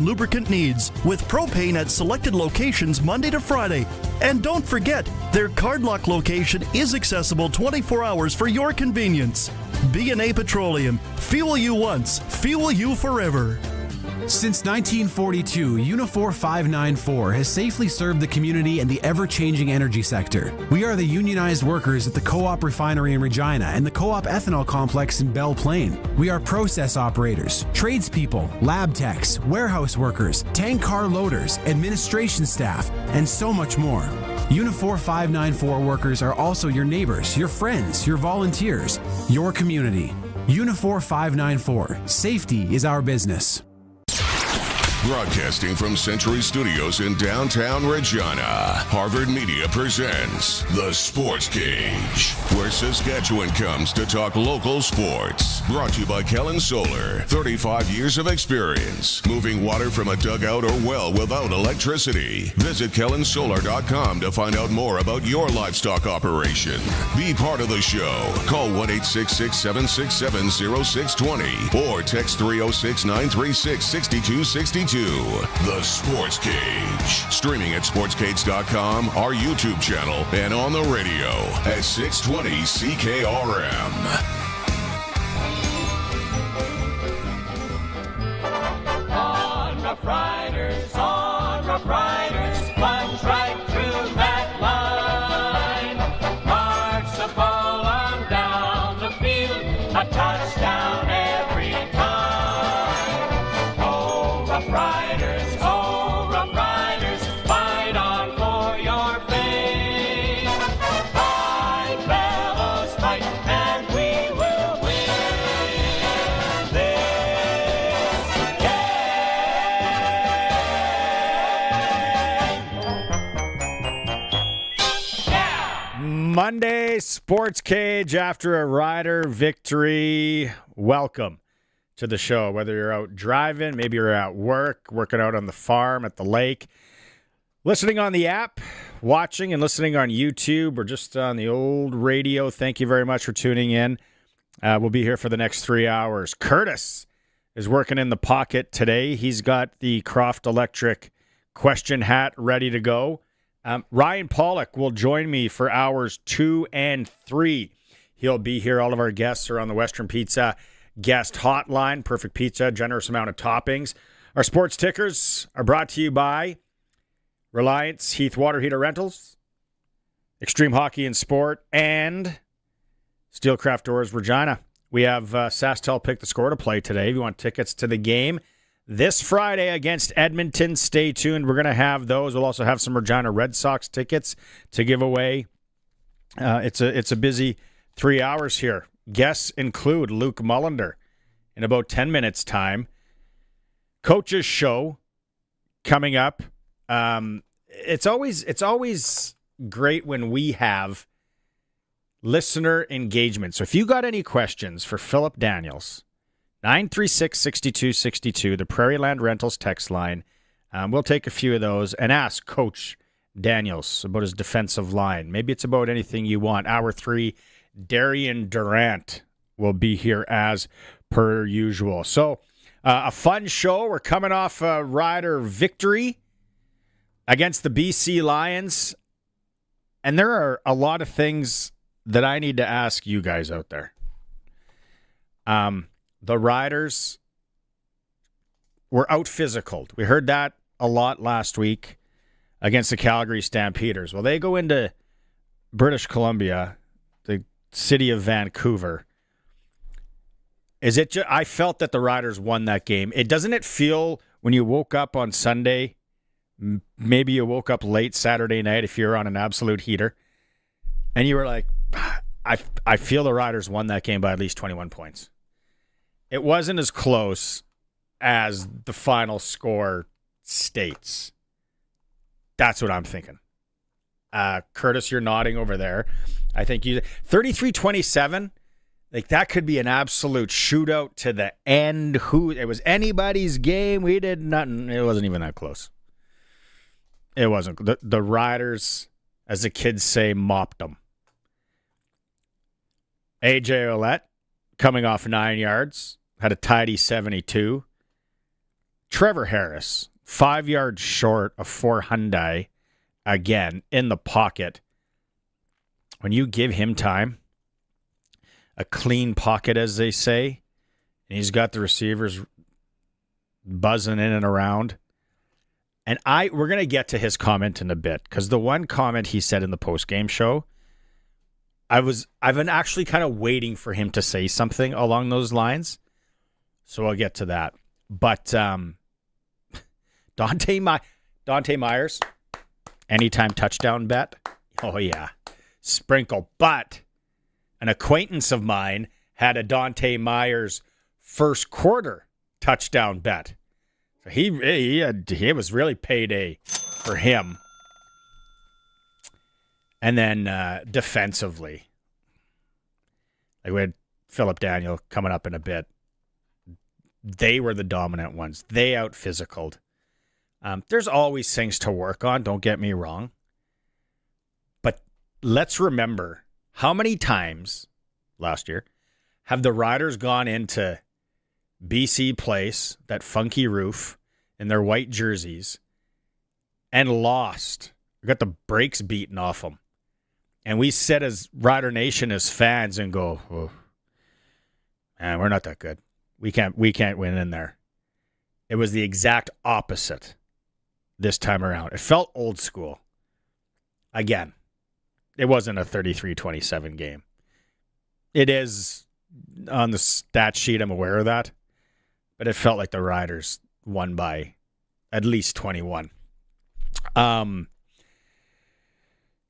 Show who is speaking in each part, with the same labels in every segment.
Speaker 1: lubricant needs with propane at selected locations Monday to Friday. And don't forget, their Cardlock location is accessible 24 hours for your convenience. B&A Petroleum. Fuel you once, fuel you forever.
Speaker 2: Since 1942, Unifor 594 has safely served the community and the ever-changing energy sector. We are the unionized workers at the Co-op Refinery in Regina and the Co-op Ethanol Complex in Belle Plaine. We are process operators, tradespeople, lab techs, warehouse workers, tank car loaders, administration staff, and so much more. Unifor 594 workers are also your neighbors, your friends, your volunteers, your community. Unifor 594. Safety is our business.
Speaker 3: Broadcasting from Century Studios in downtown Regina, Harvard Media presents The Sportscage, where Saskatchewan comes to talk local sports. Brought to you by Kellen Solar, 35 years of experience, moving water from a dugout or well without electricity. Visit kellensolar.com to find out more about your livestock operation. Be part of the show. Call 1-866-767-0620 or text 306-936-6262. The Sports Cage. Streaming at sportscage.com, our YouTube channel, and on the radio at 620 CKRM.
Speaker 4: On Roughriders, plunge right through that line. March the ball on down the field, a touchdown every time. Oh, Roughriders, fight on for your fame. Fight, fellows, fight, and we will win this game. Yeah!
Speaker 5: Monday Sports Cage after a Rider victory. Welcome to the show, whether you're out driving, maybe you're at work, working out on the farm, at the lake, listening on the app, watching and listening on YouTube, or just on the old radio. Thank you very much for tuning in. We'll be here for the next 3 hours. Curtis is working in the pocket today. He's got the Croft Electric question hat ready to go. Ryan Pollock will join me for hours 2 and 3. He'll be here. All of our guests are on the Western Pizza guest hotline. Perfect pizza, generous amount of toppings. Our sports tickers are brought to you by Reliance Heath Water Heater Rentals, Extreme Hockey and Sport, and Steelcraft Doors Regina. We have SaskTel Pick the Score to play today. If you want tickets to the game this Friday against Edmonton, stay tuned. We're going to have those. We'll also have some Regina Red Sox tickets to give away. It's a busy 3 hours here. Guests include Luke Mullinder in about 10 minutes' time. Coach's show coming up. It's always great when we have listener engagement. So if you got any questions for Phillip Daniels, 936-6262, the Prairie Land Rentals text line. We'll take a few of those and ask Coach Daniels about his defensive line. Maybe it's about anything you want. Hour 3, Darian Durant will be here as per usual. So a fun show. We're coming off a Rider victory against the BC Lions. And there are a lot of things that I need to ask you guys out there. The Riders were out-physicaled. We heard that a lot last week against the Calgary Stampeders. Well, they go into British Columbia, the city of Vancouver. I felt that the Riders won that game. Doesn't it feel when you woke up on Sunday, maybe you woke up late Saturday night if you're on an absolute heater, and you were like, I feel the Riders won that game by at least 21 points. It wasn't as close as the final score states. That's what I'm thinking. Curtis, you're nodding over there. I think 33-27. Like, that could be an absolute shootout to the end. It was anybody's game. We did nothing. It wasn't even that close. It wasn't. The Riders, as the kids say, mopped them. AJ Ouellette coming off 9 yards, had a tidy 72. Trevor Harris, 5 yards short of 4 Hyundai, again, in the pocket. When you give him time, a clean pocket, as they say, and he's got the receivers buzzing in and around. And we're going to get to his comment in a bit, because the one comment he said in the post-game show, I've been actually kind of waiting for him to say something along those lines. So I'll get to that. But Dante Myers, anytime touchdown bet. Oh, yeah. Sprinkle. But an acquaintance of mine had a Dante Myers first quarter touchdown bet. So he was really payday for him. And then defensively, like we had Phillip Daniel coming up in a bit. They were the dominant ones. They out-physicaled. There's always things to work on, don't get me wrong. But let's remember, how many times last year have the Riders gone into BC Place, that funky roof, in their white jerseys, and lost? Got the brakes beaten off them. And we sit as Rider Nation, as fans, and go, oh, man, we're not that good. We can't win in there. It was the exact opposite this time around. It felt old school. Again, it wasn't a 33-27 game. It is on the stat sheet, I'm aware of that. But it felt like the Riders won by at least 21.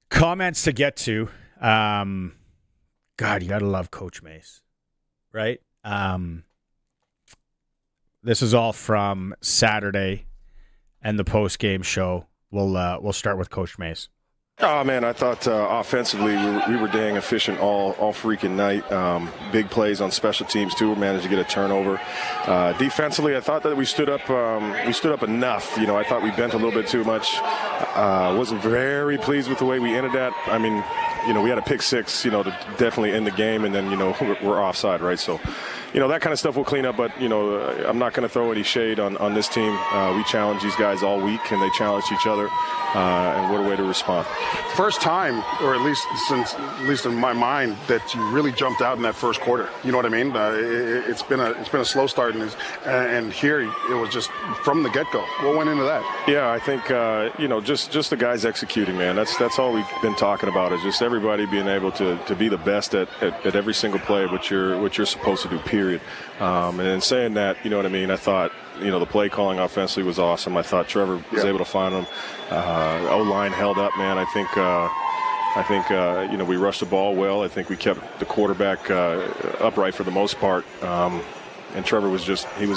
Speaker 5: Comments to get to. God, you got to love Coach Mace, right? This is all from Saturday and the post-game show. We'll start with Coach Mace.
Speaker 6: Oh, man, I thought offensively we were dang efficient all freaking night. Big plays on special teams, too. We managed to get a turnover. Defensively, I thought that we stood up enough. You know, I thought we bent a little bit too much. Wasn't very pleased with the way we ended that. I mean, you know, we had a pick six, you know, to definitely end the game, and then, you know, we're offside, right? So, you know, that kind of stuff we'll clean up, but, you know, I'm not going to throw any shade on this team. We challenged these guys all week, and they challenged each other, and what a way to respond.
Speaker 7: First time, or at least in my mind, that you really jumped out in that first quarter. You know what I mean? It's been a slow start, and here it was just from the get-go. What went into that?
Speaker 6: Yeah, I think you know, just the guys executing, man. That's all we've been talking about, is just everybody being able to be the best at every single play, what you're supposed to do. Period. And in saying that, you know what I mean. I thought, you know, the play calling offensively was awesome. I thought Trevor was able to find them. O-line held up, man. I think you know, we rushed the ball well. I think we kept the quarterback upright for the most part. And Trevor was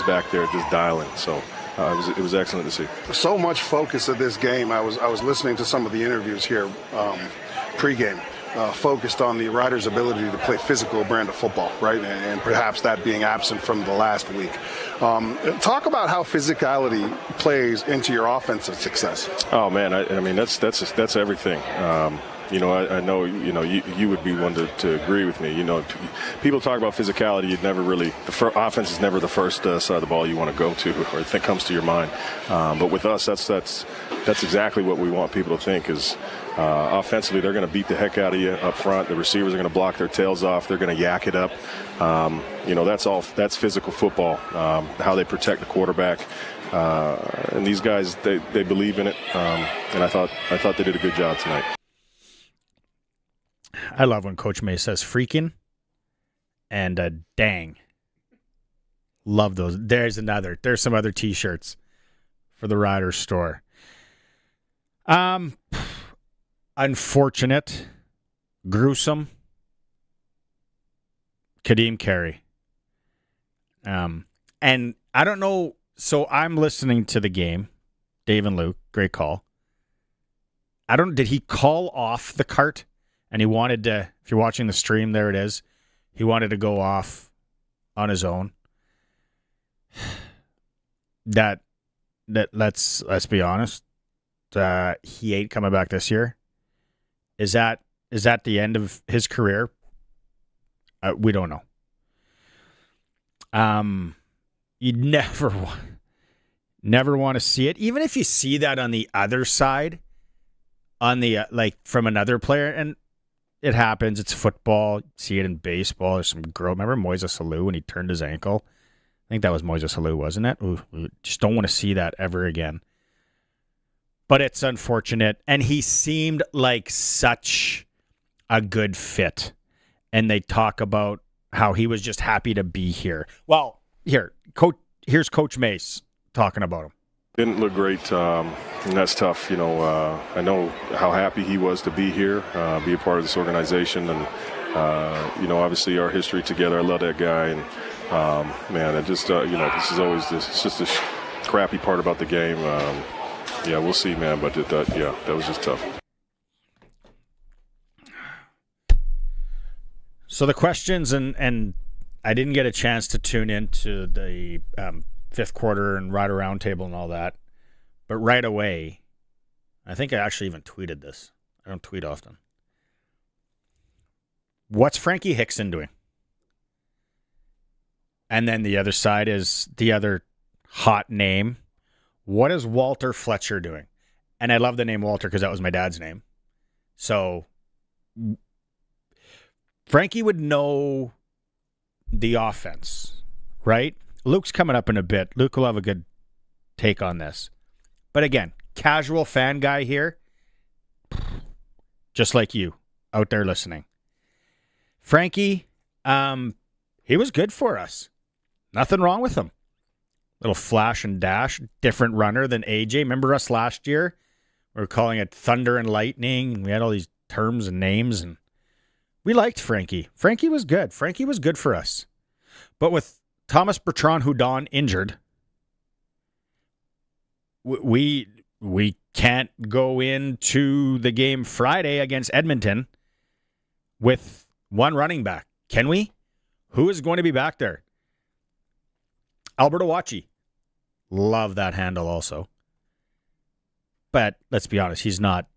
Speaker 6: back there just dialing. So it was excellent to see.
Speaker 7: So much focus of this game. I was listening to some of the interviews here pregame. Focused on the Riders' ability to play physical brand of football, right? And perhaps that being absent from the last week. Talk about how physicality plays into your offensive success.
Speaker 6: Oh man, I mean that's everything. You know, I know, you know, you would be one to agree with me. You know, people talk about physicality. You'd never really, offense is never the first side of the ball you want to go to or think comes to your mind. But with us, that's exactly what we want people to think is. Offensively, they're going to beat the heck out of you up front. The receivers are going to block their tails off. They're going to yak it up. You know, that's physical football, how they protect the quarterback. And these guys, they believe in it. And I thought they did a good job tonight.
Speaker 5: I love when Coach May says freaking and dang. Love those. There's some other T-shirts for the Riders store. Unfortunate, gruesome, Kadeem Carey. And I don't know, so I'm listening to the game. Dave and Luke, great call. Did he call off the cart? And he wanted to, if you're watching the stream, there it is. He wanted to go off on his own. That let's be honest. He ain't coming back this year. Is that the end of his career? We don't know. You Never want to see it. Even if you see that on the other side, on the like from another player, and it happens. It's football. You see it in baseball. There's some girl. Remember Moises Alou when he turned his ankle? I think that was Moises Alou, wasn't it? Ooh, just don't want to see that ever again. But it's unfortunate. And he seemed like such a good fit. And they talk about how he was just happy to be here. Well, here's Coach Mace talking about him.
Speaker 6: Didn't look great, and that's tough. I know how happy he was to be here, be a part of this organization, and obviously our history together. I love that guy, and man, it just this is always this. It's just a crappy part about the game. We'll see, man, but that was just tough.
Speaker 5: So the questions, and I didn't get a chance to tune into the fifth quarter and Rider Roundtable and all that, but right away, I think I actually even tweeted this. I don't tweet often. What's Frankie Hickson doing? And then the other side is the other hot name. What is Walter Fletcher doing? And I love the name Walter because that was my dad's name. So Frankie would know the offense, right? Luke's coming up in a bit. Luke will have a good take on this. But again, casual fan guy here, just like you out there listening. Frankie, he was good for us. Nothing wrong with him. Little flash and dash, different runner than AJ. Remember us last year? We were calling it Thunder and Lightning, and we had all these terms and names, and we liked Frankie. Frankie was good. Frankie was good for us. But with Thomas Bertrand-Houdon injured, we can't go into the game Friday against Edmonton with one running back. Can we? Who is going to be back there? Alberto Wachi. Love that handle also. But let's be honest, he's not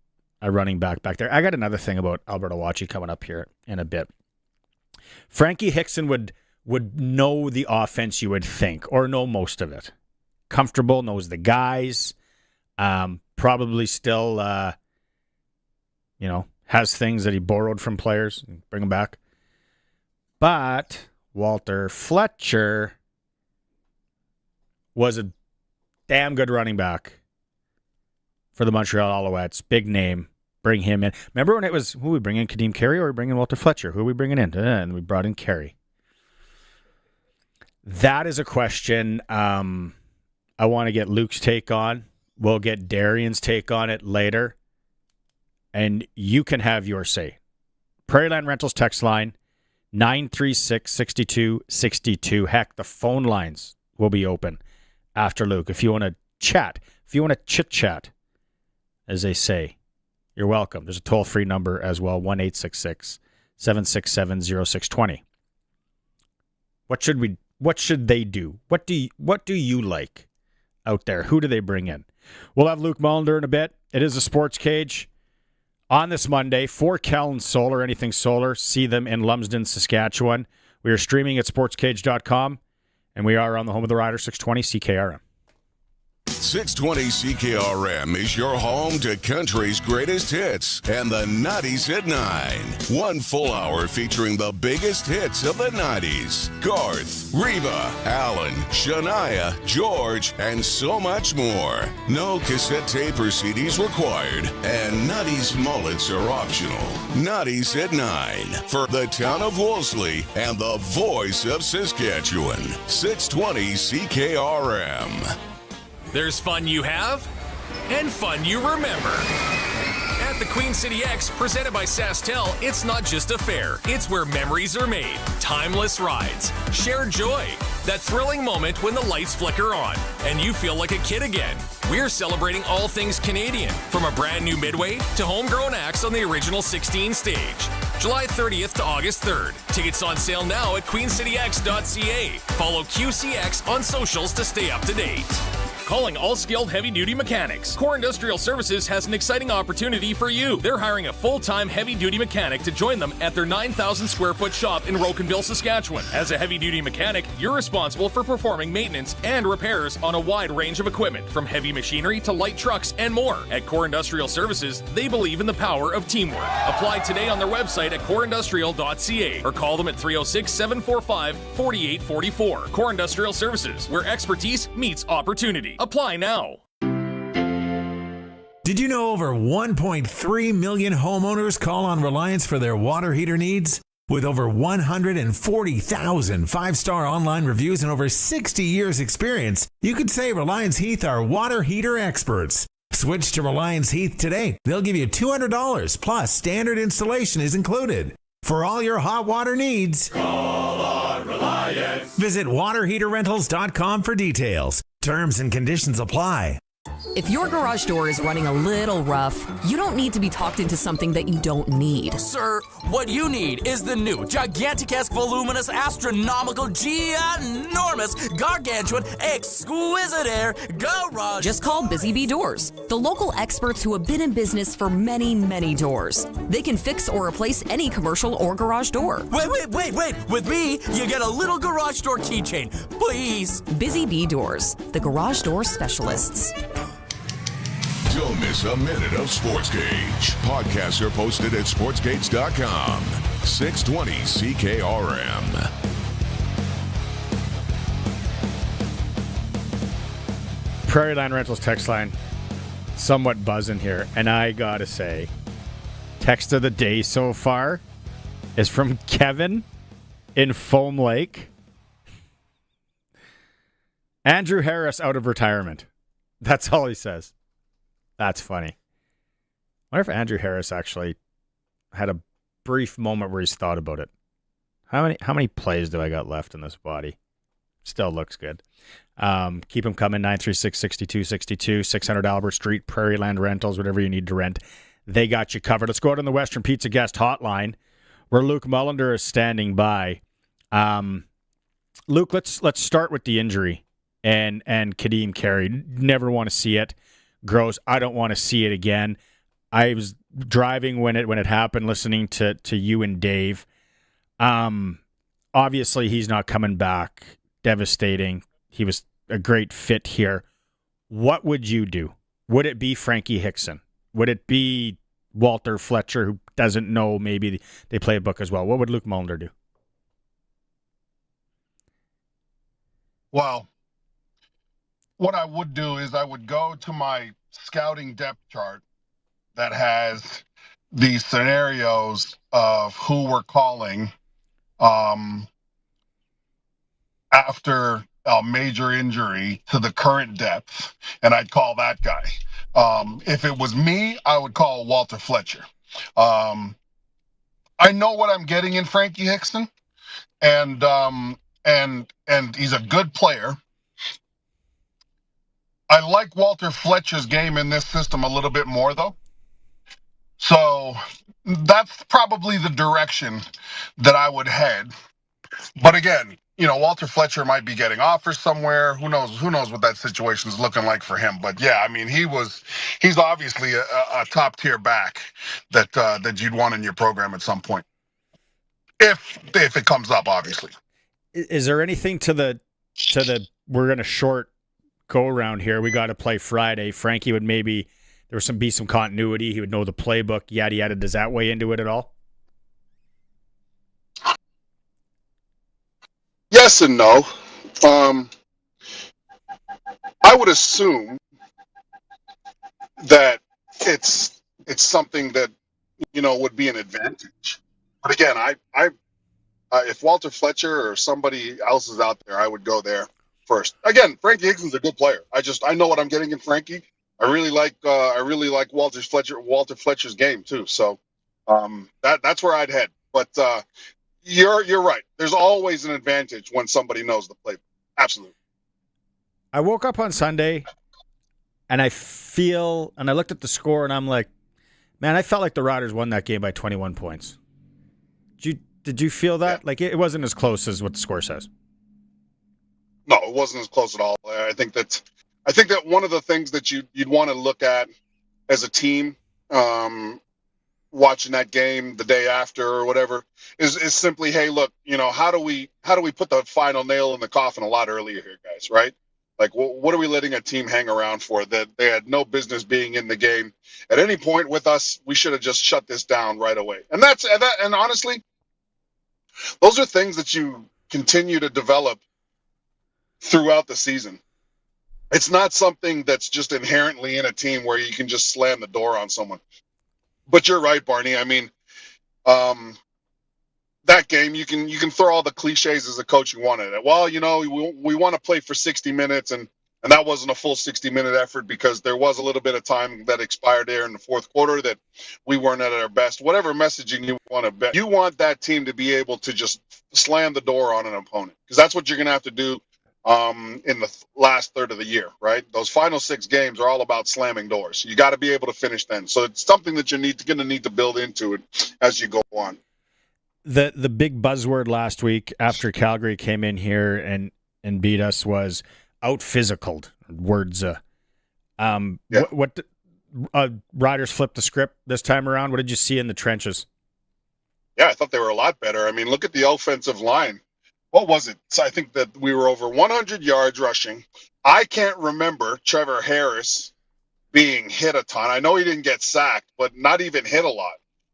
Speaker 5: a running back there. I got another thing about Alberto Wachi coming up here in a bit. Frankie Hickson would know the offense, you would think, or know most of it. Comfortable, knows the guys, probably still, has things that he borrowed from players and bring them back. But Walter Fletcher was a damn good running back for the Montreal Alouettes. Big name. Bring him in. Remember when it was, who we bring in, Kadeem Carey, or we bring in Walter Fletcher? Who are we bringing in? And we brought in Carey. That is a question I want to get Luke's take on. We'll get Darian's take on it later. And you can have your say. Prairieland Rentals text line, 936-6262. Heck, the phone lines will be open after Luke. If you want to chat, if you want to chit-chat, as they say, you're welcome. There's a toll-free number as well, 1-866-767-0620. What should they do? What do you like out there? Who do they bring in? We'll have Luke Mullinder in a bit. It is a Sports Cage on this Monday for Kellen Solar, anything solar. See them in Lumsden, Saskatchewan. We are streaming at sportscage.com, and we are on the home of the Rider, 620 CKRM.
Speaker 3: 620 CKRM is your home to country's greatest hits and the 90s at 9. 1 full hour featuring the biggest hits of the 90s. Garth, Reba, Alan, Shania, George, and so much more. No cassette tape or CDs required, and 90s mullets are optional. 90s at 9 for the town of Wolseley and the voice of Saskatchewan. 620 CKRM.
Speaker 8: There's fun you have and fun you remember. At the Queen City X, presented by SaskTel, it's not just a fair, it's where memories are made. Timeless rides, shared joy, that thrilling moment when the lights flicker on and you feel like a kid again. We're celebrating all things Canadian, from a brand new Midway to homegrown acts on the original 16 stage. July 30th to August 3rd. Tickets on sale now at queencityx.ca. Follow QCX on socials to stay up to date. calling all skilled heavy-duty mechanics. Core Industrial Services has an exciting opportunity for you. They're hiring a full-time heavy-duty mechanic to join them at their 9,000 square foot shop in Rocanville, Saskatchewan. As a heavy-duty mechanic, you're responsible for performing maintenance and repairs on a wide range of equipment, from heavy machinery to light trucks and more. At Core Industrial Services, they believe in the power of teamwork. Apply today on their website at coreindustrial.ca or call them at 306-745-4844. Core Industrial Services, where expertise meets opportunity. Apply now.
Speaker 9: Did you know over 1.3 million homeowners call on Reliance for their water heater needs? With over 140,000 five-star online reviews and over 60 years experience, you could say Reliance Heath are water heater experts. Switch to Reliance Heath today. They'll give you $200 plus standard installation is included. For all your hot water needs,
Speaker 3: Call on Reliance.
Speaker 9: visit waterheaterrentals.com for details. Terms and conditions apply.
Speaker 10: If your garage door is running a little rough, you don't need to be talked into something that you don't need.
Speaker 11: Sir, what you need is the new gigantic-esque, voluminous, astronomical, ginormous, gargantuan, exquisite air garage.
Speaker 10: Just call Busy Bee Doors, the local experts who have been in business for many, many doors. They can fix or replace any commercial or garage door.
Speaker 11: Wait. With me, you get a little garage door keychain. Please.
Speaker 10: Busy Bee Doors, the garage door specialists.
Speaker 3: Don't miss a minute of Sportscage. Podcasts are posted at sportscage.com. 620 CKRM.
Speaker 5: Prairie Line Rentals text line, somewhat buzzing here. And I got to say, text of the day so far is from Kevin in Foam Lake. Andrew Harris out of retirement. That's all he says. That's funny. I wonder if Andrew Harris actually had a brief moment where he's thought about it. How many plays do I got left in this body? Still looks good. Keep them coming, 936-6262, 600 Albert Street, Prairie Land Rentals, whatever you need to rent. They got you covered. Let's go out on the Western Pizza Guest Hotline, where Luke Mullinder is standing by. Luke, let's start with the injury and Kadeem Carey. Never want to see it. Gross. I don't want to see it again. I was driving when it happened, listening to you and Dave. Obviously, he's not coming back. Devastating. He was a great fit here. What would you do? Would it be Frankie Hickson? Would it be Walter Fletcher, who doesn't know maybe they play a book as well? What would Luke Mullinder do?
Speaker 7: Well, what I would do is I would go to my scouting depth chart that has these scenarios of who we're calling after a major injury to the current depth, and I'd call that guy. If it was me, I would call Walter Fletcher. I know what I'm getting in Frankie Hickson, and he's a good player. I like Walter Fletcher's game in this system a little bit more, though. So that's probably the direction that I would head. But again, Walter Fletcher might be getting offers somewhere. Who knows what that situation is looking like for him. But yeah, I mean, he's obviously a top tier back that you'd want in your program at some point. If it comes up, obviously.
Speaker 5: Is there anything to the we're going to short go around here? We got to play Friday. Frankie would maybe there would be some continuity. He would know the playbook. Yada yada. Does that weigh into it at all?
Speaker 7: Yes and no. I would assume that it's something that would be an advantage. But again, if Walter Fletcher or somebody else is out there, I would go there first. Again, Frankie Hickson's a good player. I know what I'm getting in Frankie. I really like Walter Fletcher's game too. So that's where I'd head. But you're right. There's always an advantage when somebody knows the playbook. Absolutely.
Speaker 5: I woke up on Sunday and I looked at the score and I'm like, man, I felt like the Riders won that game by 21 points. Did you feel that? Yeah. Like it wasn't as close as what the score says.
Speaker 7: No, it wasn't as close at all. I think I think that one of the things that you'd want to look at as a team, watching that game the day after or whatever, is simply, hey, look, how do we put the final nail in the coffin a lot earlier here, guys, right? Like, what are we letting a team hang around for that they had no business being in the game at any point with us? We should have just shut this down right away. And honestly, those are things that you continue to develop throughout the season. It's not something that's just inherently in a team where you can just slam the door on someone. But you're right, Barney. I mean, that game, you can throw all the cliches as a coach you want in it. Well, we want to play for 60 minutes, and that wasn't a full 60-minute effort because there was a little bit of time that expired there in the fourth quarter that we weren't at our best. Whatever messaging you want to bet, you want that team to be able to just slam the door on an opponent, because that's what you're going to have to do in the last third of the year, right? Those final 6 games are all about slamming doors. You got to be able to finish then. So it's something that you're going to need to build into it as you go on.
Speaker 5: The big buzzword last week after Calgary came in here and beat us was out-physicaled. Words. What Riders flipped the script this time around? What did you see in the trenches?
Speaker 7: Yeah, I thought they were a lot better. I mean, look at the offensive line. What was it? So I think that we were over 100 yards rushing. I can't remember Trevor Harris being hit a ton. I know he didn't get sacked, but not even hit a lot.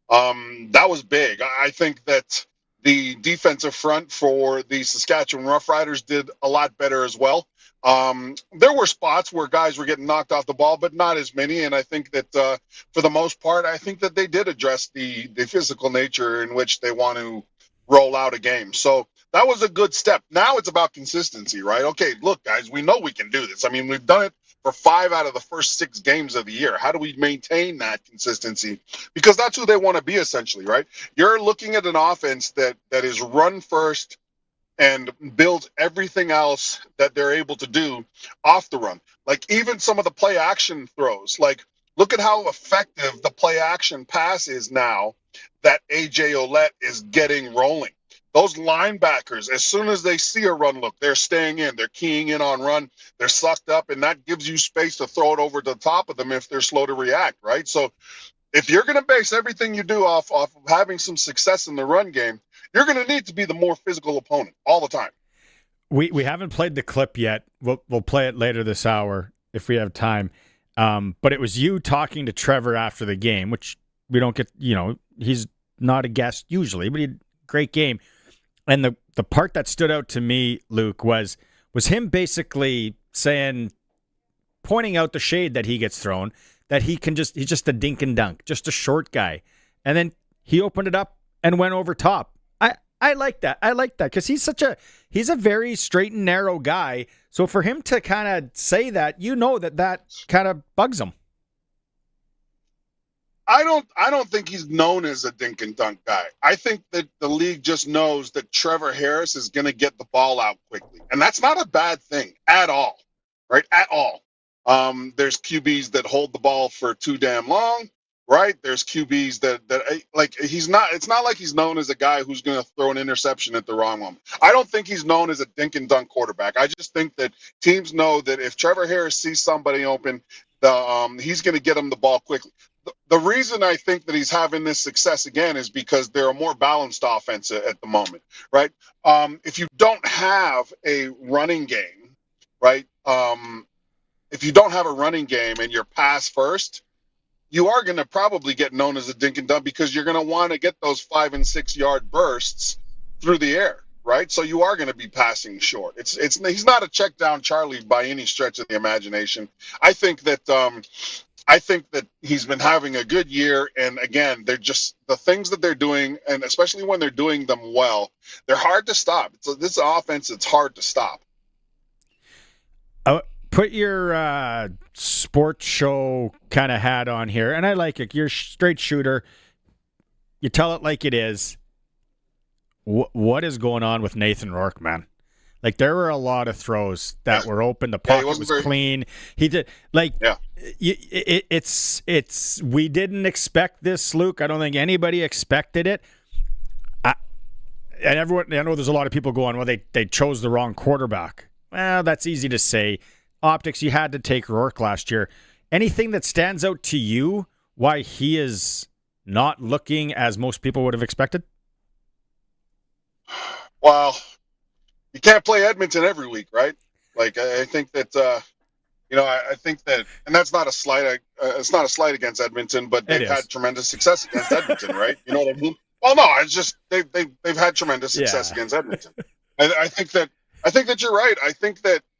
Speaker 7: That was big. I think that the defensive front for the Saskatchewan Roughriders did a lot better as well. There were spots where guys were getting knocked off the ball, but not as many. And I think that for the most part, I think that they did address the physical nature in which they want to roll out a game. So that was a good step. Now it's about consistency, right? Okay, look, guys, we know we can do this. I mean, we've done it for 5 out of the first 6 games of the year. How do we maintain that consistency? Because that's who they want to be, essentially, right? You're looking at an offense that is run first and build everything else that they're able to do off the run. Like even some of the play action throws. Like, look at how effective the play action pass is now that A.J. Ouellette is getting rolling. Those linebackers, as soon as they see a run look, they're staying in. They're keying in on run. They're sucked up, and that gives you space to throw it over the top of them if they're slow to react, right? So if you're going to base everything you do off of having some success in the run game, you're going to need to be the more physical opponent all the time.
Speaker 5: We haven't played the clip yet. We'll play it later this hour if we have time. But it was you talking to Trevor after the game, which we don't get, he's not a guest usually, but he had a great game. And the part that stood out to me, Luke, was him basically pointing out the shade that he gets thrown, that he's just a dink and dunk, just a short guy. And then he opened it up and went over top. I like that. I like that because he's a very straight and narrow guy. So for him to kind of say that, that kind of bugs him.
Speaker 7: I don't think he's known as a dink and dunk guy. I think that the league just knows that Trevor Harris is going to get the ball out quickly. And that's not a bad thing at all, right? At all. There's QBs that hold the ball for too damn long, right? There's QBs that like it's not like he's known as a guy who's going to throw an interception at the wrong moment. I don't think he's known as a dink and dunk quarterback. I just think that teams know that if Trevor Harris sees somebody open, he's going to get him the ball quickly. The reason I think that he's having this success again is because they're a more balanced offense at the moment, right? If you don't have a running game, right? If you don't have a running game and you're pass first, you are going to probably get known as a dink and dunk because you're going to want to get those 5 and 6 yard bursts through the air, right? So you are going to be passing short. He's not a check down Charlie by any stretch of the imagination. I think that he's been having a good year, and again, they're just the things that they're doing, and especially when they're doing them well, they're hard to stop. This offense, it's hard to stop.
Speaker 5: Put your sports show kind of hat on here, and I like it. You're a straight shooter. You tell it like it is. What is going on with Nathan Rourke, man? Like, there were a lot of throws that were open. The pocket was clean. He did it's we didn't expect this, Luke. I don't think anybody expected it. I know there's a lot of people going, well, they chose the wrong quarterback. Well, that's easy to say. optics, you had to take Rourke last year. Anything that stands out to you why he is not looking as most people would have expected?
Speaker 7: Well, you can't play Edmonton every week, right? Like, I think that, I think that, and that's not a slight, it's not a slight against Edmonton, but they've had tremendous success against Edmonton, right? You know what I mean? Well, no, it's just they've had tremendous success against Edmonton. I think that you're right.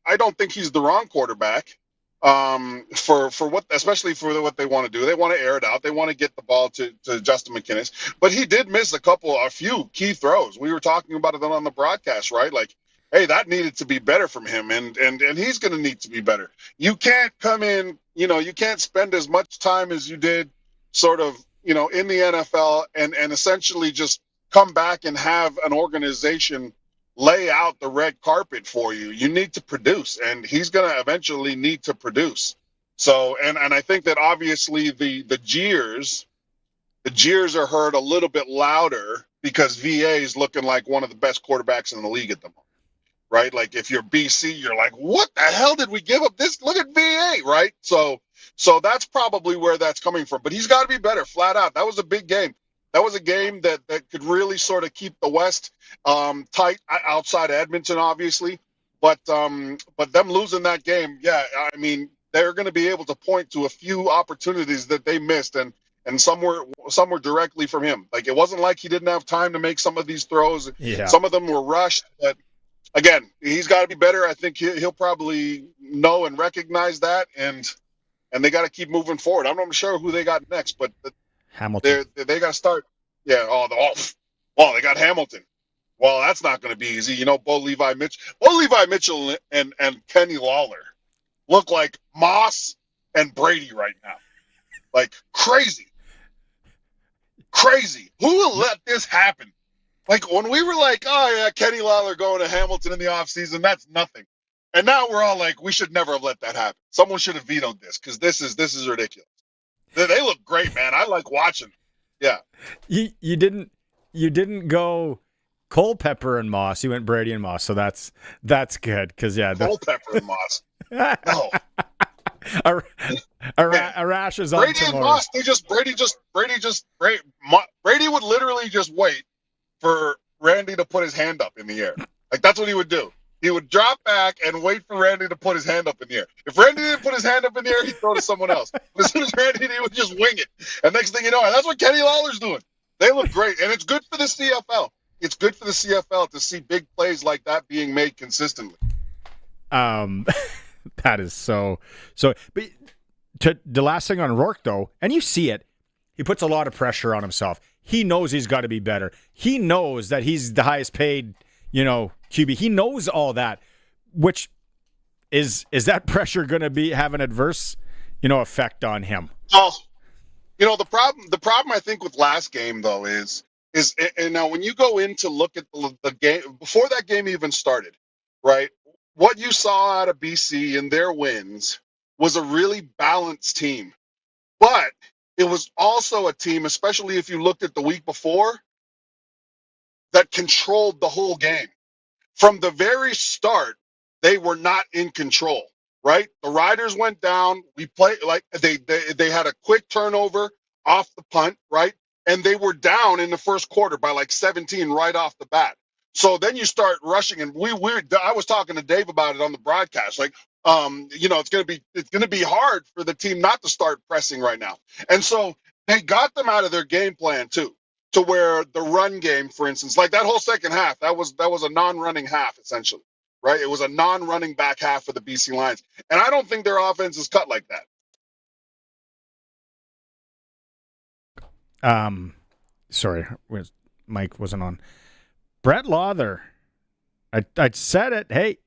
Speaker 7: I don't think he's the wrong quarterback for what, especially for what they want to do. They want to air it out. They want to get the ball to Justin McInnes. But he did miss a few key throws. We were talking about it on the broadcast, right? Like, hey, that needed to be better from him, and he's going to need to be better. You can't come in, you can't spend as much time as you did sort of, in the NFL and essentially just come back and have an organization lay out the red carpet for you. You need to produce, and he's going to eventually need to produce. So, and I think that obviously the jeers are heard a little bit louder because VA is looking like one of the best quarterbacks in the league at the moment. Right? Like if you're BC, you're like, what the hell did we give up this? Look at VA, right? So that's probably where that's coming from. But he's got to be better, flat out. That was a big game. That was a game that could really sort of keep the West tight outside of Edmonton, obviously. But them losing that game, I mean, they're going to be able to point to a few opportunities that they missed, and some were directly from him. Like it wasn't like he didn't have time to make some of these throws. Yeah. Some of them were rushed, but again, he's got to be better. I think he'll probably know and recognize that, and they got to keep moving forward. I'm not sure who they got next, but
Speaker 5: Hamilton.
Speaker 7: They got to start. Yeah. They got Hamilton. Well, that's not going to be easy. Bo Levi Mitchell and Kenny Lawler look like Moss and Brady right now. Like crazy. Who will let this happen? Like when we were like, oh yeah, Kenny Lawler going to Hamilton in the offseason, that's nothing. And now we're all like, we should never have let that happen. Someone should have vetoed this because this is ridiculous. They look great, man. I like watching. Yeah.
Speaker 5: You didn't go Culpepper and Moss. You went Brady and Moss. So that's good because
Speaker 7: Culpepper and Moss. No.
Speaker 5: A rash is on
Speaker 7: Brady
Speaker 5: tomorrow.
Speaker 7: and Moss. Brady would literally just wait for Randy to put his hand up in the air. Like that's what he would do. He would drop back and wait for Randy to put his hand up in the air. If Randy didn't put his hand up in the air, he'd throw to someone else. But as soon as Randy did, he would just wing it. And next thing you know, and that's what Kenny Lawler's doing. They look great. And it's good for the CFL. It's good for the CFL to see big plays like that being made consistently.
Speaker 5: That is so. But the last thing on Rourke, though, and you see it, he puts a lot of pressure on himself. He knows he's got to be better. He knows that he's the highest paid, QB. He knows all that, which is that pressure going to have an adverse, effect on him?
Speaker 7: Well, the problem I think with last game though is and now when you go in to look at the game before that game even started, right? What you saw out of BC and their wins was a really balanced team, but it was also a team, especially if you looked at the week before, that controlled the whole game. From the very start, they were not in control, right? The Riders went down. We played like they had a quick turnover off the punt, right? And they were down in the first quarter by like 17 right off the bat. So then you start rushing, and I was talking to Dave about it on the broadcast. Like, it's gonna be hard for the team not to start pressing right now. And so they got them out of their game plan too, to where the run game, for instance, like that whole second half, that was a non-running half essentially, right? It was a non-running back half for the BC Lions, and I don't think their offense is cut like that.
Speaker 5: Sorry, Mike wasn't on. Brett Lawther, I said it. Hey,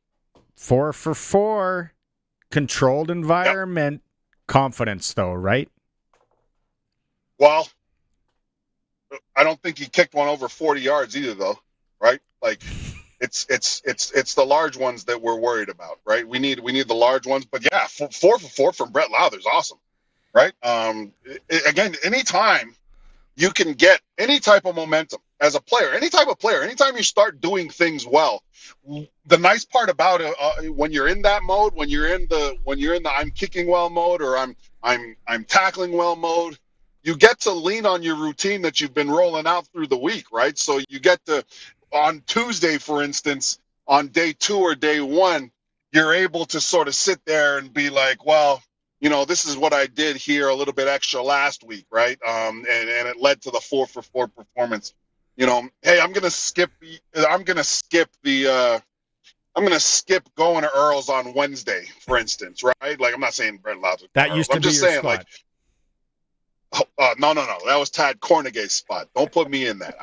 Speaker 5: 4 for 4, controlled environment, confidence though, right?
Speaker 7: Well, I don't think he kicked one over 40 yards either, though, right? Like, it's the large ones that we're worried about, right? We need the large ones, but yeah, 4 for 4 from Brett Lawther is awesome, right? Again, anytime you can get any type of momentum, as a player, any type of player, anytime you start doing things well, the nice part about it, when you're in that mode, when you're in the I'm kicking well mode, or I'm tackling well mode, you get to lean on your routine that you've been rolling out through the week, right? So you get to, on Tuesday, for instance, on day 2 or day 1, you're able to sort of sit there and be like, well, this is what I did here a little bit extra last week, right? And it led to the 4-for-4 performance. Hey, I'm gonna skip going to Earl's on Wednesday, for instance, right? Like, I'm not saying Brent Loudon.
Speaker 5: That used to
Speaker 7: I'm
Speaker 5: be
Speaker 7: just
Speaker 5: your
Speaker 7: saying,
Speaker 5: spot.
Speaker 7: No. That was Tad Cornegay's spot. Don't put me in that.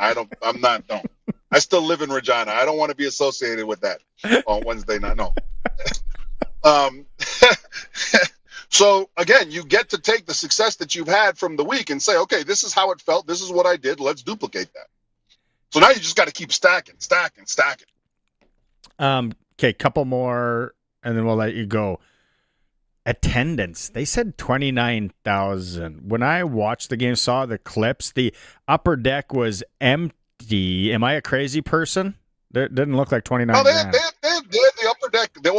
Speaker 7: Don't. I still live in Regina. I don't want to be associated with that on Wednesday night. No. So again, you get to take the success that you've had from the week and say, okay, this is how it felt. This is what I did. Let's duplicate that. So now you just got to keep stacking.
Speaker 5: Okay, couple more, and then we'll let you go. Attendance. They said 29,000. When I watched the game, saw the clips, the upper deck was empty. Am I a crazy person? It didn't look like 29.
Speaker 7: No, they had the upper deck. The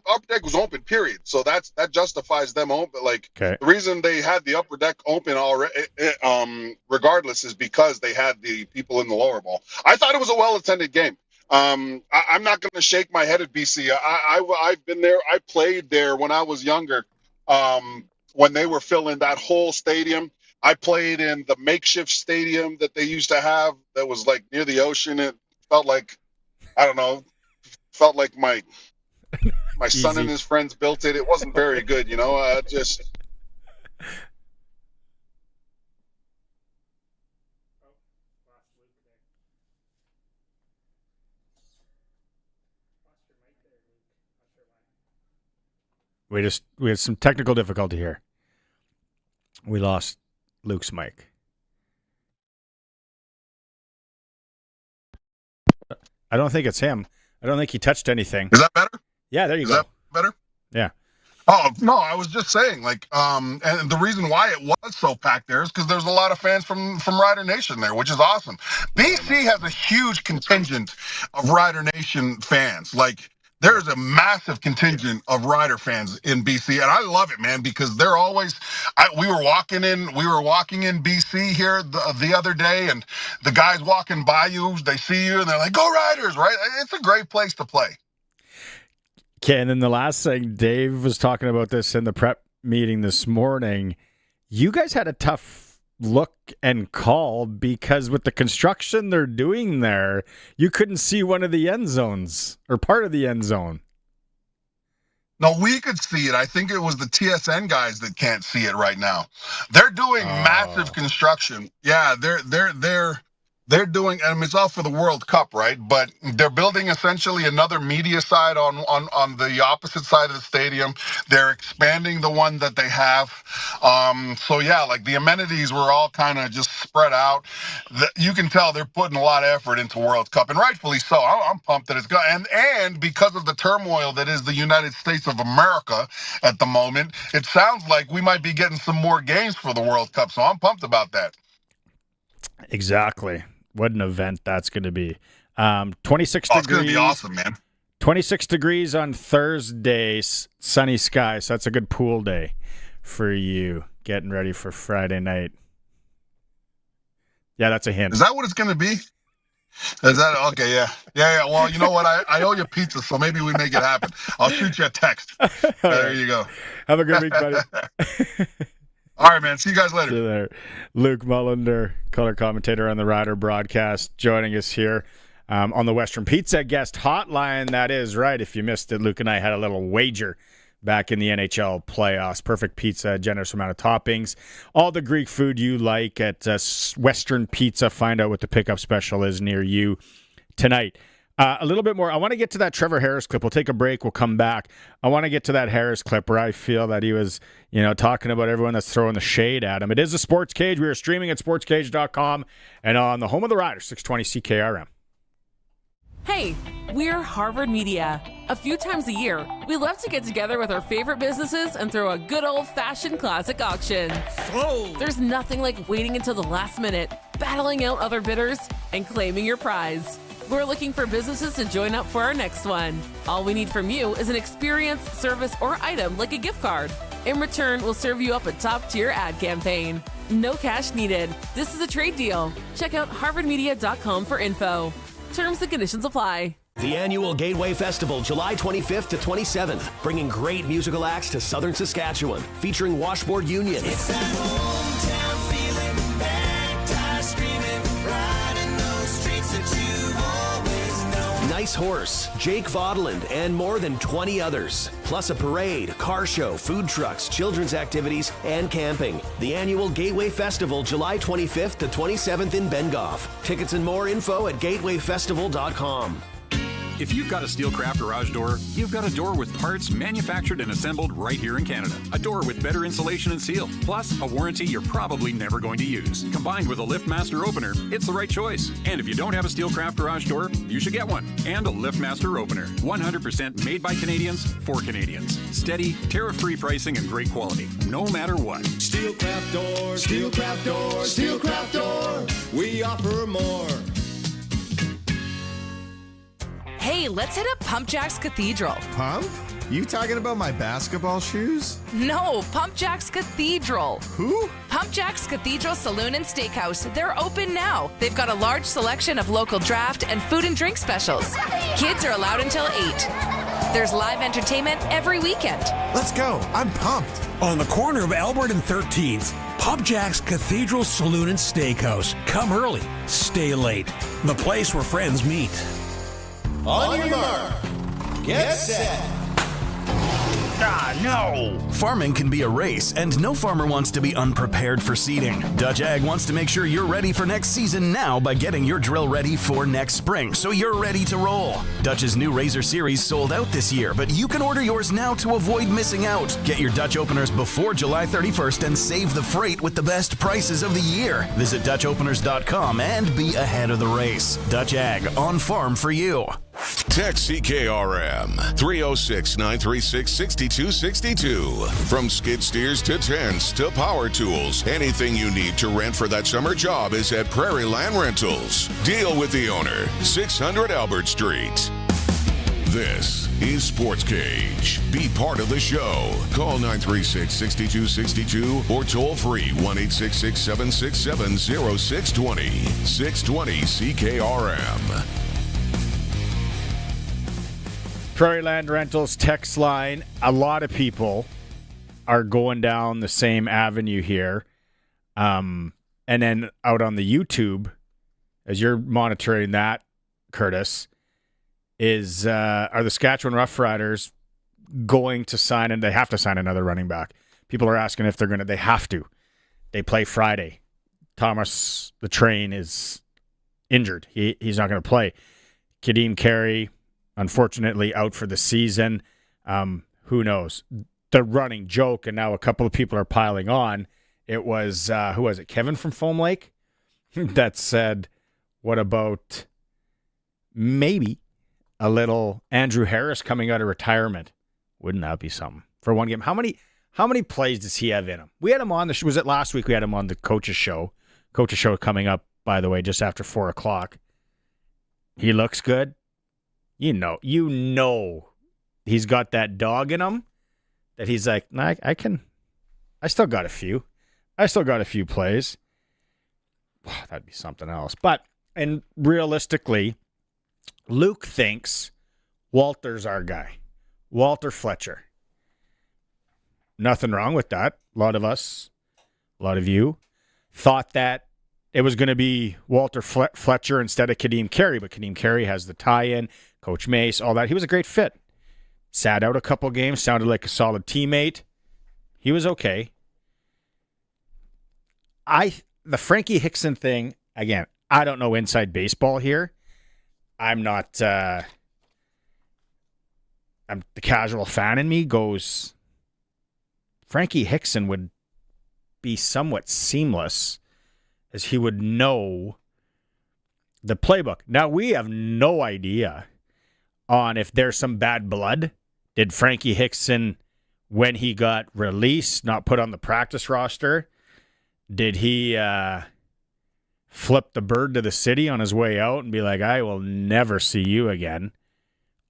Speaker 7: upper deck was open, period. So that justifies them open. Like,
Speaker 5: okay.
Speaker 7: The reason they had the upper deck open already, regardless, is because they had the people in the lower bowl. I thought it was a well-attended game. I'm not going to shake my head at BC. I've been there. I played there when I was younger. When they were filling that whole stadium, I played in the makeshift stadium that they used to have that was like near the ocean. It felt like, I don't know, my son and his friends built it. It wasn't very good, just.
Speaker 5: We had some technical difficulty here. We lost Luke's mic. I don't think it's him. I don't think he touched anything.
Speaker 7: Is that better?
Speaker 5: Yeah, there you go.
Speaker 7: Is that better?
Speaker 5: Yeah.
Speaker 7: Oh, no, I was just saying, like, and the reason why it was so packed there is because there's a lot of fans from Rider Nation there, which is awesome. BC has a huge contingent of Rider Nation fans. Like, there's a massive contingent of Rider fans in BC, and I love it, man, because they're always. We were walking in BC here the other day, and the guys walking by you, they see you, and they're like, "Go Riders!" Right? It's a great place to play.
Speaker 5: Okay, and then the last thing, Dave was talking about this in the prep meeting this morning. You guys had a tough look and call because with the construction they're doing there, you couldn't see one of the end zones or part of the end zone.
Speaker 7: No, we could see it. I think it was the TSN guys that can't see it right now. They're doing massive construction. Yeah, they're doing, and it's all for the World Cup, right? But they're building essentially another media side on the opposite side of the stadium. They're expanding the one that they have. So yeah, like the amenities were all kind of just spread out. You can tell they're putting a lot of effort into World Cup, and rightfully so. I'm pumped that it's going. And because of the turmoil that is the United States of America at the moment, it sounds like we might be getting some more games for the World Cup. So I'm pumped about that.
Speaker 5: Exactly. What an event that's going to be. 26
Speaker 7: degrees.
Speaker 5: It's
Speaker 7: going to be awesome, man.
Speaker 5: 26 degrees on Thursday, sunny skies. So that's a good pool day for you, getting ready for Friday night. Yeah, that's a hint.
Speaker 7: Is that what it's going to be? Is that okay? Yeah. Well, you know what? I owe you pizza, so maybe we make it happen. I'll shoot you a text. There you go.
Speaker 5: Have a good week, buddy.
Speaker 7: All right, man. See you guys later.
Speaker 5: See you there. Luke Mullinder, color commentator on the Rider broadcast, joining us here on the Western Pizza guest hotline. That is right. If you missed it, Luke and I had a little wager back in the NHL playoffs. Perfect pizza, generous amount of toppings. All the Greek food you like at Western Pizza. Find out what the pickup special is near you tonight. A little bit more. I want to get to that Trevor Harris clip. We'll take a break. We'll come back. I want to get to that Harris clip where I feel that he was, talking about everyone that's throwing the shade at him. It is a Sports Cage. We are streaming at sportscage.com and on the home of the Riders, 620 CKRM.
Speaker 12: Hey, we're Harvard Media. A few times a year, we love to get together with our favorite businesses and throw a good old-fashioned classic auction. There's nothing like waiting until the last minute battling out other bidders, and claiming your prize. We're looking for businesses to join up for our next one. All we need from you is an experience, service, or item like a gift card. In return, we'll serve you up a top-tier ad campaign. No cash needed. This is a trade deal. Check out harvardmedia.com for info. Terms and conditions apply.
Speaker 13: The annual Gateway Festival, July 25th to 27th, bringing great musical acts to southern Saskatchewan, featuring Washboard Union.
Speaker 4: It's that hometown feeling, bad screaming, riding those streets that you've always known.
Speaker 13: Nice Horse, Jake Vaudeland, and more than 20 others. Plus a parade, car show, food trucks, children's activities, and camping. The annual Gateway Festival, July 25th to 27th in Bengoff. Tickets and more info at gatewayfestival.com.
Speaker 14: If you've got a Steelcraft garage door, you've got a door with parts manufactured and assembled right here in Canada. A door with better insulation and seal, plus a warranty you're probably never going to use. Combined with a LiftMaster opener, it's the right choice. And if you don't have a Steelcraft garage door, you should get one. And a LiftMaster opener. 100% made by Canadians for Canadians. Steady, tariff-free pricing and great quality, no matter what.
Speaker 15: Steelcraft door, Steelcraft door, Steelcraft door. We offer more.
Speaker 16: Hey, let's hit up Pump Jack's Cathedral.
Speaker 17: Pump? You talking about my basketball shoes?
Speaker 16: No, Pump Jack's Cathedral.
Speaker 17: Who?
Speaker 16: Pump Jack's Cathedral Saloon and Steakhouse. They're open now. They've got a large selection of local draft and food and drink specials. Kids are allowed until 8. There's live entertainment every weekend.
Speaker 17: Let's go. I'm pumped.
Speaker 18: On the corner of Albert and 13th, Pump Jack's Cathedral Saloon and Steakhouse. Come early, stay late. The place where friends meet.
Speaker 15: On your mark, get set.
Speaker 1: Ah, no! Farming can be a race, and no farmer wants to be unprepared for seeding. Dutch Ag wants to make sure you're ready for next season now by getting your drill ready for next spring, so you're ready to roll. Dutch's new Razor Series sold out this year, but you can order yours now to avoid missing out. Get your Dutch openers before July 31st and save the freight with the best prices of the year. Visit DutchOpeners.com and be ahead of the race. Dutch Ag, on farm for you.
Speaker 3: Text CKRM 306-936-6262. From skid steers to tents to power tools, anything you need to rent for that summer job is at Prairie Land Rentals. Deal with the owner, 600 Albert Street. This is Sportscage. Be part of the show. Call 936-6262 or toll free 1-866-767-0620. 620 CKRM.
Speaker 5: Prairie Land Rentals text line. A lot of people are going down the same avenue here. And then out on the YouTube, as you're monitoring that, Curtis, are the Saskatchewan Roughriders going to sign, and they have to sign another running back. People are asking if they have to. They play Friday. Thomas the Train is injured. He's not going to play. Kadeem Carey, unfortunately, out for the season. Who knows? The running joke, and now a couple of people are piling on. It was, who was it? Kevin from Foam Lake that said, what about maybe a little Andrew Harris coming out of retirement? Wouldn't that be something for one game? How many plays does he have in him? We had him on was it last week? We had him on the Coach's Show. Coach's Show coming up, by the way, just after 4:00. He looks good. You know, he's got that dog in him that he's like, nah, I still got a few. I still got a few plays. That'd be something else. And realistically, Luke thinks Walter's our guy. Walter Fletcher. Nothing wrong with that. A lot of us, a lot of you, thought that it was going to be Walter Fletcher instead of Kadeem Carey, but Kadeem Carey has the tie-in, Coach Mace, all that. He was a great fit. Sat out a couple games, sounded like a solid teammate. He was okay. The Frankie Hickson thing, again, I don't know inside baseball here. I'm not, the casual fan in me goes, Frankie Hickson would be somewhat seamless as he would know the playbook. Now, we have no idea on if there's some bad blood. Did Frankie Hickson, when he got released, not put on the practice roster? Did he flip the bird to the city on his way out and be like, I will never see you again?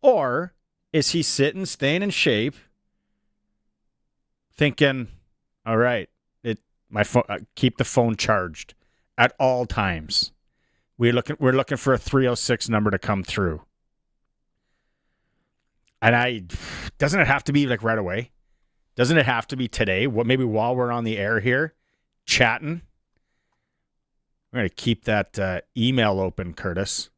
Speaker 5: Or is he sitting, staying in shape, thinking, all right, keep the phone charged at all times. We're looking for a 306 number to come through. And doesn't it have to be like right away? Doesn't it have to be today? Maybe while we're on the air here, chatting. We're going to keep that email open, Curtis,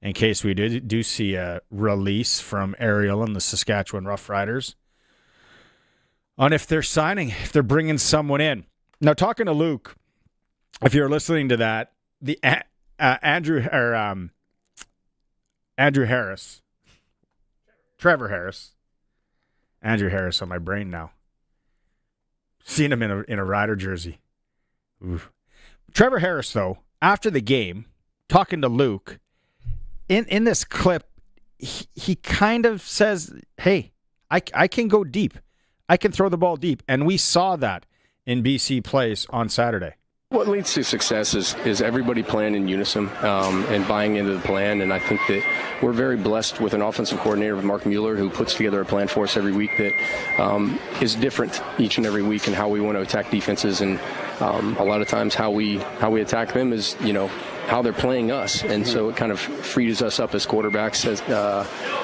Speaker 5: in case we do see a release from Ariel and the Saskatchewan Roughriders on if they're signing, if they're bringing someone in. Now, talking to Luke, if you're listening to that, the Andrew Harris, Trevor Harris, Andrew Harris on my brain now. Seen him in a Rider jersey. Oof. Trevor Harris, though, after the game, talking to Luke, in this clip, he kind of says, hey, I can go deep. I can throw the ball deep. And we saw that in BC Place on Saturday.
Speaker 19: What leads to success is everybody playing in unison and buying into the plan. And I think that we're very blessed with an offensive coordinator, Mark Mueller, who puts together a plan for us every week that is different each and every week in how we want to attack defenses. And a lot of times how we attack them is, how they're playing us. And so it kind of frees us up as quarterbacks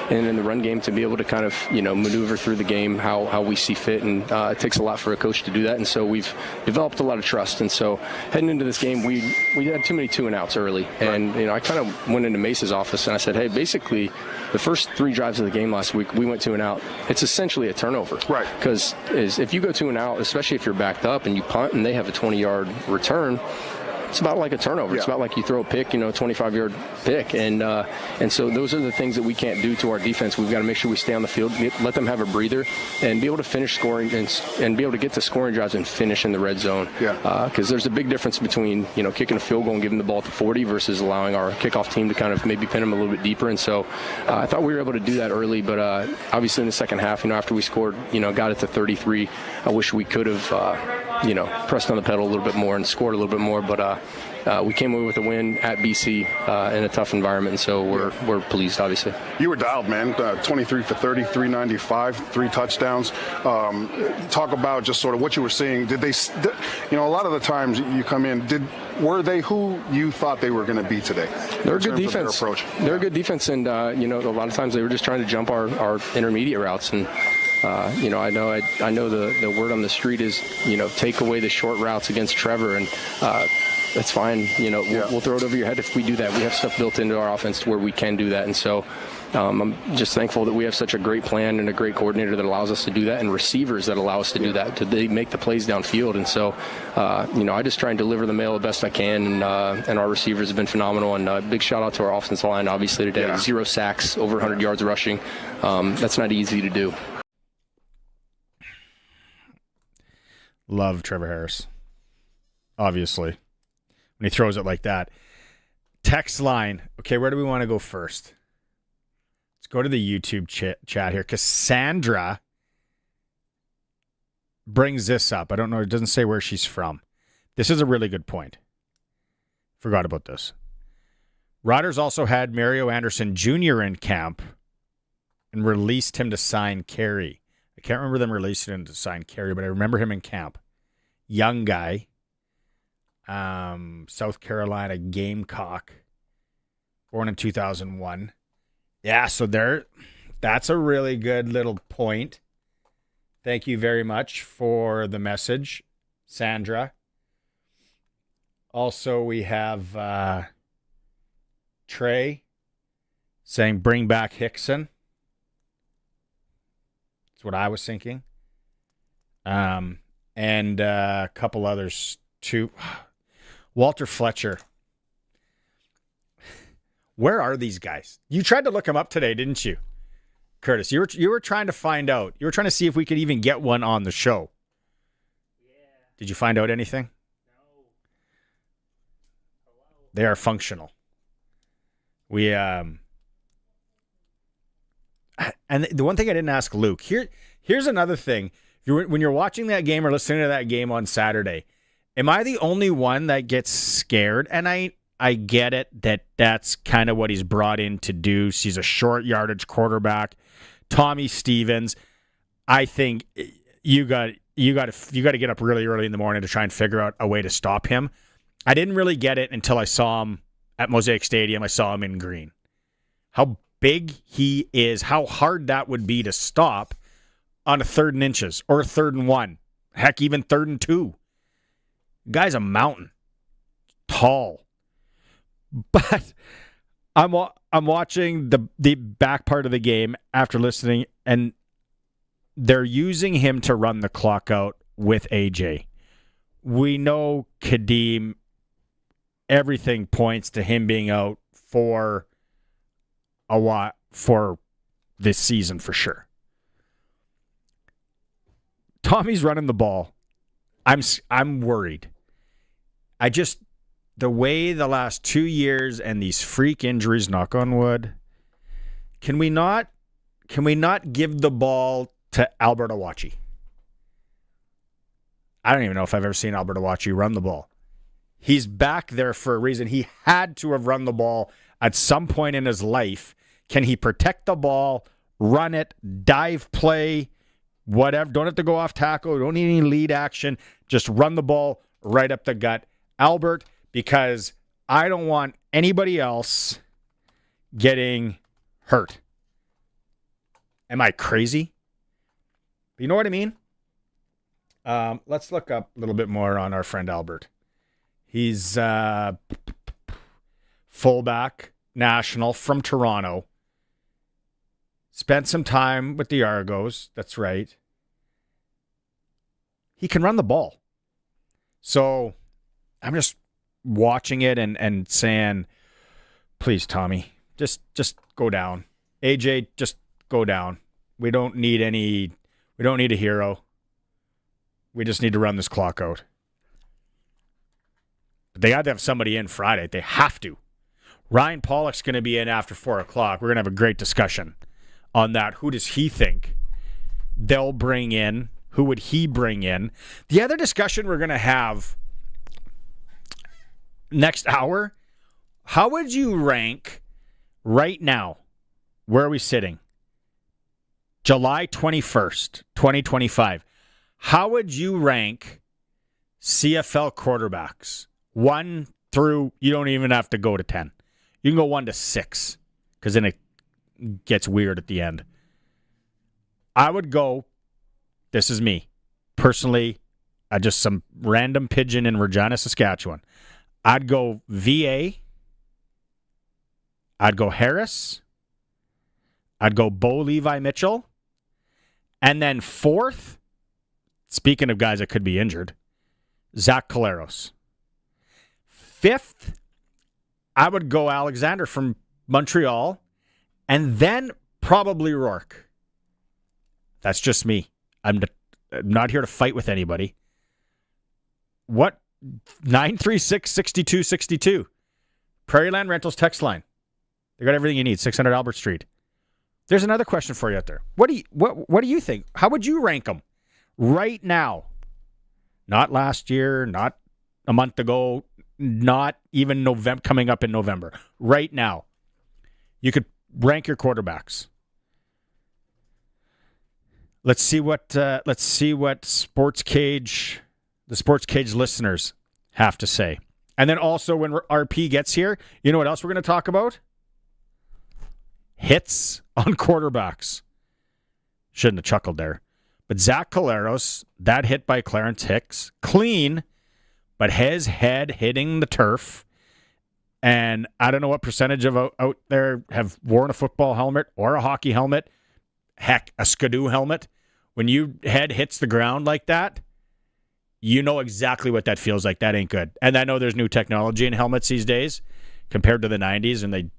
Speaker 19: and in the run game to be able to kind of, maneuver through the game how we see fit. And it takes a lot for a coach to do that. And so we've developed a lot of trust. And so heading into this game, we had too many 2-and-outs early. And, I kind of went into Mace's office and I said, hey, basically the first 3 drives of the game last week, we went 2-and-out. It's essentially a turnover. Right. Because if you go 2-and-out, especially if you're backed up and you punt and they have a 20-yard return, it's about like a turnover. Yeah. It's about like you throw a pick, 25-yard pick. And so those are the things that we can't do to our defense. We've got to make sure we stay on the field, let them have a breather, and be able to finish scoring and be able to get to scoring drives and finish in the red zone. Yeah. Because there's a big difference between, kicking a field goal and giving the ball to 40 versus allowing our kickoff team to kind of maybe pin them a little bit deeper. And so I thought we were able to do that early, but obviously in the second half, after we scored, got it to 33, I wish we could have, pressed on the pedal a little bit more and scored a little bit more, but we came away with a win at BC in a tough environment, and so we're pleased, obviously. You were dialed, man. 23 for 30, 395, 3 touchdowns. Talk about just sort of what you were seeing. Did they, a lot of the times you come in, were they who you thought they were going to be today? They're a good defense. They're a good defense, and a lot of times they were just trying to jump our intermediate routes, and I know the word on the street is, take away the short routes against Trevor, and that's fine. We'll throw it over your head if we do that. We have stuff built into our offense to where we can do that, and so I'm just thankful that we have such a great plan and a great coordinator that allows us to do that, and receivers that allow us to do that, they make the plays downfield. And so, I just try and deliver the mail the best I can, and our receivers have been phenomenal. And big shout out to our offensive line, obviously today. Yeah. 0 sacks, over 100 yards rushing. That's not easy to do.
Speaker 5: Love Trevor Harris, obviously, when he throws it like that. Text line. Okay, where do we want to go first? Let's go to the YouTube chat here. Cassandra brings this up. I don't know. It doesn't say where she's from. This is a really good point. Forgot about this. Riders also had Mario Anderson Jr. in camp and released him to sign Carey. I can't remember them releasing him to sign Carey, but I remember him in camp. Young guy. South Carolina Gamecock. Born in 2001. Yeah, so that's a really good little point. Thank you very much for the message, Sandra. Also, we have Trey saying bring back Hickson. That's what I was thinking. And a couple others too. Walter Fletcher. Where are these guys? You tried to look them up today, didn't you, Curtis? You were trying to find out. You were trying to see if we could even get one on the show. Yeah. Did you find out anything? No. They are functional. We and the one thing I didn't ask Luke, here's another thing. When you're watching that game or listening to that game on Saturday, Am I the only one that gets scared? And I get it that that's kind of what he's brought in to do. He's a short yardage quarterback. Tommy Stevens, I think you got to get up really early in the morning to try and figure out a way to stop him. I didn't really get it until I saw him at Mosaic Stadium. I saw him in green. How big he is, how hard that would be to stop on a 3rd and inches or a 3rd and 1. Heck, even 3rd and 2. Guy's a mountain. Tall. But I'm watching the back part of the game after listening, and they're using him to run the clock out with AJ. We know Kadeem, everything points to him being out for a while, for this season for sure. Tommy's running the ball. I'm worried. The way the last 2 years and these freak injuries, knock on wood, can we not give the ball to Albert Awachi? I don't even know if I've ever seen Albert Awachi run the ball. He's back there for a reason. He had to have run the ball at some point in his life. Can he protect the ball, run it, dive play, whatever? Don't have to go off tackle. Don't need any lead action. Just run the ball right up the gut. Albert, because I don't want anybody else getting hurt. Am I crazy? You know what I mean? Let's look up a little bit more on our friend Albert. He's fullback, national from Toronto. Spent some time with the Argos. That's right. He can run the ball. So I'm just watching it and saying, please, Tommy, just go down. AJ, just go down. We don't need a hero. We just need to run this clock out. But they had to have somebody in Friday. They have to. Ryan Pollock's going to be in after 4 o'clock. We're going to have a great discussion on that. Who does he think they'll bring in? Who would he bring in? The other discussion we're going to have next hour, how would you rank right now? Where are we sitting? July 21st, 2025. How would you rank CFL quarterbacks? 1 through, you don't even have to go to 10. You can go 1 to 6, because then it gets weird at the end. I would go, this is me, personally, just some random pigeon in Regina, Saskatchewan. I'd go VA. I'd go Harris. I'd go Bo Levi Mitchell. And then 4th, speaking of guys that could be injured, Zach Collaros. 5th, I would go Alexander from Montreal. And then probably Rourke. That's just me. I'm not here to fight with anybody. What? 936-6262. Prairieland Rentals text line. They got everything you need. 600 Albert Street. There's another question for you out there. What do you think? How would you rank them right now? Not last year, not a month ago, not even November, coming up in November. Right now. You could rank your quarterbacks. Let's see what Sportscage, the Sportscage listeners have to say. And then also when RP gets here, you know what else we're going to talk about? Hits on quarterbacks. Shouldn't have chuckled there. But Zach Collaros, that hit by Clarence Hicks, clean, but his head hitting the turf. And I don't know what percentage of out there have worn a football helmet or a hockey helmet. Heck, a Skidoo helmet. When your head hits the ground like that, you know exactly what that feels like. That ain't good. And I know there's new technology in helmets these days compared to the 90s, and they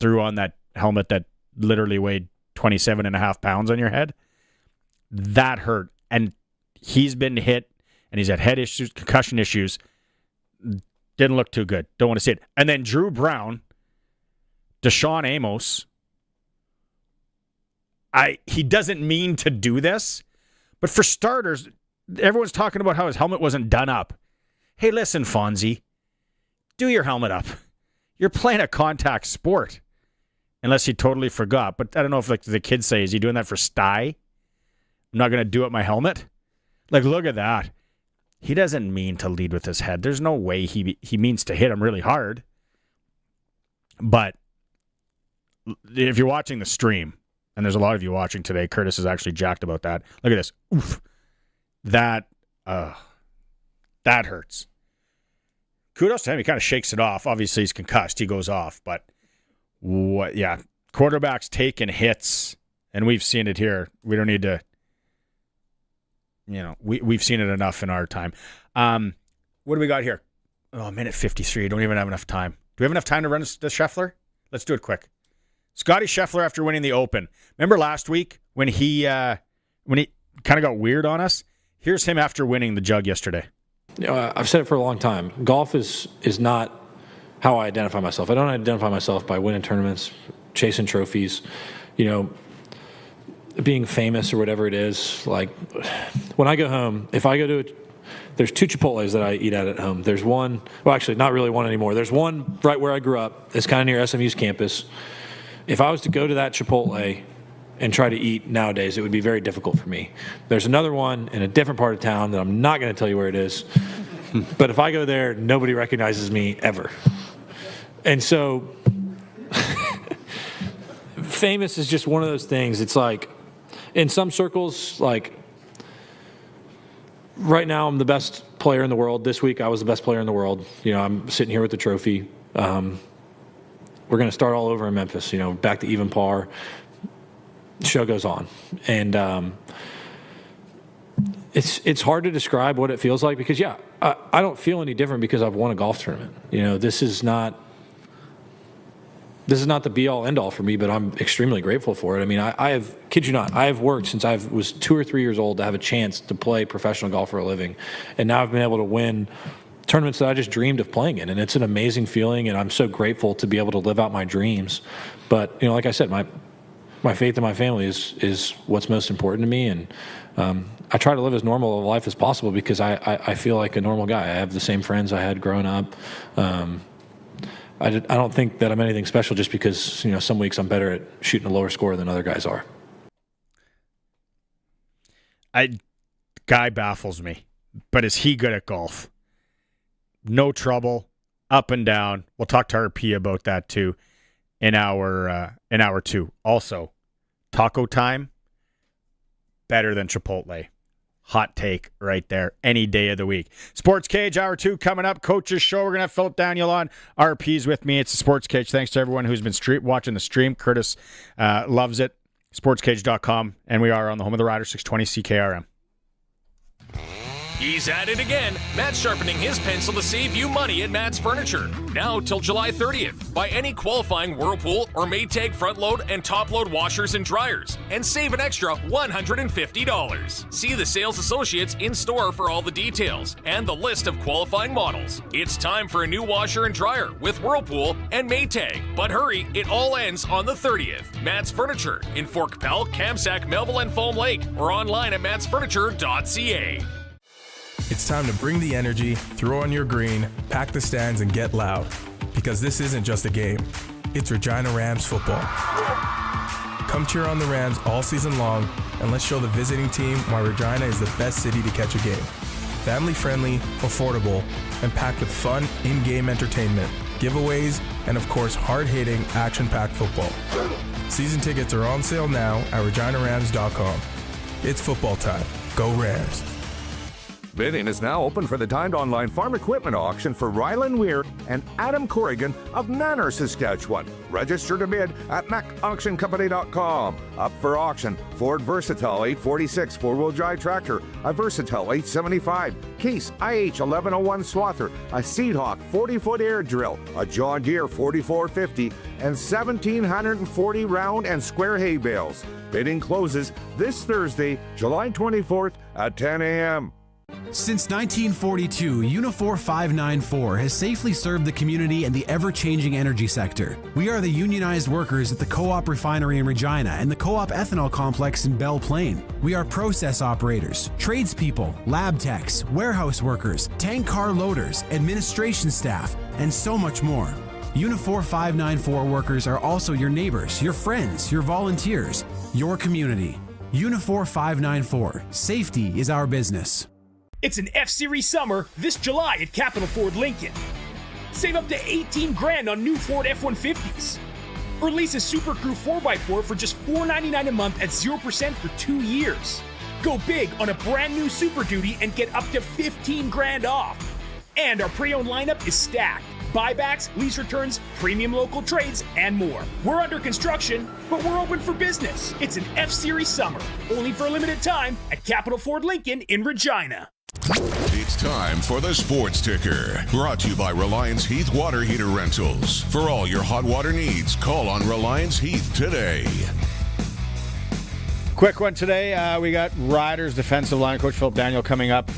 Speaker 5: threw on that helmet that literally weighed 27.5 pounds on your head. That hurt. And he's been hit, and he's had head issues, concussion issues. Didn't look too good. Don't want to see it. And then Drew Brown, Deshaun Amos. He doesn't mean to do this, but for starters, everyone's talking about how his helmet wasn't done up. Hey, listen, Fonzie, do your helmet up. You're playing a contact sport. Unless he totally forgot. But I don't know if, like the kids say, is he doing that for sty? I'm not going to do it my helmet. Like, look at that. He doesn't mean to lead with his head. There's no way he means to hit him really hard. But if you're watching the stream, and there's a lot of you watching today, Curtis is actually jacked about that. Look at this. Oof. That hurts. Kudos to him. He kind of shakes it off. Obviously, he's concussed. He goes off. But, quarterbacks taking hits, and we've seen it here. We don't need to, we've seen it enough in our time. What do we got here? Oh, minute 53. Don't even have enough time. Do we have enough time to run the Scheffler? Let's do it quick. Scotty Scheffler after winning the Open. Remember last week when he kind of got weird on us? Here's him after winning the jug yesterday.
Speaker 20: I've said it for a long time. Golf is not how I identify myself. I don't identify myself by winning tournaments, chasing trophies, being famous or whatever it is. Like, when I go home, if I go to there's 2 Chipotles that I eat at home. There's one, well, actually, not really one anymore. There's one right where I grew up. It's kind of near SMU's campus. If I was to go to that Chipotle and try to eat nowadays, it would be very difficult for me. There's another one in a different part of town that I'm not going to tell you where it is. But if I go there, nobody recognizes me ever. And so famous is just one of those things. It's like, in some circles, like, right now I'm the best player in the world. This week I was the best player in the world. I'm sitting here with the trophy. We're going to start all over in Memphis, back to even par. The show goes on. And it's hard to describe what it feels like because, I don't feel any different because I've won a golf tournament. This is not the be-all, end-all for me, but I'm extremely grateful for it. I mean, I have, kid you not, I have worked since I was 2 or 3 years old to have a chance to play professional golf for a living. And now I've been able to win tournaments that I just dreamed of playing in. And it's an amazing feeling, and I'm so grateful to be able to live out my dreams. But, like I said, my faith in my family is what's most important to me. And I try to live as normal a life as possible because I feel like a normal guy. I have the same friends I had growing up. I don't think that I'm anything special just because, some weeks I'm better at shooting a lower score than other guys are.
Speaker 5: Guy baffles me, but is he good at golf? No trouble, up and down. We'll talk to RP about that too in hour 2. Also, taco time, better than Chipotle. Hot take right there, any day of the week. Sports Cage, hour 2 coming up. Coach's show. We're going to have Phillip Daniel on. RP's with me. It's the Sports Cage. Thanks to everyone who's been watching the stream. Curtis loves it. Sportscage.com. And we are on the home of the Rider, 620 CKRM.
Speaker 8: He's at it again. Matt's sharpening his pencil to save you money at Matt's Furniture. Now till July 30th. Buy any qualifying Whirlpool or Maytag front load and top load washers and dryers and save an extra $150. See the sales associates in store for all the details and the list of qualifying models. It's time for a new washer and dryer with Whirlpool and Maytag. But hurry, it all ends on the 30th. Matt's Furniture in Fort Capel, Kamsack, Melville, and Foam Lake or online at mattsfurniture.ca.
Speaker 21: It's time to bring the energy, throw on your green, pack the stands, and get loud. Because this isn't just a game. It's Regina Rams football. Come cheer on the Rams all season long, and let's show the visiting team why Regina is the best city to catch a game. Family friendly, affordable, and packed with fun in-game entertainment, giveaways, and of course hard-hitting, action-packed football. Season tickets are on sale now at reginarams.com. It's football time. Go Rams.
Speaker 22: Bidding is now open for the timed online farm equipment auction for Rylan Weir and Adam Corrigan of Nanner, Saskatchewan. Register to bid at macauctioncompany.com. Up for auction, Ford Versatile 846 four-wheel drive tractor, a Versatile 875, Case IH 1101 swather, a Seedhawk 40-foot air drill, a John Deere 4450, and 1,740 round and square hay bales. Bidding closes this Thursday, July 24th at 10 a.m.
Speaker 2: Since 1942, Unifor 594 has safely served the community and the ever-changing energy sector. We are the unionized workers at the Co-op Refinery in Regina and the Co-op Ethanol Complex in Belle Plaine. We are process operators, tradespeople, lab techs, warehouse workers, tank car loaders, administration staff, and so much more. Unifor 594 workers are also your neighbors, your friends, your volunteers, your community. Unifor 594. Safety is our business.
Speaker 6: It's an F-Series summer this July at Capital Ford Lincoln. Save up to 18 grand on new Ford F-150s. Or lease a Super Crew 4x4 for just $499 a month at 0% for 2 years. Go big on a brand new Super Duty and get up to 15 grand off. And our pre-owned lineup is stacked. Buybacks, lease returns, premium local trades, and more. We're under construction, but we're open for business. It's an F-Series summer, only for a limited time at Capital Ford Lincoln in Regina.
Speaker 3: It's time for the Sports Ticker, brought to you by Reliance Heath Water Heater Rentals. For all your hot water needs, call on Reliance Heath today.
Speaker 5: Quick one today. We got Riders defensive line coach Phillip Daniel coming up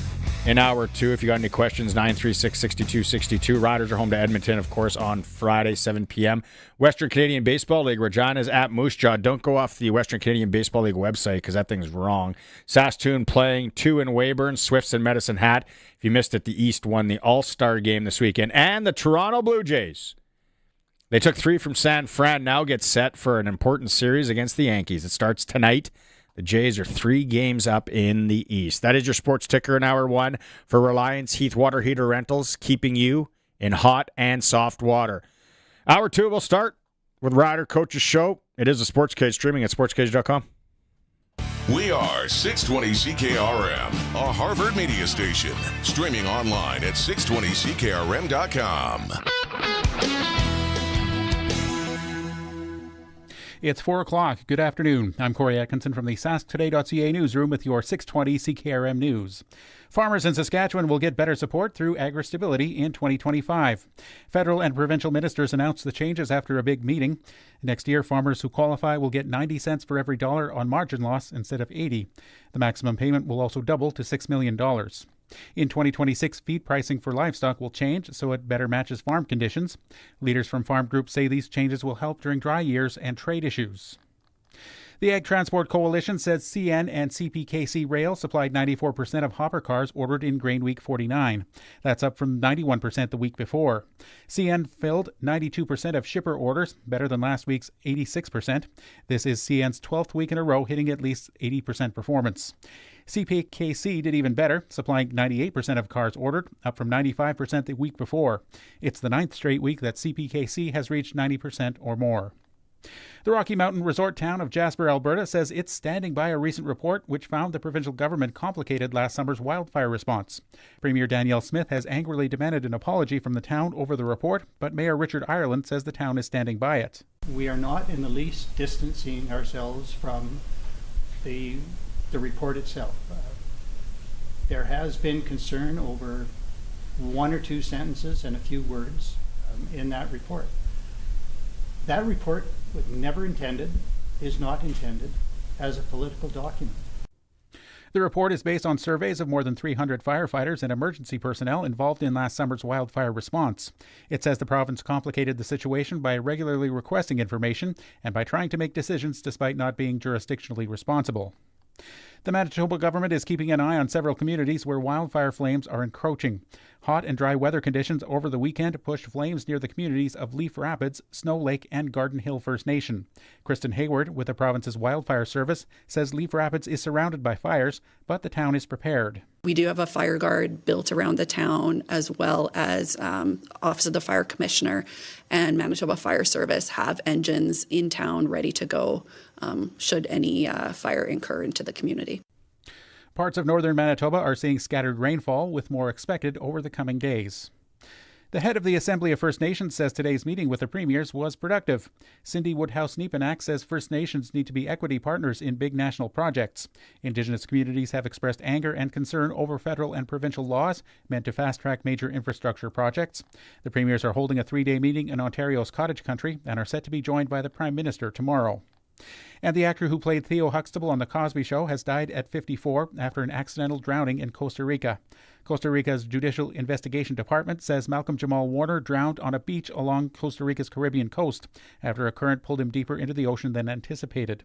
Speaker 5: in hour 2. If you got any questions, 936-6262. Riders are home to Edmonton, of course, on Friday, 7 p.m. Western Canadian Baseball League. Regina's at Moose Jaw. Don't go off the Western Canadian Baseball League website because that thing's wrong. Saskatoon playing 2 in Weyburn. Swifts and Medicine Hat. If you missed it, the East won the All-Star game this weekend. And the Toronto Blue Jays. They took 3 from San Fran. Now get set for an important series against the Yankees. It starts tonight. The Jays are 3 games up in the East. That is your Sports Ticker in hour 1 for Reliance Heath Water Heater Rentals, keeping you in hot and soft water. Hour 2 will start with Rider Coach's Show. It is a Sportscage, streaming at sportscage.com.
Speaker 3: We are 620 CKRM, a Harvard media station, streaming online at 620CKRM.com.
Speaker 23: It's 4 o'clock. Good afternoon. I'm Corey Atkinson from the SaskToday.ca newsroom with your 620 CKRM News. Farmers in Saskatchewan will get better support through agri-stability in 2025. Federal and provincial ministers announced the changes after a big meeting. Next year, farmers who qualify will get 90 cents for every dollar on margin loss instead of 80. The maximum payment will also double to $6 million. In 2026, feed pricing for livestock will change so it better matches farm conditions. Leaders from farm groups say these changes will help during dry years and trade issues. The Ag Transport Coalition says CN and CPKC Rail supplied 94% of hopper cars ordered in Grain Week 49. That's up from 91% the week before. CN filled 92% of shipper orders, better than last week's 86%. This is CN's 12th week in a row hitting at least 80% performance. CPKC did even better, supplying 98% of cars ordered, up from 95% the week before. It's the 9th straight week that CPKC has reached 90% or more. The Rocky Mountain resort town of Jasper, Alberta says it's standing by a recent report which found the provincial government complicated last summer's wildfire response. Premier Danielle Smith has angrily demanded an apology from the town over the report, but Mayor Richard Ireland says the town is standing by it.
Speaker 24: We are not in the least distancing ourselves from the report itself. There has been concern over 1 or 2 sentences and a few words in that report. That report was never intended, is not intended, as a political document.
Speaker 23: The report is based on surveys of more than 300 firefighters and emergency personnel involved in last summer's wildfire response. It says the province complicated the situation by regularly requesting information and by trying to make decisions despite not being jurisdictionally responsible. The Manitoba government is keeping an eye on several communities where wildfire flames are encroaching. Hot and dry weather conditions over the weekend pushed flames near the communities of Leaf Rapids, Snow Lake, and Garden Hill First Nation. Kristen Hayward, with the province's wildfire service, says Leaf Rapids is surrounded by fires, but the town is prepared.
Speaker 25: We do have a fire guard built around the town, as well as Office of the Fire Commissioner and Manitoba Fire Service have engines in town ready to go should any fire incur into the community.
Speaker 23: Parts of northern Manitoba are seeing scattered rainfall, with more expected over the coming days. The head of the Assembly of First Nations says today's meeting with the premiers was productive. Cindy Woodhouse-Nepanak says First Nations need to be equity partners in big national projects. Indigenous communities have expressed anger and concern over federal and provincial laws meant to fast-track major infrastructure projects. The premiers are holding a 3-day meeting in Ontario's cottage country and are set to be joined by the Prime Minister tomorrow. And the actor who played Theo Huxtable on The Cosby Show has died at 54 after an accidental drowning in Costa Rica. Costa Rica's Judicial Investigation Department says Malcolm Jamal Warner drowned on a beach along Costa Rica's Caribbean coast after a current pulled him deeper into the ocean than anticipated.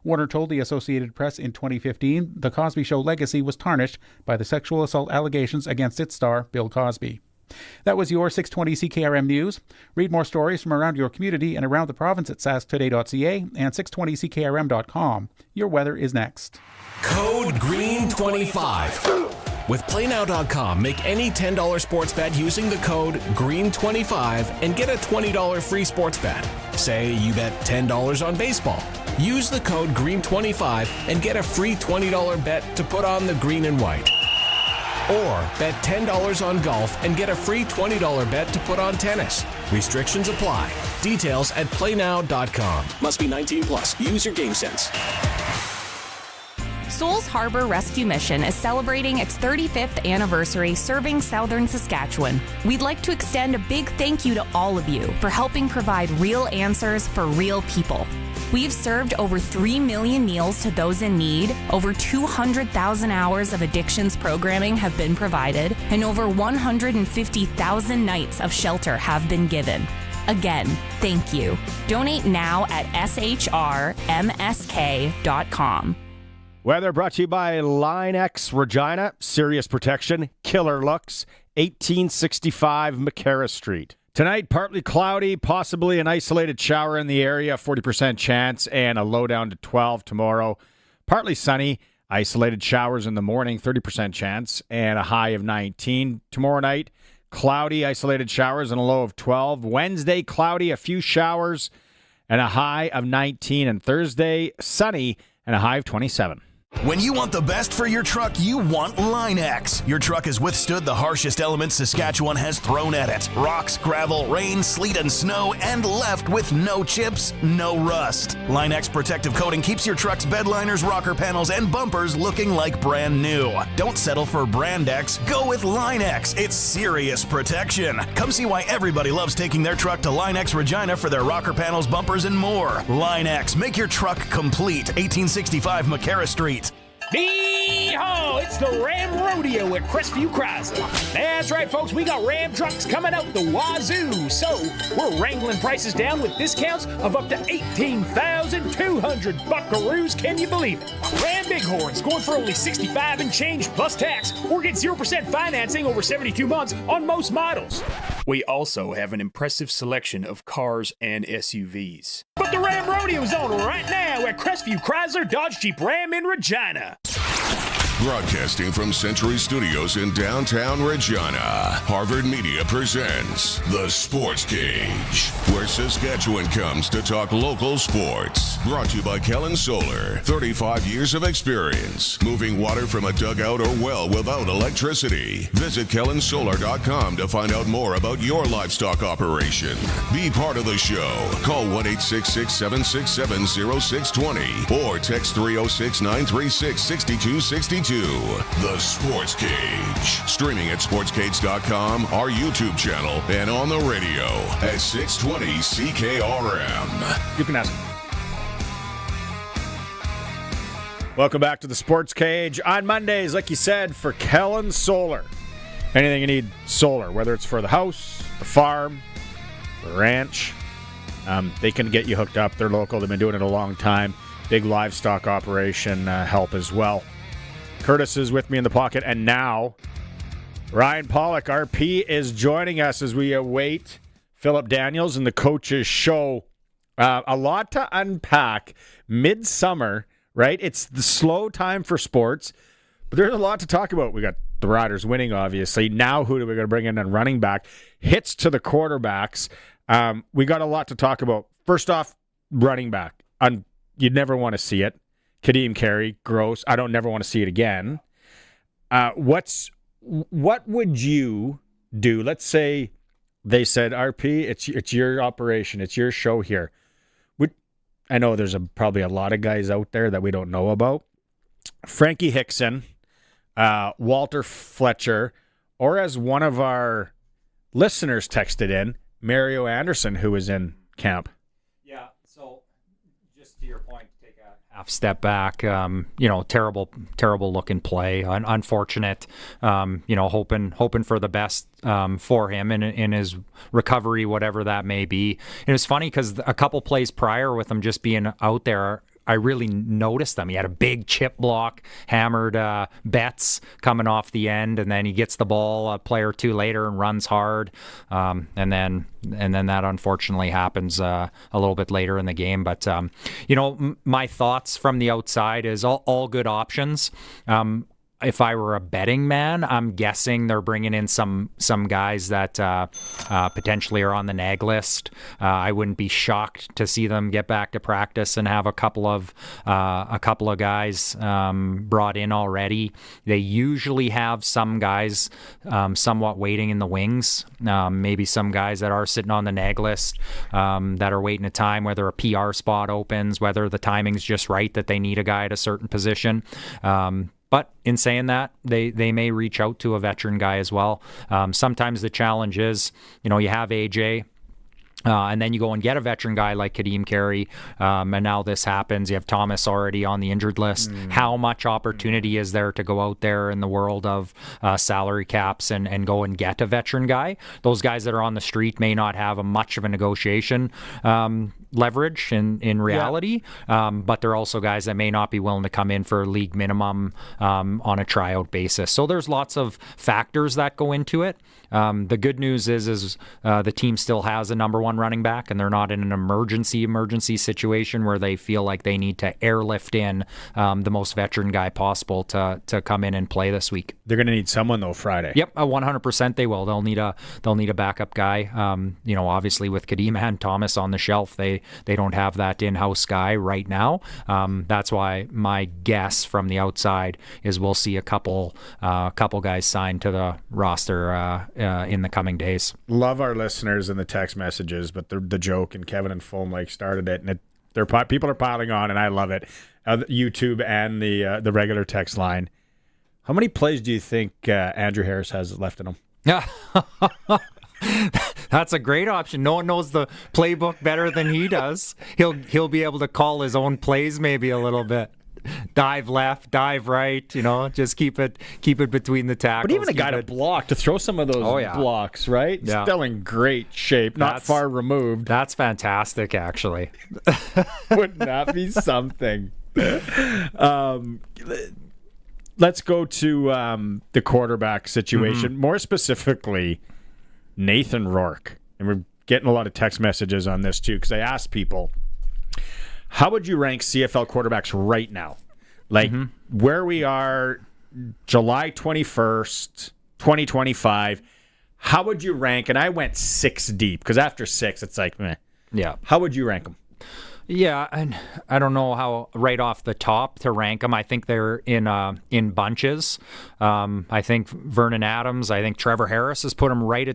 Speaker 23: Warner told the Associated Press in 2015 The Cosby Show legacy was tarnished by the sexual assault allegations against its star, Bill Cosby. That was your 620 CKRM News. Read more stories from around your community and around the province at sasktoday.ca and 620ckrm.com. Your weather is next.
Speaker 7: Code GREEN25. With PlayNow.com, make any $10 sports bet using the code GREEN25 and get a $20 free sports bet. Say you bet $10 on baseball. Use the code GREEN25 and get a free $20 bet to put on the green and white. Or bet $10 on golf and get a free $20 bet to put on tennis. Restrictions apply. Details at PlayNow.com. Must be 19 plus. Use your game sense.
Speaker 9: Souls Harbor Rescue Mission is celebrating its 35th anniversary serving southern Saskatchewan. We'd like to extend a big thank you to all of you for helping provide real answers for real people. We've served over 3 million meals to those in need, over 200,000 hours of addictions programming have been provided, and over 150,000 nights of shelter have been given. Again, thank you. Donate now at shrmsk.com.
Speaker 5: Weather brought to you by Line X Regina, serious protection, killer looks, 1865 McCarra Street. Tonight, partly cloudy, possibly an isolated shower in the area, 40% chance, and a low down to 12 tomorrow. Partly sunny, isolated showers in the morning, 30% chance, and a high of 19. Tomorrow night, cloudy, isolated showers, and a low of 12. Wednesday, cloudy, a few showers, and a high of 19. And Thursday, sunny, and a high of 27.
Speaker 10: When you want the best for your truck, you want Line X. Your truck has withstood the harshest elements Saskatchewan has thrown at it. Rocks, gravel, rain, sleet, and snow, and left with no chips, no rust. Line X protective coating keeps your truck's bed liners, rocker panels, and bumpers looking like brand new. Don't settle for Brand X. Go with Line X. It's serious protection. Come see why everybody loves taking their truck to Line X Regina for their rocker panels, bumpers, and more. Line X. Make your truck complete. 1865 McCarra Street.
Speaker 6: Yee-haw! It's the Ram Rodeo at Crestview Chrysler. That's right, folks. We got Ram trucks coming out the wazoo. So we're wrangling prices down with discounts of up to 18,200 buckaroos. Can you believe it? Ram Bighorns going for only $65 and change plus tax, or get 0% financing over 72 months on most models. We also have an impressive selection of cars and SUVs. But the Ram Rodeo's on right now at Crestview Chrysler Dodge Jeep Ram in Regina.
Speaker 3: Broadcasting from Century Studios in downtown Regina, Harvard Media presents The Sportscage, where Saskatchewan comes to talk local sports. Brought to you by Kellen Solar, 35 years of experience, moving water from a dugout or well without electricity. Visit kellensolar.com to find out more about your livestock operation. Be part of the show. Call 1-866-767-0620 or text 306-936-6262. The Sports Cage. Streaming at sportscage.com, our YouTube channel, and on the radio at 620 CKRM.
Speaker 5: You can ask. Welcome back to the Sports Cage. On Mondays, like you said, for Kellen Solar. Anything you need solar, whether it's for the house, the farm, the ranch, they can get you hooked up. They're local. They've been doing it a long time. Big livestock operation help as well. Curtis is with me in the pocket, and now Ryan Pollock, RP, is joining us as we await Phillip Daniels and the coaches show. A lot to unpack. Midsummer, right? It's the slow time for sports, but there's a lot to talk about. We got the Riders winning, obviously. Now who do we got to bring in on running back? Hits to the quarterbacks. We got a lot to talk about. First off, running back. You'd never want to see it. Kadeem Carey, gross. I don't never want to see it again. What would you do? Let's say they said, RP, it's your operation. It's your show here. I know there's probably a lot of guys out there that we don't know about. Frankie Hickson, Walter Fletcher, or as one of our listeners texted in, Mario Anderson, who was in camp.
Speaker 23: Yeah, so just
Speaker 4: to your point, take a half step back. Terrible looking play. Unfortunate. Hoping for the best for him in his recovery, whatever that may be. And it was funny because a couple plays prior with him just being out there, I really noticed them. He had a big chip block, hammered Betts coming off the end, and then he gets the ball a play or two later and runs hard, and then that unfortunately happens a little bit later in the game. But my thoughts from the outside is all good options. If I were a betting man, I'm guessing they're bringing in some guys that potentially are on the nag list. I wouldn't be shocked to see them get back to practice and have a couple of guys brought in already. They usually have some guys somewhat waiting in the wings. Maybe some guys that are sitting on the nag list that are waiting a time, whether a PR spot opens, whether the timing's just right that they need a guy at a certain position. But in saying that, they may reach out to a veteran guy as well. Sometimes the challenge is, you have AJ, and then you go and get a veteran guy like Kadeem Carey, and now this happens. You have Thomas already on the injured list. How much opportunity is there to go out there in the world of salary caps and go and get a veteran guy? Those guys that are on the street may not have much of a negotiation leverage in reality, but they're also guys that may not be willing to come in for league minimum on a tryout basis. So there's lots of factors that go into it. The good news is the team still has a number one running back, and they're not in an emergency situation where they feel like they need to airlift in the most veteran guy possible to come in and play this week.
Speaker 5: They're going to need someone though Friday.
Speaker 4: Yep, 100% they will. They'll need a backup guy. Obviously with Kadeem and Thomas on the shelf, they don't have that in-house guy right now. That's why my guess from the outside is we'll see a couple guys signed to the roster in the coming days.
Speaker 5: Love our listeners and the text messages, but the joke, and Kevin and Phillip Lake started it, and people are piling on, and I love it. YouTube and the regular text line. How many plays do you think Andrew Harris has left in him?
Speaker 4: That's a great option. No one knows the playbook better than he does. He'll be able to call his own plays maybe a little bit. Dive left, dive right, just keep it between the tackles.
Speaker 5: But even a guy to block, to throw some of those blocks, right? Yeah. Still in great shape, not far removed.
Speaker 4: That's fantastic, actually.
Speaker 5: Wouldn't that be something? Let's go to the quarterback situation. More specifically, Nathan Rourke. And we're getting a lot of text messages on this too, because I asked people, how would you rank CFL quarterbacks right now? Like where we are, July 21st, 2025, how would you rank? And I went 6 deep, because after 6, it's like, meh.
Speaker 4: Yeah.
Speaker 5: How would you rank them?
Speaker 4: Yeah, and I don't know how right off the top to rank them. I think they're in bunches. I think Vernon Adams, I think Trevor Harris has put him right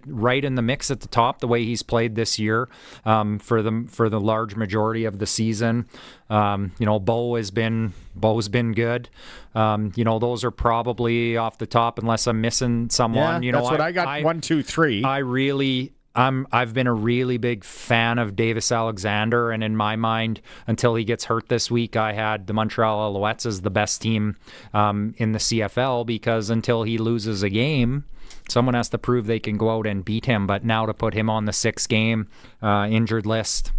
Speaker 4: in the mix at the top, the way he's played this year for the large majority of the season. Bo's been good. Those are probably off the top, unless I'm missing someone.
Speaker 5: Yeah, that's what I got. 1, 2, 3.
Speaker 4: I've been a really big fan of Davis Alexander, and in my mind, until he gets hurt this week, I had the Montreal Alouettes as the best team in the CFL, because until he loses a game, someone has to prove they can go out and beat him. But now to put him on the 6-game injured list,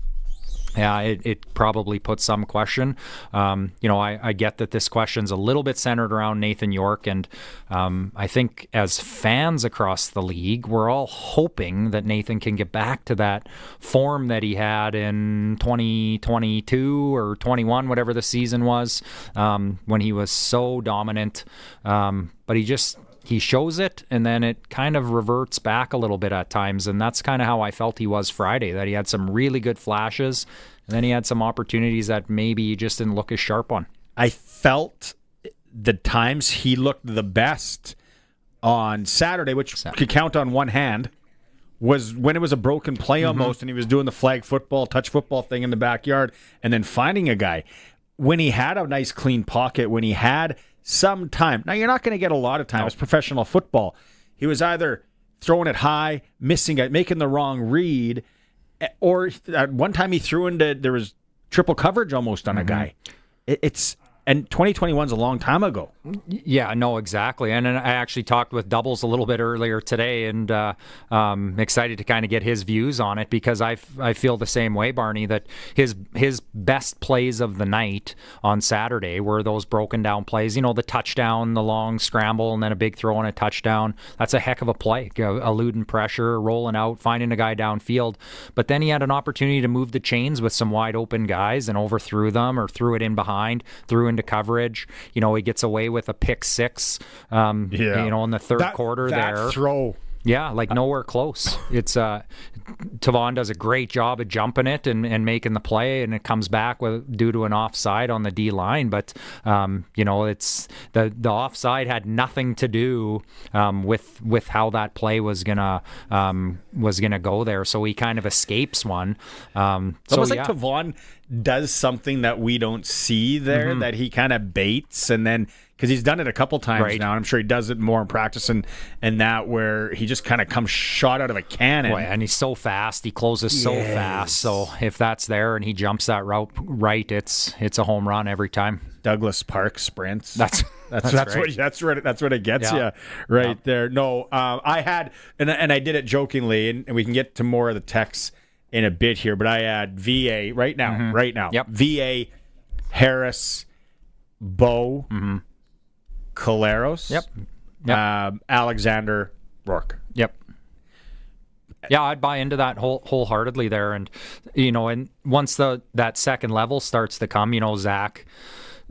Speaker 4: yeah, it probably puts some question. I get that this question's a little bit centered around Nathan York, and I think as fans across the league, we're all hoping that Nathan can get back to that form that he had in 2022 or 21, whatever the season was, when he was so dominant. But he shows it, and then it kind of reverts back a little bit at times, and that's kind of how I felt he was Friday, that he had some really good flashes, and then he had some opportunities that maybe he just didn't look as sharp on.
Speaker 5: I felt the times he looked the best on Saturday, which could count on one hand, was when it was a broken play almost, and he was doing the flag football, touch football thing in the backyard, and then finding a guy. When he had a nice clean pocket, when he had some time. Now, you're not going to get a lot of time. It's professional football. He was either throwing it high, missing it, making the wrong read, or at one time he threw into, there was triple coverage almost on a guy. And 2021's a long time ago.
Speaker 4: Yeah, no, exactly. And I actually talked with Doubles a little bit earlier today, and excited to kind of get his views on it, because I feel the same way, Barney, that his best plays of the night on Saturday were those broken down plays. You know, the touchdown, the long scramble, and then a big throw and a touchdown. That's a heck of a play. Eluding pressure, rolling out, finding a guy downfield. But then he had an opportunity to move the chains with some wide open guys and overthrew them, or threw it in behind, threw into coverage. You know, he gets away with a pick six, you know, in the third quarter
Speaker 5: that
Speaker 4: there.
Speaker 5: Throw.
Speaker 4: Yeah, like nowhere close. It's Tavon does a great job of jumping it and making the play, and it comes back due to an offside on the D line. But you know, it's the offside had nothing to do with how that play was gonna go there. So he kind of escapes one.
Speaker 5: It's almost like Tavon does something that we don't see there, that he kind of baits, and then because he's done it a couple times now, and I'm sure he does it more in practice, and that where he just kind of comes shot out of a cannon.
Speaker 4: Boy, and he's so fast. He closes so fast. So if that's there and he jumps that route right, it's a home run every time.
Speaker 5: Douglas Park sprints.
Speaker 4: That's
Speaker 5: what it gets you there. No, I had, and I did it jokingly, and we can get to more of the texts in a bit here, but I had VA right now.
Speaker 4: Yep.
Speaker 5: VA, Harris, Bo, Caleros, Alexander, Rourke.
Speaker 4: Yep. Yeah, I'd buy into that wholeheartedly there, and you know, and once that second level starts to come, you know, Zach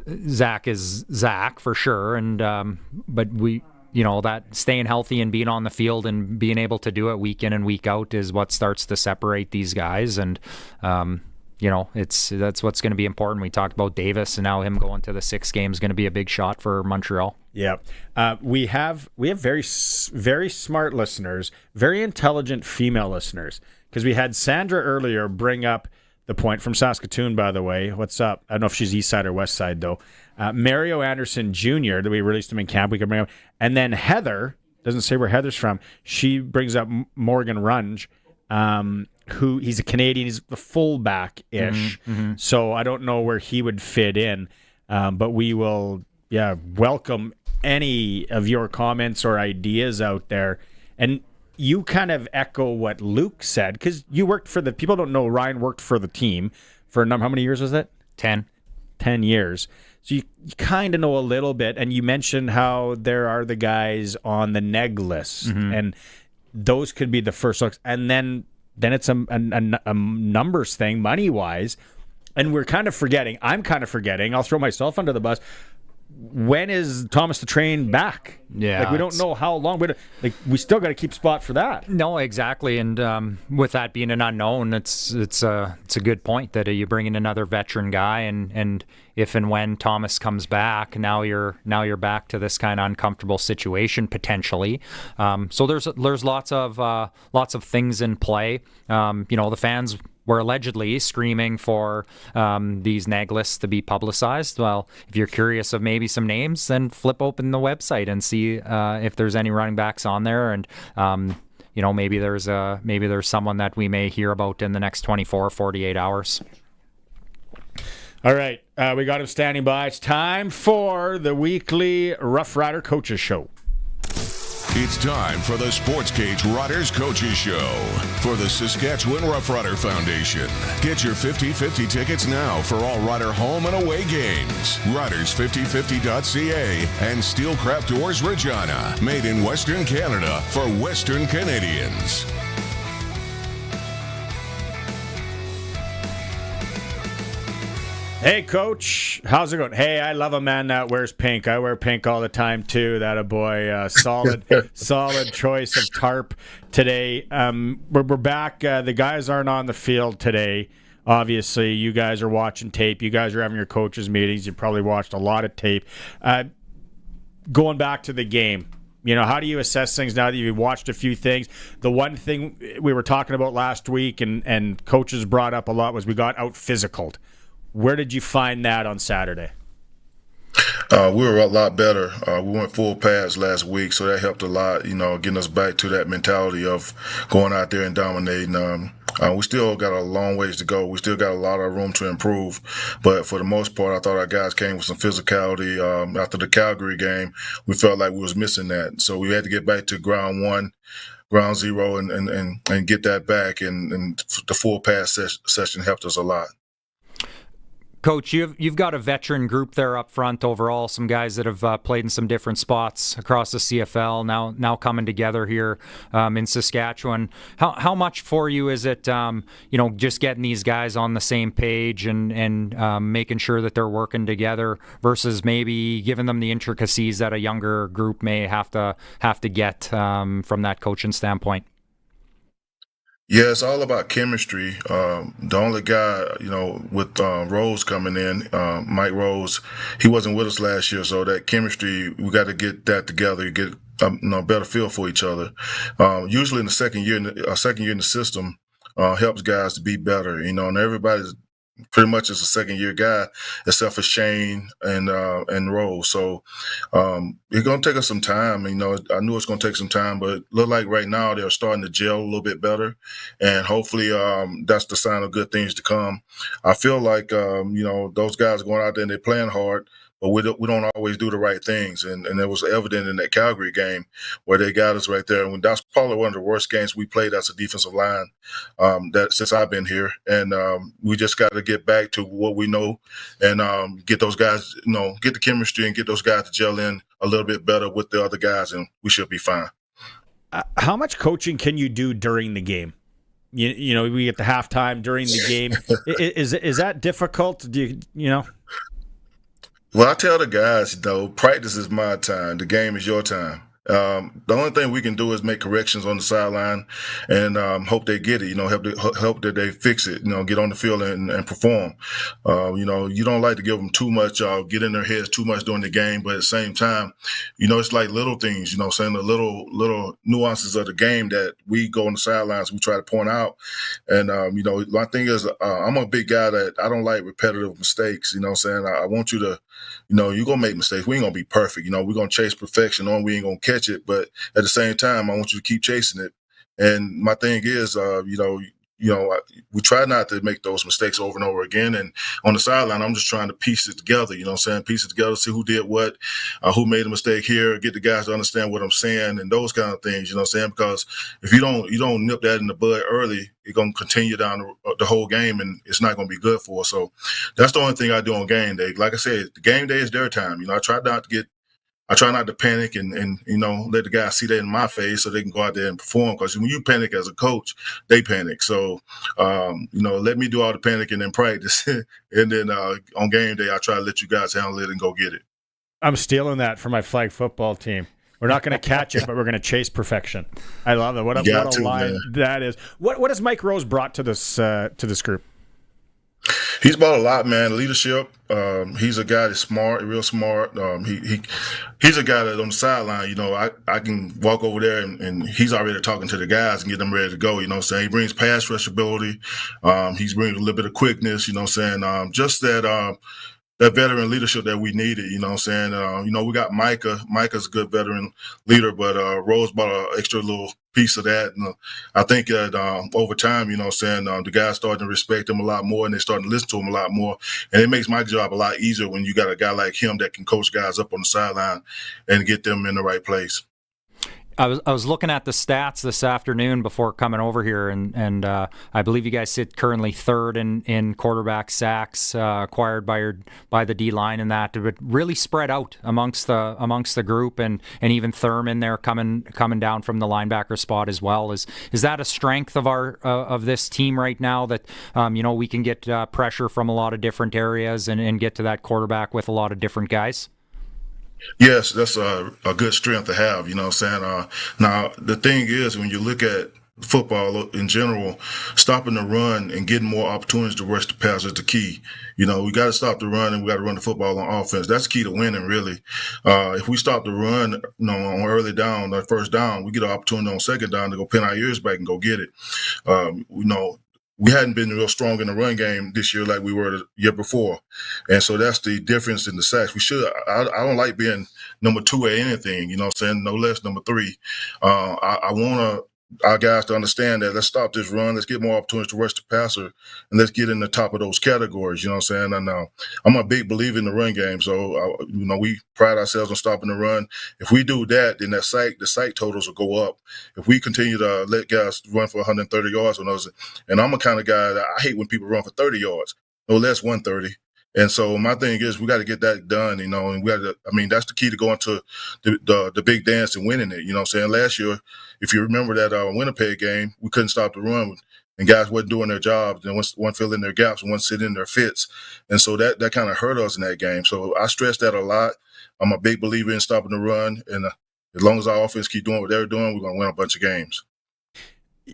Speaker 4: is Zach for sure, and but we. You know, that staying healthy and being on the field and being able to do it week in and week out is what starts to separate these guys. And, you know, that's what's going to be important. We talked about Davis, and now him going to the 6 game is going to be a big shot for Montreal.
Speaker 5: Yeah. We have very, very smart listeners, very intelligent female listeners, because we had Sandra earlier bring up the point from Saskatoon, by the way. What's up? I don't know if she's east side or west side, though. Mario Anderson Jr., that we released him in camp. We could bring him. And then Heather, doesn't say where Heather's from. She brings up Morgan Runge, who he's a Canadian. He's the fullback-ish. So I don't know where he would fit in. But we will, welcome any of your comments or ideas out there. And you kind of echo what Luke said, because you worked for the, people don't know Ryan worked for the team for how many years was it?
Speaker 4: 10
Speaker 5: years. So you kind of know a little bit, and you mentioned how there are the guys on the neg list, and those could be the first looks, and then it's a numbers thing, money-wise, and we're kind of forgetting, I'm kind of forgetting, I'll throw myself under the bus, when is Thomas the Train back?
Speaker 4: Yeah,
Speaker 5: like we don't know how long. We still got to keep spot for that.
Speaker 4: No, exactly. And with that being an unknown, it's a good point that you bring in another veteran guy, and if and when Thomas comes back, now you're back to this kind of uncomfortable situation potentially. So there's lots of things in play. You know, the fans were allegedly screaming for these neg lists to be publicized. Well, if you're curious of maybe some names, then flip open the website and see if there's any running backs on there, and you know, maybe there's someone that we may hear about in the next 24 or 48 hours.
Speaker 5: All right, we got him standing by. It's time for the weekly Roughrider Coaches Show.
Speaker 3: It's time for the Sportscage Riders Coaches Show for the Saskatchewan Roughrider Foundation. Get your 50-50 tickets now for all Rider home and away games. Riders5050.ca and Steelcraft Doors Regina, made in Western Canada for Western Canadians.
Speaker 5: Hey, Coach. How's it going? Hey, I love a man that wears pink. I wear pink all the time, too. That a boy. Solid choice of tarp today. We're back. The guys aren't on the field today. Obviously, you guys are watching tape. You guys are having your coaches' meetings. You probably watched a lot of tape. Going back to the game, you know, how do you assess things now that you've watched a few things? The one thing we were talking about last week and coaches brought up a lot was we got out-physicaled. Where did you find that on Saturday?
Speaker 11: We were a lot better. We went full pads last week, so that helped a lot, you know, getting us back to that mentality of going out there and dominating. We still got a long ways to go. We still got a lot of room to improve. But for the most part, I thought our guys came with some physicality. After the Calgary game, we felt like we was missing that. So we had to get back to ground one, ground zero, and get that back. And the full pass session helped us a lot.
Speaker 4: Coach, you've got a veteran group there up front overall, some guys that have played in some different spots across the CFL, now coming together here in Saskatchewan. How much for you is it, just getting these guys on the same page and making sure that they're working together versus maybe giving them the intricacies that a younger group may have to get from that coaching standpoint?
Speaker 11: Yeah, it's all about chemistry. The only guy, with Rose coming in, Mike Rose, he wasn't with us last year, so that chemistry, we got to get that together, get a better feel for each other. Usually in the second year in the system helps guys to be better, and everybody's pretty much is a second-year guy, except for Shane and Rose. So it's going to take us some time. I knew it's going to take some time, but it look like right now they're starting to gel a little bit better, and hopefully that's the sign of good things to come. I feel like those guys are going out there and they're playing hard, but we don't always do the right things, and it was evident in that Calgary game where they got us right there. And that's probably one of the worst games we played as a defensive line that since I've been here. And we just got to get back to what we know and get those guys, get the chemistry and get those guys to gel in a little bit better with the other guys, and we should be fine.
Speaker 5: How much coaching can you do during the game? We get the halftime during the game. Is that difficult? Do you?
Speaker 11: Well, I tell the guys, practice is my time. The game is your time. The only thing we can do is make corrections on the sideline and hope they get it, help that they fix it, get on the field and perform. You don't like to give them too much, get in their heads too much during the game, but at the same time, it's like little things, saying the little nuances of the game that we go on the sidelines, we try to point out. And, my thing is I'm a big guy that I don't like repetitive mistakes, I want you to, you're going to make mistakes. We ain't going to be perfect. We're going to chase perfection on. We ain't going to catch it. But at the same time, I want you to keep chasing it. And my thing is, we try not to make those mistakes over and over again. And on the sideline, I'm just trying to piece it together, piece it together, see who did what, who made a mistake here, get the guys to understand what I'm saying and those kind of things, because if you don't nip that in the bud early, it's going to continue down the whole game and it's not going to be good for us. So that's the only thing I do on game day. Like I said, the game day is their time. I try not to panic and let the guys see that in my face so they can go out there and perform. Because when you panic as a coach, they panic. So, let me do all the panicking in practice. And then on game day, I try to let you guys handle it and go get it.
Speaker 5: I'm stealing that for my flag football team. We're not going to catch it, but we're going to chase perfection. I love it. What a line that is. What has Mike Rose brought to this group?
Speaker 11: He's brought a lot, man. Leadership. He's a guy that's smart, real smart. He's a guy that on the sideline, I can walk over there and he's already talking to the guys and get them ready to go. He brings pass rush ability. He's bringing a little bit of quickness. Just that veteran leadership that we needed. We got Micah. Micah's a good veteran leader, but Rose brought an extra little piece of that. And I think that over time, the guys starting to respect him a lot more and they're starting to listen to him a lot more. And it makes my job a lot easier when you got a guy like him that can coach guys up on the sideline and get them in the right place.
Speaker 4: I was looking at the stats this afternoon before coming over here, and I believe you guys sit currently third in quarterback sacks acquired by the D line, and that, but really spread out amongst the group, and even Thurman there coming down from the linebacker spot as well. Is that a strength of of this team right now, that we can get pressure from a lot of different areas and get to that quarterback with a lot of different guys?
Speaker 11: Yes, that's a good strength to have, now, the thing is, when you look at football in general, stopping the run and getting more opportunities to rush the pass is the key. We got to stop the run and we got to run the football on offense. That's the key to winning, really. If we stop the run, on early down, or first down, we get an opportunity on second down to go pin our ears back and go get it. We hadn't been real strong in the run game this year like we were the year before. And so that's the difference in the sacks. I don't like being number 2 at anything, no less number 3. I want to our guys to understand that let's stop this run, let's get more opportunities to rush the passer, and let's get in the top of those categories. You know what I'm saying? And I'm a big believer in the run game, so we pride ourselves on stopping the run. If we do that, then the site totals will go up. If we continue to let guys run for 130 yards on those, and I'm a kind of guy that I hate when people run for 30 yards, no less 130. And so my thing is we got to get that done, and we got to. I mean, that's the key to going to the big dance and winning it. You know what I'm saying? Last year, if you remember that Winnipeg game, we couldn't stop the run, and guys wasn't doing their jobs, and one fill in their gaps and one sit in their fits, and so that kind of hurt us in that game. So I stress that a lot. I'm a big believer in stopping the run, and as long as our offense keep doing what they're doing, we're gonna win a bunch of games.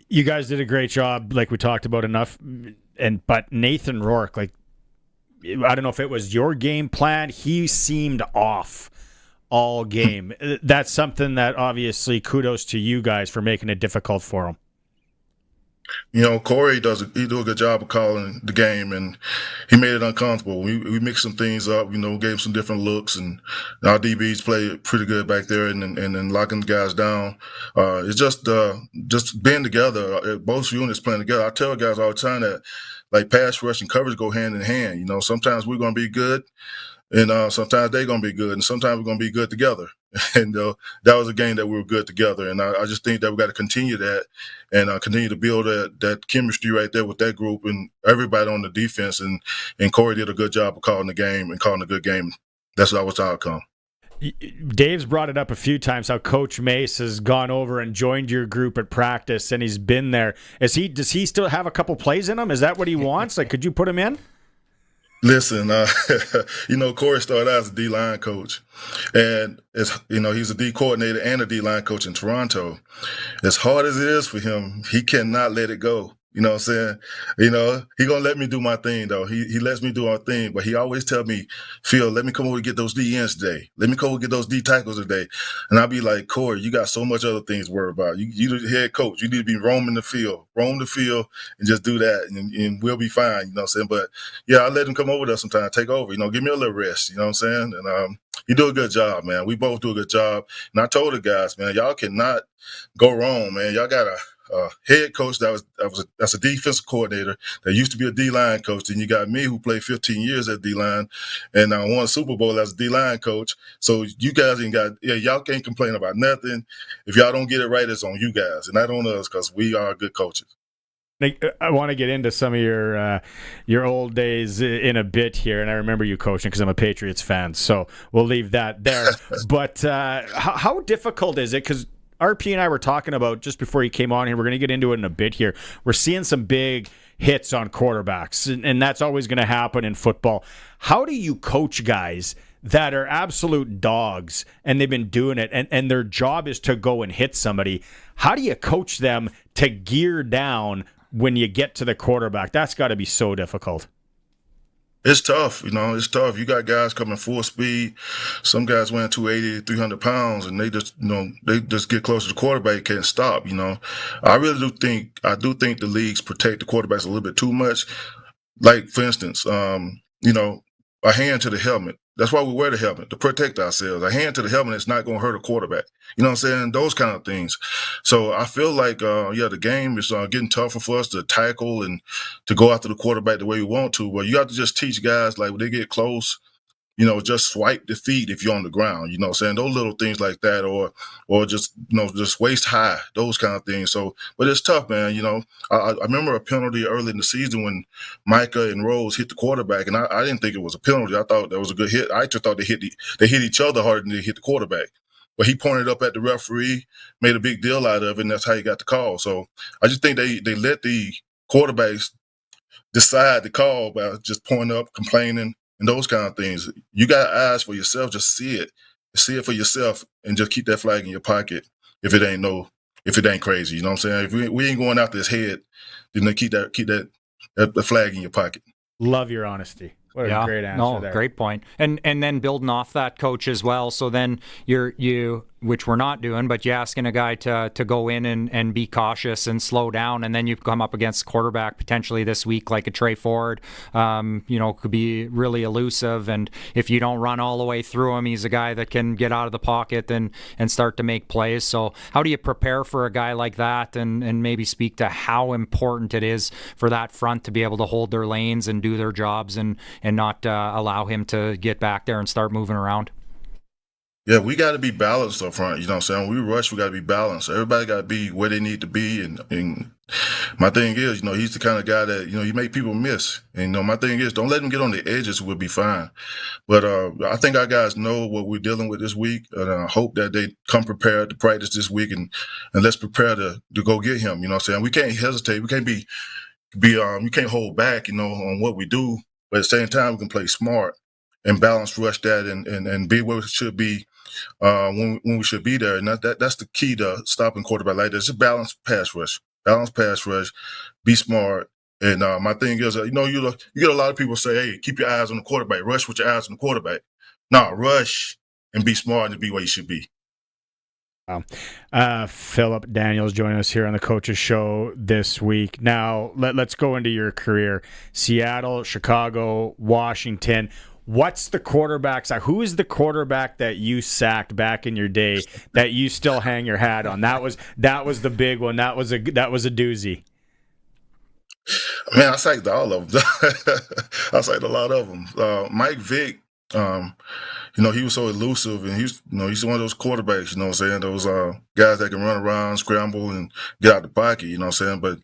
Speaker 5: You guys did a great job, like we talked about enough, but Nathan Rourke, like, I don't know if it was your game plan. He seemed off all game. That's something that obviously kudos to you guys for making it difficult for him.
Speaker 11: Corey he do a good job of calling the game, and he made it uncomfortable. We mixed some things up, gave some different looks, and our DBs played pretty good back there, and then locking the guys down. It's just being together, both units playing together. I tell guys all the time that like pass rush and coverage go hand in hand. Sometimes we're going to be good, and sometimes they're going to be good, and sometimes we're going to be good together. And that was a game that we were good together. And I just think that we got to continue that and continue to build that chemistry right there with that group and everybody on the defense. And Corey did a good job of calling the game and calling a good game. That's what was the outcome.
Speaker 5: Dave's brought it up a few times how Coach Mace has gone over and joined your group at practice, and he's been there. Does he still have a couple plays in him? Is that what he wants? Like, could you put him in?
Speaker 11: Listen, Corey started out as a D-line coach, and he's a D coordinator and a D-line coach in Toronto. As hard as it is for him, he cannot let it go. You know what I'm saying? He gonna let me do my thing though. He lets me do our thing, but he always tell me, Phil, let me come over and get those D ends today. Let me come over and get those D tackles today. And I'll be like, Corey, you got so much other things to worry about. You the head coach. You need to be roam the field, and just do that, and we'll be fine. You know what I'm saying? But yeah, I let him come over there sometime, take over. Give me a little rest. You know what I'm saying? And you do a good job, man. We both do a good job. And I told the guys, man, y'all cannot go wrong, man. Y'all got a head coach that's a defensive coordinator that used to be a D-line coach. And you got me who played 15 years at D-line and won a Super Bowl as a D-line coach. So you guys y'all can't complain about nothing. If y'all don't get it right, it's on you guys and not on us because we are good coaches.
Speaker 5: I want to get into some of your old days in a bit here, and I remember you coaching because I'm a Patriots fan, so we'll leave that there. But how difficult is it? Because RP and I were talking about just before he came on here, we're going to get into it in a bit here. We're seeing some big hits on quarterbacks, and that's always going to happen in football. How do you coach guys that are absolute dogs and they've been doing it and their job is to go and hit somebody? How do you coach them to gear down when you get to the quarterback? That's got to be so difficult.
Speaker 11: It's tough, it's tough. You got guys coming full speed. Some guys weighing 280, 300 pounds, and they just get close to the quarterback, can't stop, I really do think the leagues protect the quarterbacks a little bit too much. Like, for instance, a hand to the helmet. That's why we wear the helmet, to protect ourselves. A hand to the helmet is not going to hurt a quarterback. You know what I'm saying? Those kind of things. So I feel like, the game is getting tougher for us to tackle and to go after the quarterback the way we want to. But you have to just teach guys, like, when they get close, just swipe the feet if you're on the ground, you know what I'm saying? Those little things like that, or just, just waist high, those kind of things. So, but it's tough, man. I remember a penalty early in the season when Micah and Rose hit the quarterback, and I didn't think it was a penalty. I thought that was a good hit. I just thought they hit each other harder than they hit the quarterback. But he pointed up at the referee, made a big deal out of it, and that's how he got the call. So I just think they let the quarterbacks decide the call by just pointing up, complaining, and those kind of things. You got eyes for yourself. Just see it for yourself, and just keep that flag in your pocket. If it ain't crazy, you know what I'm saying? If we ain't going after his head, then keep that flag in your pocket.
Speaker 5: Love your honesty. What a great answer there.
Speaker 4: Great point. And then building off that, coach, as well. So then you which we're not doing, but you're asking a guy to go in and be cautious and slow down, and then you come up against a quarterback potentially this week like a Trey Ford, could be really elusive, and if you don't run all the way through him, he's a guy that can get out of the pocket and start to make plays. So how do you prepare for a guy like that, and maybe speak to how important it is for that front to be able to hold their lanes and do their jobs and not allow him to get back there and start moving around?
Speaker 11: Yeah, we got to be balanced up front. You know what I'm saying? When we rush, we got to be balanced. Everybody got to be where they need to be. And my thing is, he's the kind of guy that, you make people miss. And, my thing is, don't let him get on the edges. We'll be fine. But I think our guys know what we're dealing with this week. And I hope that they come prepared to practice this week and let's prepare to go get him. You know what I'm saying? We can't hesitate. We can't you can't hold back, on what we do. But at the same time, we can play smart and balance rush that and be where we should be when we should be there. And that's the key to stopping quarterback like this. Just balanced pass rush. Be smart. And my thing is, you get a lot of people say, hey, keep your eyes on the quarterback. Rush with your eyes on the quarterback. No, rush and be smart and be where you should be.
Speaker 5: Phillip Daniels joining us here on the Coaches Show this week. Now, let's go into your career. Seattle, Chicago, Washington. What's the quarterback side? Who is the quarterback that you sacked back in your day that you still hang your hat on? That was the big one. That was a doozy.
Speaker 11: Man, I sacked all of them. I sacked a lot of them. Mike Vick, he was so elusive, and he's one of those quarterbacks, you know what I'm saying? Those guys that can run around, scramble, and get out the pocket, you know what I'm saying? But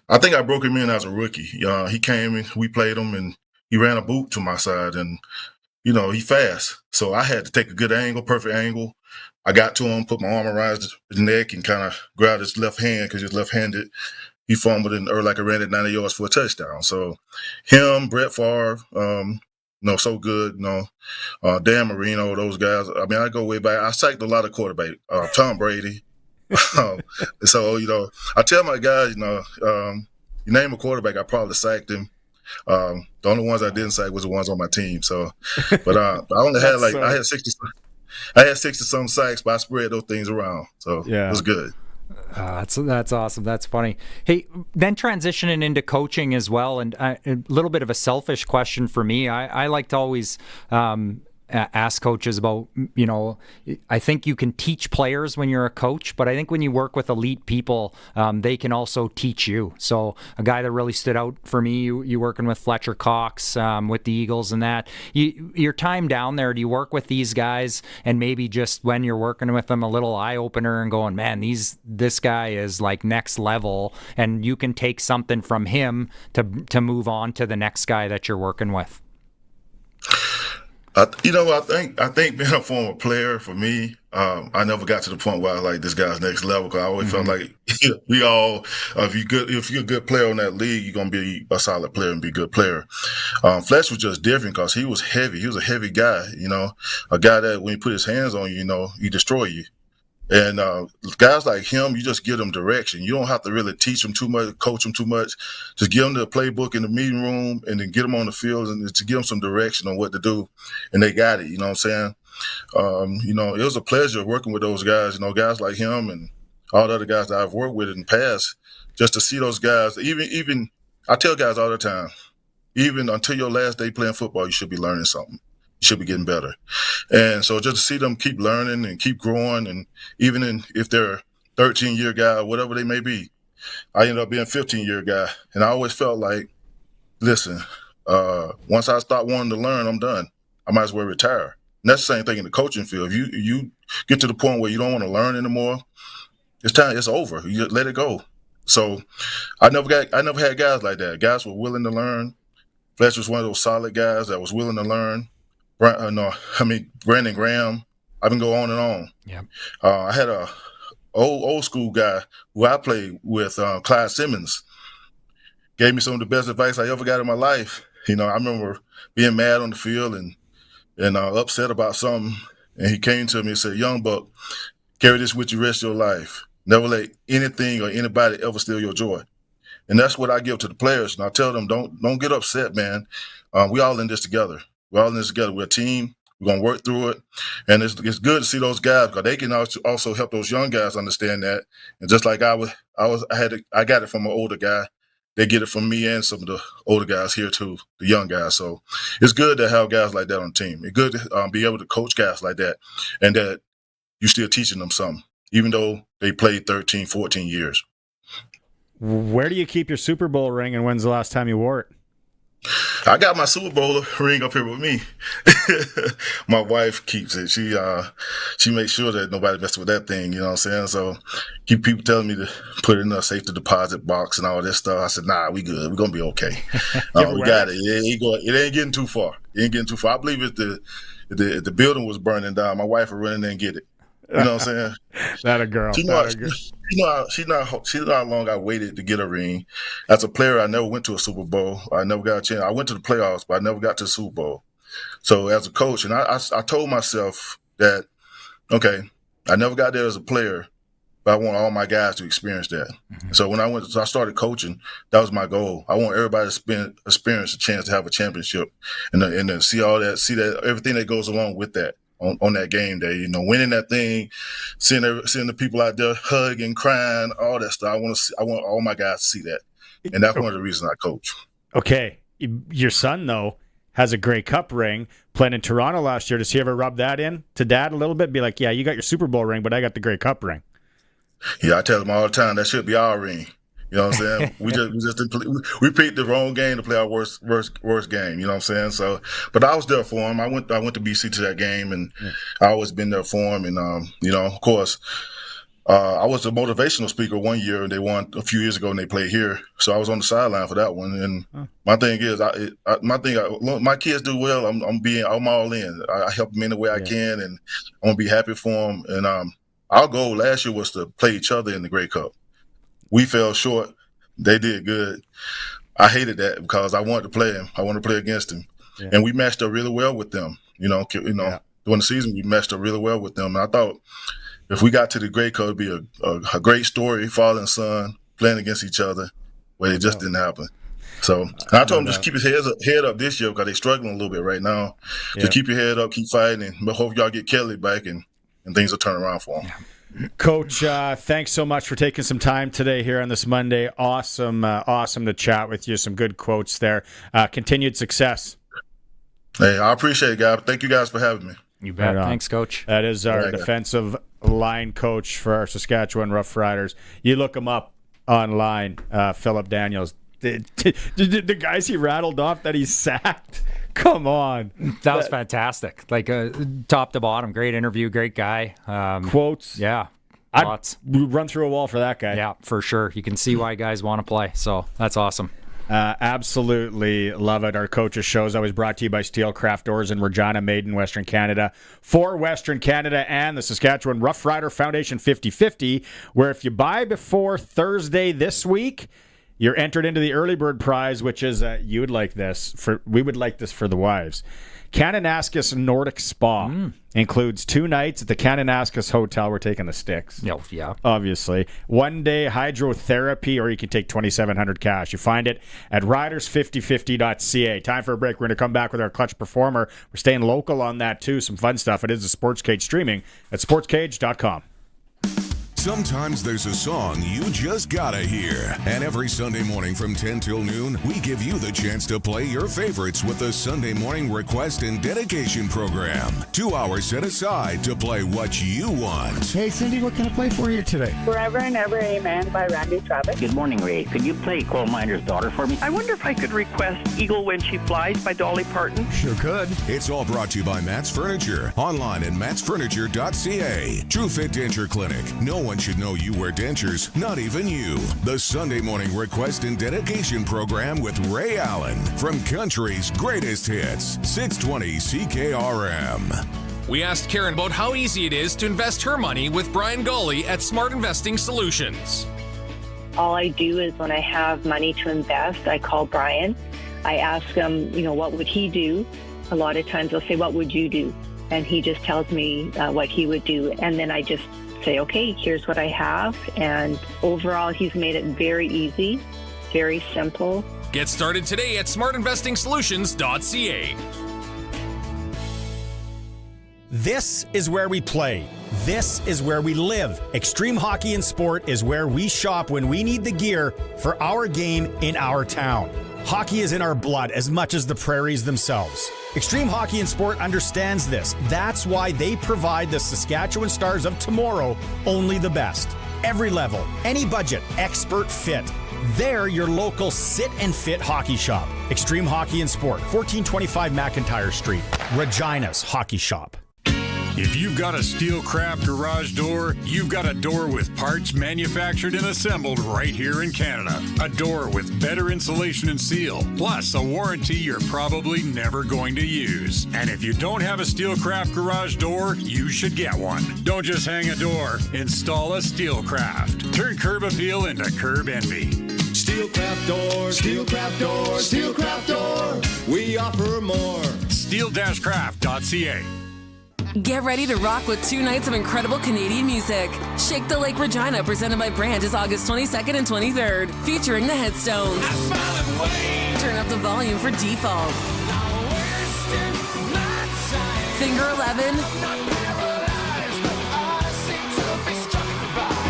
Speaker 11: I think I broke him in as a rookie. He came in, we played him, and he ran a boot to my side, and, he fast. So I had to take a good angle, perfect angle. I got to him, put my arm around his neck, and kind of grabbed his left hand because he's left-handed. He fumbled in early, like I ran it 90 yards for a touchdown. So him, Brett Favre, so good, Dan Marino, those guys. I mean, I go way back. I sacked a lot of quarterbacks. Tom Brady. So, I tell my guys, you name a quarterback, I probably sacked him. The only ones I didn't sack was the ones on my team. So, but I only had I had 60 some sacks, but I spread those things around. So it was good.
Speaker 4: That's awesome. That's funny. Hey, then transitioning into coaching as well, and a little bit of a selfish question for me. I like to always ask coaches about, I think you can teach players when you're a coach, but I think when you work with elite people, they can also teach you. So a guy that really stood out for me, you working with Fletcher Cox with the Eagles and that, your time down there, do you work with these guys and maybe just when you're working with them, a little eye opener and going, man, this guy is like next level, and you can take something from him to move on to the next guy that you're working with?
Speaker 11: I think being a former player, for me, I never got to the point where I was like, this guy's next level, because I always felt like we all, if you're a good player in that league, you're going to be a solid player and be a good player. Fletch was just different because he was heavy. He was a heavy guy, a guy that when he put his hands on you, he destroy you. And guys like him, you just give them direction. You don't have to really teach them too much, coach them too much. Just give them the playbook in the meeting room and then get them on the field and to give them some direction on what to do. And they got it, you know what I'm saying? It was a pleasure working with those guys, guys like him and all the other guys that I've worked with in the past, just to see those guys. Even I tell guys all the time, even until your last day playing football, you should be learning something. You should be getting better. And so just to see them keep learning and keep growing, and even if they're a 13-year guy or whatever they may be, I ended up being a 15-year guy. And I always felt like, listen, once I stop wanting to learn, I'm done. I might as well retire. And that's the same thing in the coaching field. If you get to the point where you don't want to learn anymore, it's time. It's over. You just let it go. So I never had guys like that. Guys were willing to learn. Fletch was one of those solid guys that was willing to learn. Brandon Graham. I can go on and on.
Speaker 4: Yeah.
Speaker 11: I had a old school guy who I played with, Clyde Simmons. Gave me some of the best advice I ever got in my life. I remember being mad on the field and upset about something, and he came to me and said, "Young buck, carry this with you the rest of your life. Never let anything or anybody ever steal your joy." And that's what I give to the players. And I tell them, don't get upset, man. We all in this together. We're all in this together. We're a team. We're going to work through it. And it's good to see those guys because they can also help those young guys understand that. And just like I got it from an older guy. They get it from me and some of the older guys here too, the young guys. So it's good to have guys like that on the team. It's good to be able to coach guys like that and that you're still teaching them something, even though they played 13, 14 years.
Speaker 5: Where do you keep your Super Bowl ring, and when's the last time you wore it?
Speaker 11: I got my Super Bowl ring up here with me. My wife keeps it. She makes sure that nobody messes with that thing, you know what I'm saying? So keep people telling me to put it in a safety deposit box and all this stuff. I said, nah, we good. We're going to be okay. We got it. It ain't getting too far. I believe if the building was burning down, my wife would run in there and get it. You know what I'm saying?
Speaker 5: That a girl.
Speaker 11: She's not how long I waited to get a ring. As a player, I never went to a Super Bowl. I never got a chance. I went to the playoffs, but I never got to the Super Bowl. So as a coach, and I told myself that, okay, I never got there as a player, but I want all my guys to experience that. Mm-hmm. So when I started coaching, that was my goal. I want everybody to experience a chance to have a championship and then see that everything that goes along with that. On that game day, winning that thing, seeing the people out there hugging, crying, all that stuff. I want all my guys to see that, and that's one of the reasons I coach.
Speaker 5: Okay, your son though has a Grey Cup ring. Playing in Toronto last year. Does he ever rub that in to Dad a little bit? Be like, yeah, you got your Super Bowl ring, but I got the Grey Cup ring.
Speaker 11: Yeah, I tell him all the time that should be our ring. You know what I'm saying? we picked the wrong game to play our worst game. You know what I'm saying? So, but I was there for him. I went to BC to that game, and I always been there for him. And of course, I was a motivational speaker one year, and they won a few years ago, and they played here. So I was on the sideline for that one. And my thing is, my kids do well. I'm all in. I help them any way I can, and I'm gonna be happy for them. And our goal last year was to play each other in the Grey Cup. We fell short. They did good. I hated that because I wanted to play him. I wanted to play against him. Yeah. And we matched up really well with them. During the season, we matched up really well with them. And I thought if we got to the Grey Cup, it would be a great story, father and son playing against each other, but it just didn't happen. So I told him just keep his head up this year because they're struggling a little bit right now. Yeah. Just keep your head up, keep fighting, and hope y'all get Kelly back and things will turn around for him. Yeah.
Speaker 5: Coach, thanks so much for taking some time today here on this Monday. Awesome to chat with you. Some good quotes there. Continued success.
Speaker 11: Hey, I appreciate it, guys. Thank you guys for having me.
Speaker 4: You bet. Thanks, Coach.
Speaker 5: That is our defensive line coach for our Saskatchewan Roughriders. You look him up online, Phillip Daniels. The guys he rattled off that he sacked. Come on.
Speaker 4: That was fantastic. Like top to bottom, great interview, great guy.
Speaker 5: Quotes.
Speaker 4: Yeah.
Speaker 5: Lots. I'd run through a wall for that guy.
Speaker 4: Yeah, for sure. You can see why guys want to play. So that's awesome.
Speaker 5: Absolutely love it. Our coaches show is always brought to you by Steel Craft Doors in Regina, made in Western Canada for Western Canada, and the Saskatchewan Roughrider Foundation 50/50, where if you buy before Thursday this week, you're entered into the early bird prize, which is we would like this for the wives. Kananaskis Nordic Spa includes 2 nights at the Kananaskis Hotel. We're taking the sticks.
Speaker 4: Oh, yeah.
Speaker 5: Obviously. 1 day hydrotherapy, or you can take $2,700 cash. You find it at riders5050.ca. Time for a break. We're going to come back with our clutch performer. We're staying local on that, too. Some fun stuff. It is the Sportscage streaming at sportscage.com.
Speaker 3: Sometimes there's a song you just gotta hear. And every Sunday morning from 10 till noon, we give you the chance to play your favorites with the Sunday Morning Request and Dedication Program. 2 hours set aside to play what you want.
Speaker 12: Hey, Cindy, what can I play for you today?
Speaker 13: Forever and Ever Amen by Randy Travis.
Speaker 14: Good morning, Ray. Could you play Coal Miner's Daughter for me?
Speaker 16: I wonder if I could request Eagle When She Flies by Dolly Parton.
Speaker 12: Sure could.
Speaker 3: It's all brought to you by Matt's Furniture. Online at mattsfurniture.ca. True Fit Denture Clinic. No one should know you wear dentures, not even you. The Sunday Morning Request and Dedication Program with Ray Allen from country's greatest hits, 620 CKRM.
Speaker 8: We asked Karen about how easy it is to invest her money with Brian Golly at Smart Investing Solutions.
Speaker 17: All I do is when I have money to invest, I call Brian. I ask him, what would he do? A lot of times I'll say, what would you do? And he just tells me what he would do. And then I just say, okay, here's what I have. And overall, he's made it very easy, very simple.
Speaker 8: Get started today at smartinvestingsolutions.ca.
Speaker 5: This is where we play. This is where we live. Extreme Hockey and Sport is where we shop when we need the gear for our game in our town. Hockey is in our blood as much as the prairies themselves. Extreme Hockey and Sport understands this. That's why they provide the Saskatchewan Stars of tomorrow only the best. Every level, any budget, expert fit. They're your local sit and fit hockey shop. Extreme Hockey and Sport, 1425 McIntyre Street, Regina's hockey shop.
Speaker 1: If you've got a Steelcraft garage door, you've got a door with parts manufactured and assembled right here in Canada. A door with better insulation and seal, plus a warranty you're probably never going to use. And if you don't have a Steelcraft garage door, you should get one. Don't just hang a door, install a Steelcraft. Turn curb appeal into curb envy.
Speaker 15: Steelcraft door, Steelcraft door, Steelcraft door. We offer more.
Speaker 1: Steel-craft.ca.
Speaker 18: Get ready to rock with 2 nights of incredible Canadian music. Shake the Lake Regina, presented by Brand, is August 22nd and 23rd, featuring the Headstones. Turn up the volume for Default. Finger 11.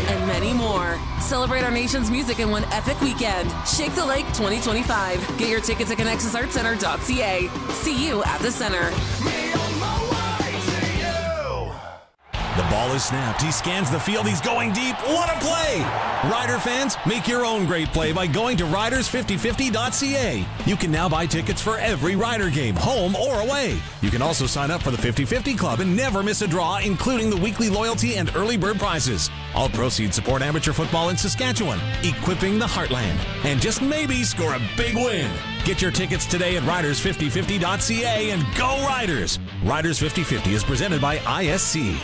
Speaker 18: And many more. Celebrate our nation's music in one epic weekend. Shake the Lake 2025. Get your tickets at connexusartcenter.ca. See you at the center.
Speaker 19: The ball is snapped. He scans the field. He's going deep. What a play! Rider fans, make your own great play by going to riders5050.ca. You can now buy tickets for every Rider game, home or away. You can also sign up for the 50-50 Club and never miss a draw, including the weekly loyalty and early bird prizes. All proceeds support amateur football in Saskatchewan, equipping the heartland, and just maybe score a big win. Get your tickets today at riders5050.ca and go Riders! Riders 5050 is presented by ISC.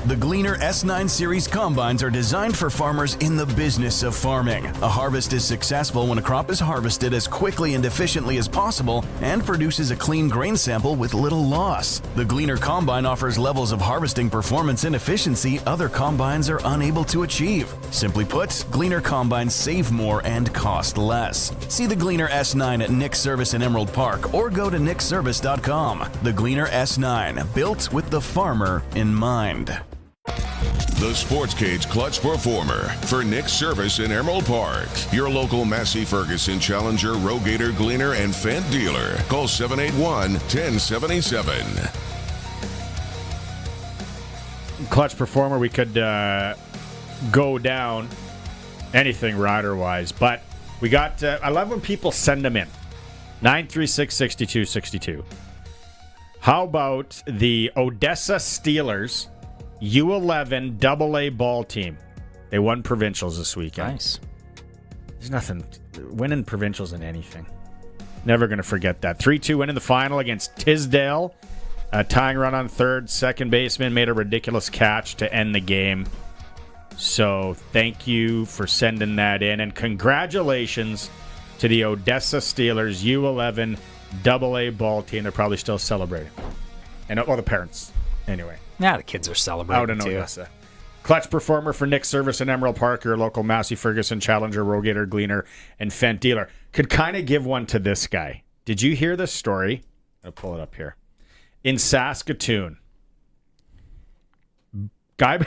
Speaker 10: The Gleaner S9 Series combines are designed for farmers in the business of farming. A harvest is successful when a crop is harvested as quickly and efficiently as possible and produces a clean grain sample with little loss. The Gleaner combine offers levels of harvesting performance and efficiency other combines are unable to achieve. Simply put, Gleaner combines save more and cost less. See the Gleaner S9 at Nick's Service in Emerald Park or go to nickservice.com. The Gleaner S9, built with the farmer in mind.
Speaker 3: The Sportscage Clutch Performer for Nick's Service in Emerald Park. Your local Massey Ferguson Challenger, Rogator, Gleaner, and Fendt dealer. Call 781-1077.
Speaker 5: Clutch Performer, we could go down anything rider-wise, but we got, I love when people send them in. 936-6262. How about the Odessa Steelers U11 AA ball team? They won provincials this weekend.
Speaker 4: Nice.
Speaker 5: There's nothing winning provincials in anything. Never going to forget that. 3-2 win in the final against Tisdale. A tying run on third. Second baseman made a ridiculous catch to end the game. So thank you for sending that in. And congratulations to the Odessa Steelers U11 AA ball team. They're probably still celebrating. And the parents. Anyway.
Speaker 4: Yeah, the kids are celebrating
Speaker 5: out in
Speaker 4: too.
Speaker 5: Odessa. Clutch Performer for Nick's Service in Emerald Park, your local Massey Ferguson Challenger, Rogator, Gleaner, and Fendt dealer. Could kind of give one to this guy. Did you hear this story? I'll pull it up here. In Saskatoon, guy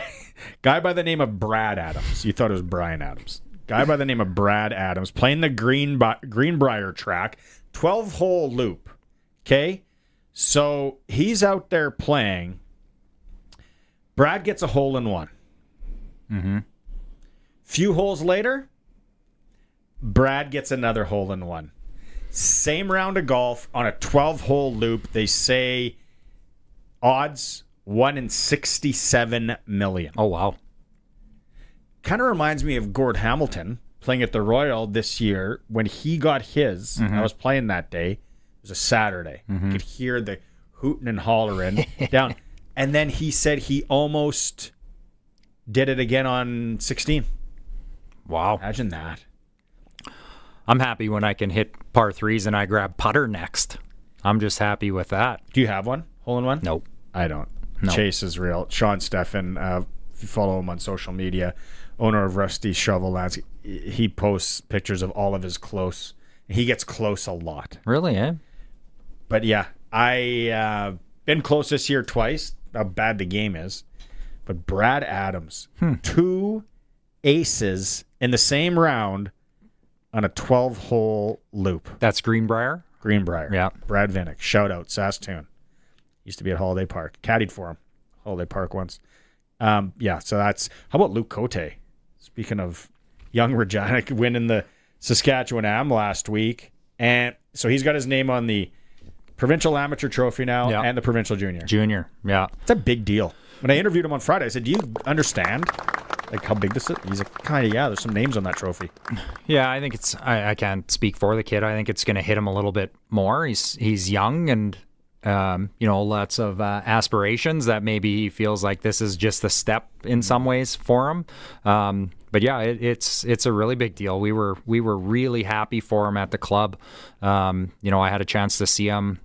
Speaker 5: by the name of Brad Adams. You thought it was Brian Adams. Guy by the name of Brad Adams playing the Greenbrier track, 12-hole loop. Okay? So he's out there playing. Brad gets a hole-in-one.
Speaker 4: Mm-hmm.
Speaker 5: Few holes later, Brad gets another hole-in-one. Same round of golf on a 12-hole loop. They say odds 1 in 67 million.
Speaker 4: Oh, wow.
Speaker 5: Kind of reminds me of Gord Hamilton playing at the Royal this year when he got his.
Speaker 4: Mm-hmm.
Speaker 5: I was playing that day. It was a Saturday.
Speaker 4: Mm-hmm.
Speaker 5: You could hear the hooting and hollering down. And then he said he almost did it again on 16.
Speaker 4: Wow.
Speaker 5: Imagine that.
Speaker 4: I'm happy when I can hit par threes and I grab putter next. I'm just happy with that.
Speaker 5: Do you have one? Hole-in-one?
Speaker 4: Nope.
Speaker 5: I don't.
Speaker 4: No.
Speaker 5: Chase is real. Sean Steffen, if you follow him on social media, owner of Rusty Shovel Lands, he posts pictures of all of his close. He gets close a lot.
Speaker 4: Really, eh?
Speaker 5: But yeah, I been close this year twice. how bad the game is. But Brad Adams, 2 aces in the same round on a 12-hole loop.
Speaker 4: That's Greenbrier?
Speaker 5: Greenbrier.
Speaker 4: Yeah.
Speaker 5: Brad Vinnick. Shout out, Saskatoon. Used to be at Holiday Park. Caddied for him. Holiday Park once. So that's... How about Luke Cote? Speaking of young Regina winning the Saskatchewan Am last week. And so he's got his name on the Provincial Amateur Trophy now and the Provincial Junior.
Speaker 4: Junior, yeah.
Speaker 5: It's a big deal. When I interviewed him on Friday, I said, do you understand like how big this is? He's like, kind of, yeah, there's some names on that trophy.
Speaker 4: Yeah, I think it's... I can't speak for the kid. I think it's going to hit him a little bit more. He's young and... lots of aspirations that maybe he feels like this is just a step in some ways for him. But yeah, it's a really big deal. We were really happy for him at the club. I had a chance to see him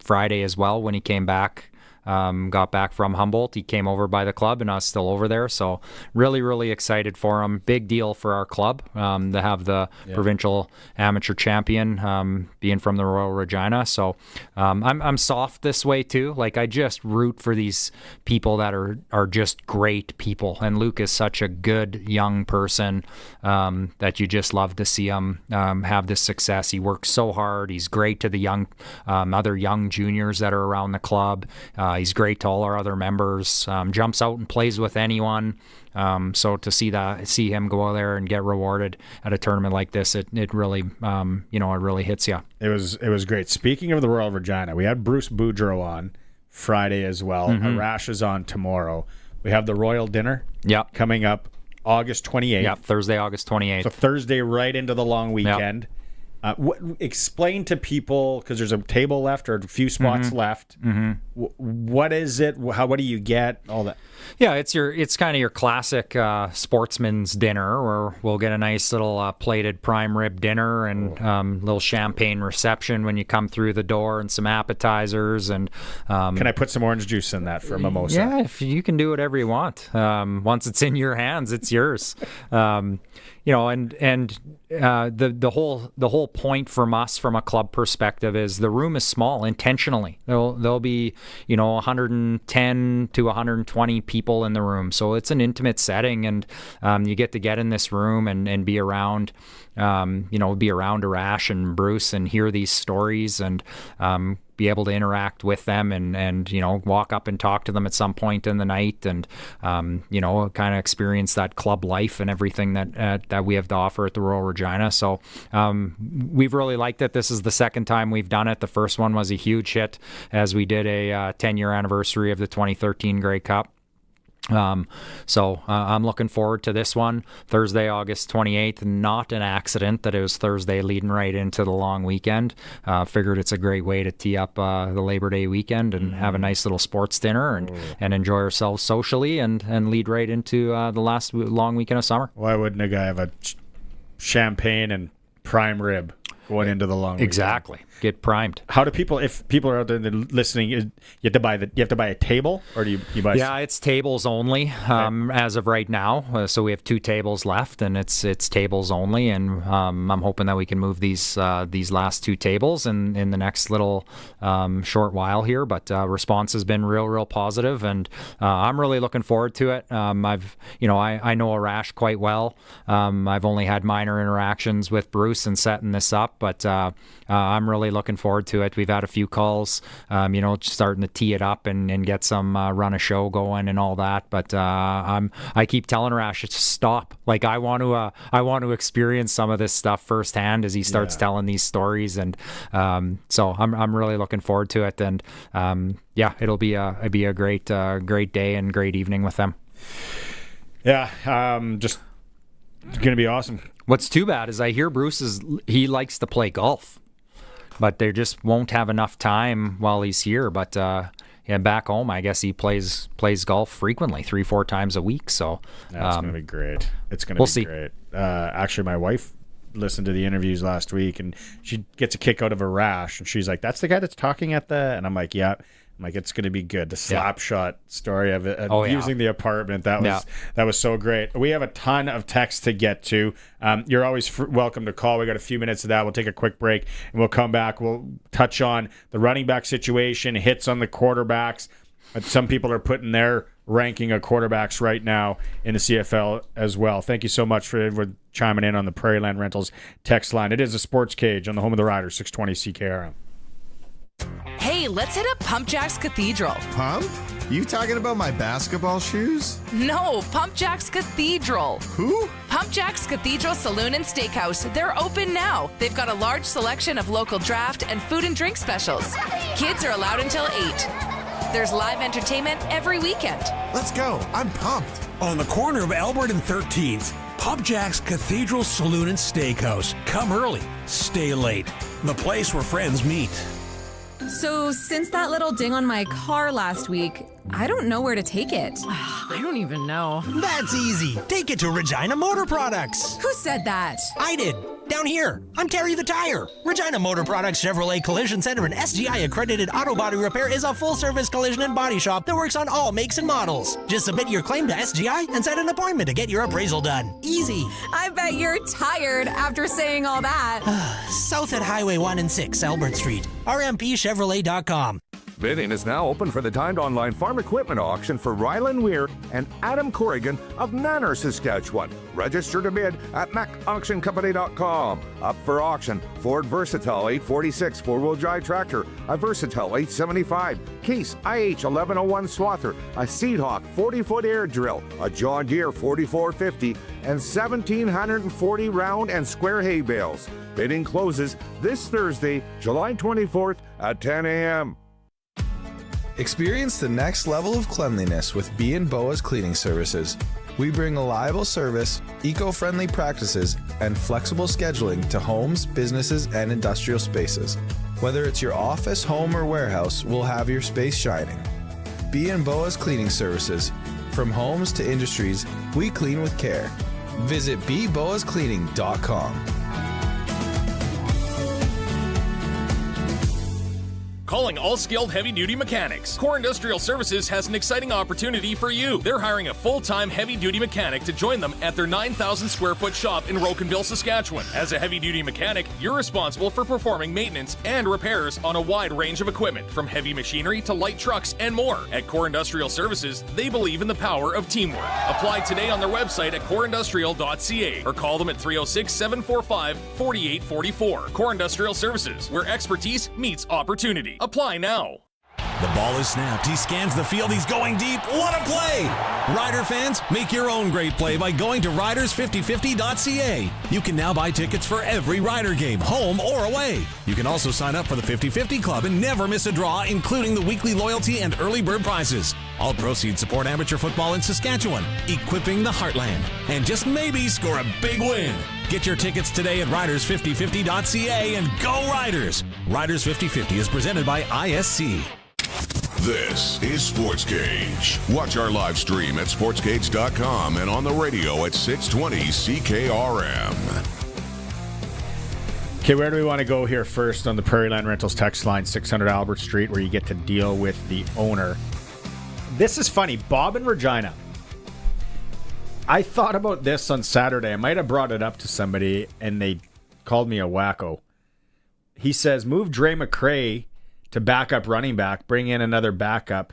Speaker 4: Friday as well when he came back. Got back from Humboldt. He came over by the club and I was still over there. So really, really excited for him. Big deal for our club to have the provincial amateur champion being from the Royal Regina. So I'm soft this way too. Like I just root for these people that are just great people. And Luke is such a good young person that you just love to see him have this success. He works so hard. He's great to the young other young juniors that are around the club. He's great to all our other members. Jumps out and plays with anyone. So to see him go there and get rewarded at a tournament like this, it really it really hits you.
Speaker 5: It was great. Speaking of the Royal Regina, we had Bruce Boudreau on Friday as well. Arash is on tomorrow. We have the Royal Dinner coming up August 28th.
Speaker 4: Yeah, Thursday, August 28th.
Speaker 5: So Thursday right into the long weekend. Explain to people, because there's a table left or a few spots left. What is it? What do you get? All that.
Speaker 4: Yeah, it's kind of your classic sportsman's dinner, where we'll get a nice little plated prime rib dinner and little champagne reception when you come through the door, and some appetizers. And
Speaker 5: can I put some orange juice in that for mimosa?
Speaker 4: Yeah, if you can do whatever you want. Once it's in your hands, it's yours. The whole point from us, from a club perspective, is the room is small intentionally. There'll be 110 to 120 people in the room, so it's an intimate setting, and you get to get in this room and be around Arash and Bruce and hear these stories and be able to interact with them and walk up and talk to them at some point in the night and kind of experience that club life and everything that we have to offer at the Royal Regina. So we've really liked it. This is the second time we've done it. The first one was a huge hit as we did a 10-year anniversary of the 2013 Grey Cup. So I'm looking forward to this one, Thursday, August 28th. Not an accident that it was Thursday leading right into the long weekend. Figured it's a great way to tee up the Labor Day weekend and have a nice little sports dinner and enjoy ourselves socially and lead right into the last long weekend of summer.
Speaker 5: Why wouldn't a guy have a champagne and prime rib going into the long weekend?
Speaker 4: Exactly. Get primed.
Speaker 5: How do people, if people are out there listening, you have to buy a table, or do you buy?
Speaker 4: Yeah, it's tables only as of right now. So we have 2 tables left, and it's tables only. And I'm hoping that we can move these last 2 tables in the next little short while here. But response has been real positive, and I'm really looking forward to it. I know Arash quite well. I've only had minor interactions with Bruce in setting this up, but I'm really looking forward to it. We've had a few calls, starting to tee it up and get some run a show going and all that. But I keep telling Arash to stop. Like I want to experience some of this stuff firsthand as he starts telling these stories, and so I'm really looking forward to it. And it'll be a great day and great evening with them.
Speaker 5: Yeah, just gonna be awesome.
Speaker 4: What's too bad is I hear he likes to play golf, but they just won't have enough time while he's here. But back home, I guess he plays golf frequently, 3-4 times a week. So
Speaker 5: that's going to be great. It's going to be great. Actually, my wife listened to the interviews last week, and she gets a kick out of Arash, and she's like, "That's the guy that's talking at the," and I'm like, "Yeah." I'm like, it's going to be good. The slap shot story of it, using the apartment, that was so great. We have a ton of texts to get to. You're always welcome to call. We got a few minutes of that. We'll take a quick break, and we'll come back. We'll touch on the running back situation, hits on the quarterbacks, But some people are putting their ranking of quarterbacks right now in the CFL as well. Thank you so much for chiming in on the Prairieland Rentals text line. It is a Sports Cage on the home of the Riders, 620 CKRM.
Speaker 2: Hey, let's hit up Pump Jack's Cathedral.
Speaker 20: Pump? You talking about my basketball shoes?
Speaker 2: No, Pump Jack's Cathedral.
Speaker 20: Who?
Speaker 2: Pump Jack's Cathedral Saloon and Steakhouse. They're open now. They've got a large selection of local draft and food and drink specials. Kids are allowed until 8. There's live entertainment every weekend.
Speaker 20: Let's go. I'm pumped.
Speaker 21: On the corner of Albert and 13th, Pump Jack's Cathedral Saloon and Steakhouse. Come early, stay late. The place where friends meet.
Speaker 22: So, since that little ding on my car last week, I don't know where to take it.
Speaker 2: I don't even know.
Speaker 24: That's easy. Take it to Regina Motor Products.
Speaker 22: Who said that?
Speaker 24: I did. Down here. I'm Terry the Tire. Regina Motor Products Chevrolet Collision Center and SGI accredited auto body repair is a full-service collision and body shop that works on all makes and models. Just submit your claim to SGI and set an appointment to get your appraisal done. Easy.
Speaker 22: I bet you're tired after saying all that.
Speaker 24: South at Highway 1 and 6, Albert Street. RMPChevrolet.com.
Speaker 26: Bidding is now open for the timed online farm equipment auction for Ryland Weir and Adam Corrigan of Nanner, Saskatchewan. Register to bid at macauctioncompany.com. Up for auction, Ford Versatile 846 four-wheel drive tractor, a Versatile 875, Case IH 1101 swather, a Seedhawk 40-foot air drill, a John Deere 4450, and 1,740 round and square hay bales. Bidding closes this Thursday, July 24th at 10 a.m.
Speaker 27: Experience the next level of cleanliness with B&Boa's Cleaning Services. We bring reliable service, eco-friendly practices, and flexible scheduling to homes, businesses, and industrial spaces. Whether it's your office, home, or warehouse, we'll have your space shining. B&Boa's Cleaning Services. From homes to industries, we clean with care. Visit bboascleaning.com.
Speaker 8: Calling all skilled heavy-duty mechanics. Core Industrial Services has an exciting opportunity for you. They're hiring a full-time heavy-duty mechanic to join them at their 9,000-square-foot shop in Rocanville, Saskatchewan. As a heavy-duty mechanic, you're responsible for performing maintenance and repairs on a wide range of equipment, from heavy machinery to light trucks and more. At Core Industrial Services, they believe in the power of teamwork. Apply today on their website at coreindustrial.ca or call them at 306-745-4844. Core Industrial Services, where expertise meets opportunity. Apply now.
Speaker 19: The ball is snapped. He scans the field. He's going deep. What a play! Rider fans, make your own great play by going to riders5050.ca. You can now buy tickets for every Rider game, home or away. You can also sign up for the 50-50 Club and never miss a draw, including the weekly loyalty and early bird prizes. All proceeds support amateur football in Saskatchewan, equipping the heartland, and just maybe score a big win. Get your tickets today at riders5050.ca and go Riders! Riders 5050 is presented by ISC.
Speaker 3: This is Sportscage. Watch our live stream at sportscage.com and on the radio at 620 CKRM.
Speaker 5: Okay, where do we want to go here first on the Prairieland Rentals text line, 600 Albert Street, where you get to deal with the owner. This is funny. Bob in Regina. I thought about this on Saturday. I might have brought it up to somebody, and they called me a wacko. He says, move Dre McCray to backup running back, bring in another backup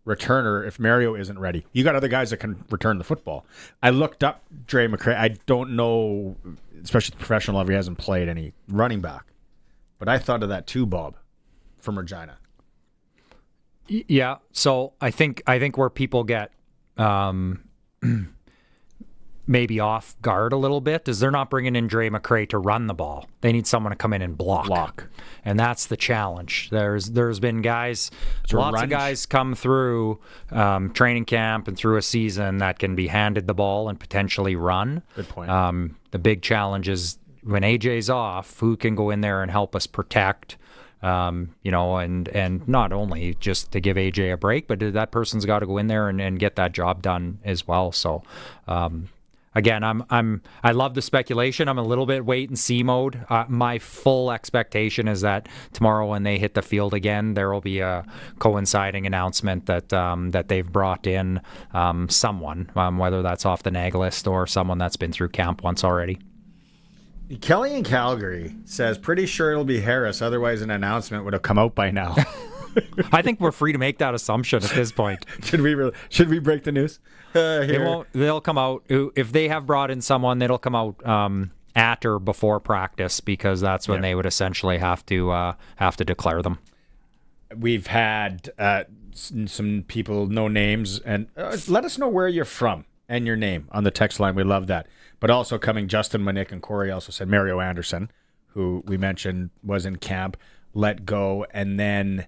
Speaker 5: returner if Mario isn't ready. You got other guys that can return the football. I looked up Dre McCray. I don't know, especially at the professional level, he hasn't played any running back. But I thought of that too, Bob, from Regina.
Speaker 4: Yeah, so I think where people get maybe off guard a little bit is they're not bringing in Dre McCray to run the ball. They need someone to come in and block. And that's the challenge. There's been guys, lots of guys come through training camp and through a season that can be handed the ball and potentially run.
Speaker 5: Good point.
Speaker 4: The big challenge is when AJ's off, who can go in there and help us protect, and not only just to give AJ a break, but that person's got to go in there and get that job done as well. So, again, I love the speculation. I'm a little bit wait and see mode. My full expectation is that tomorrow when they hit the field again, there will be a coinciding announcement that they've brought in someone, whether that's off the nag list or someone that's been through camp once already.
Speaker 5: Kelly in Calgary says, pretty sure it'll be Harris, otherwise an announcement would have come out by now.
Speaker 4: I think we're free to make that assumption at this point.
Speaker 5: Should we break the news?
Speaker 4: They'll come out if they have brought in someone. It'll come out at or before practice, because that's when they would essentially have to declare them.
Speaker 5: We've had some people, no names, and let us know where you're from and your name on the text line. We love that. But also coming, Justin Manick and Corey also said Mario Anderson, who we mentioned was in camp, let go, and then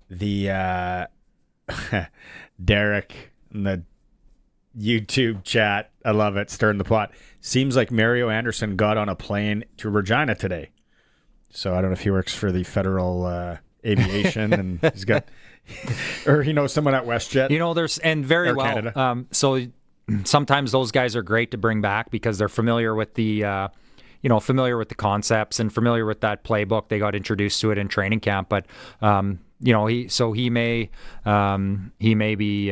Speaker 5: the Derek in the YouTube chat, I love it, stirring the pot. Seems like Mario Anderson got on a plane to Regina today. So I don't know if he works for the Federal Aviation and he's got, or he knows someone at WestJet.
Speaker 4: There's, and very well. Canada. So sometimes those guys are great to bring back because they're familiar with the, familiar with the concepts and familiar with that playbook. They got introduced to it in training camp, but he may be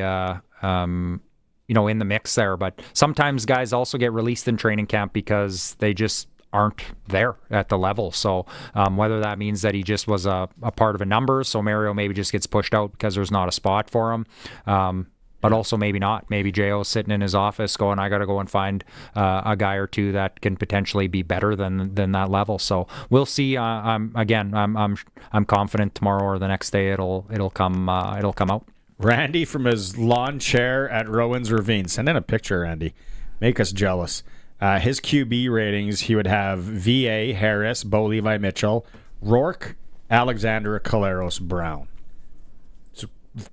Speaker 4: in the mix there. But sometimes guys also get released in training camp because they just aren't there at the level. So whether that means that he just was a part of a number, so Mario maybe just gets pushed out because there's not a spot for him. But also maybe not. Maybe J.O.'s sitting in his office going, I got to go and find a guy or two that can potentially be better than that level. So we'll see. I'm confident tomorrow or the next day it'll come out.
Speaker 5: Randy from his lawn chair at Rowan's Ravine. Send in a picture, Randy. Make us jealous. His QB ratings, he would have V.A., Harris, Bo Levi Mitchell, Rourke, Alexander, Caleros, Brown.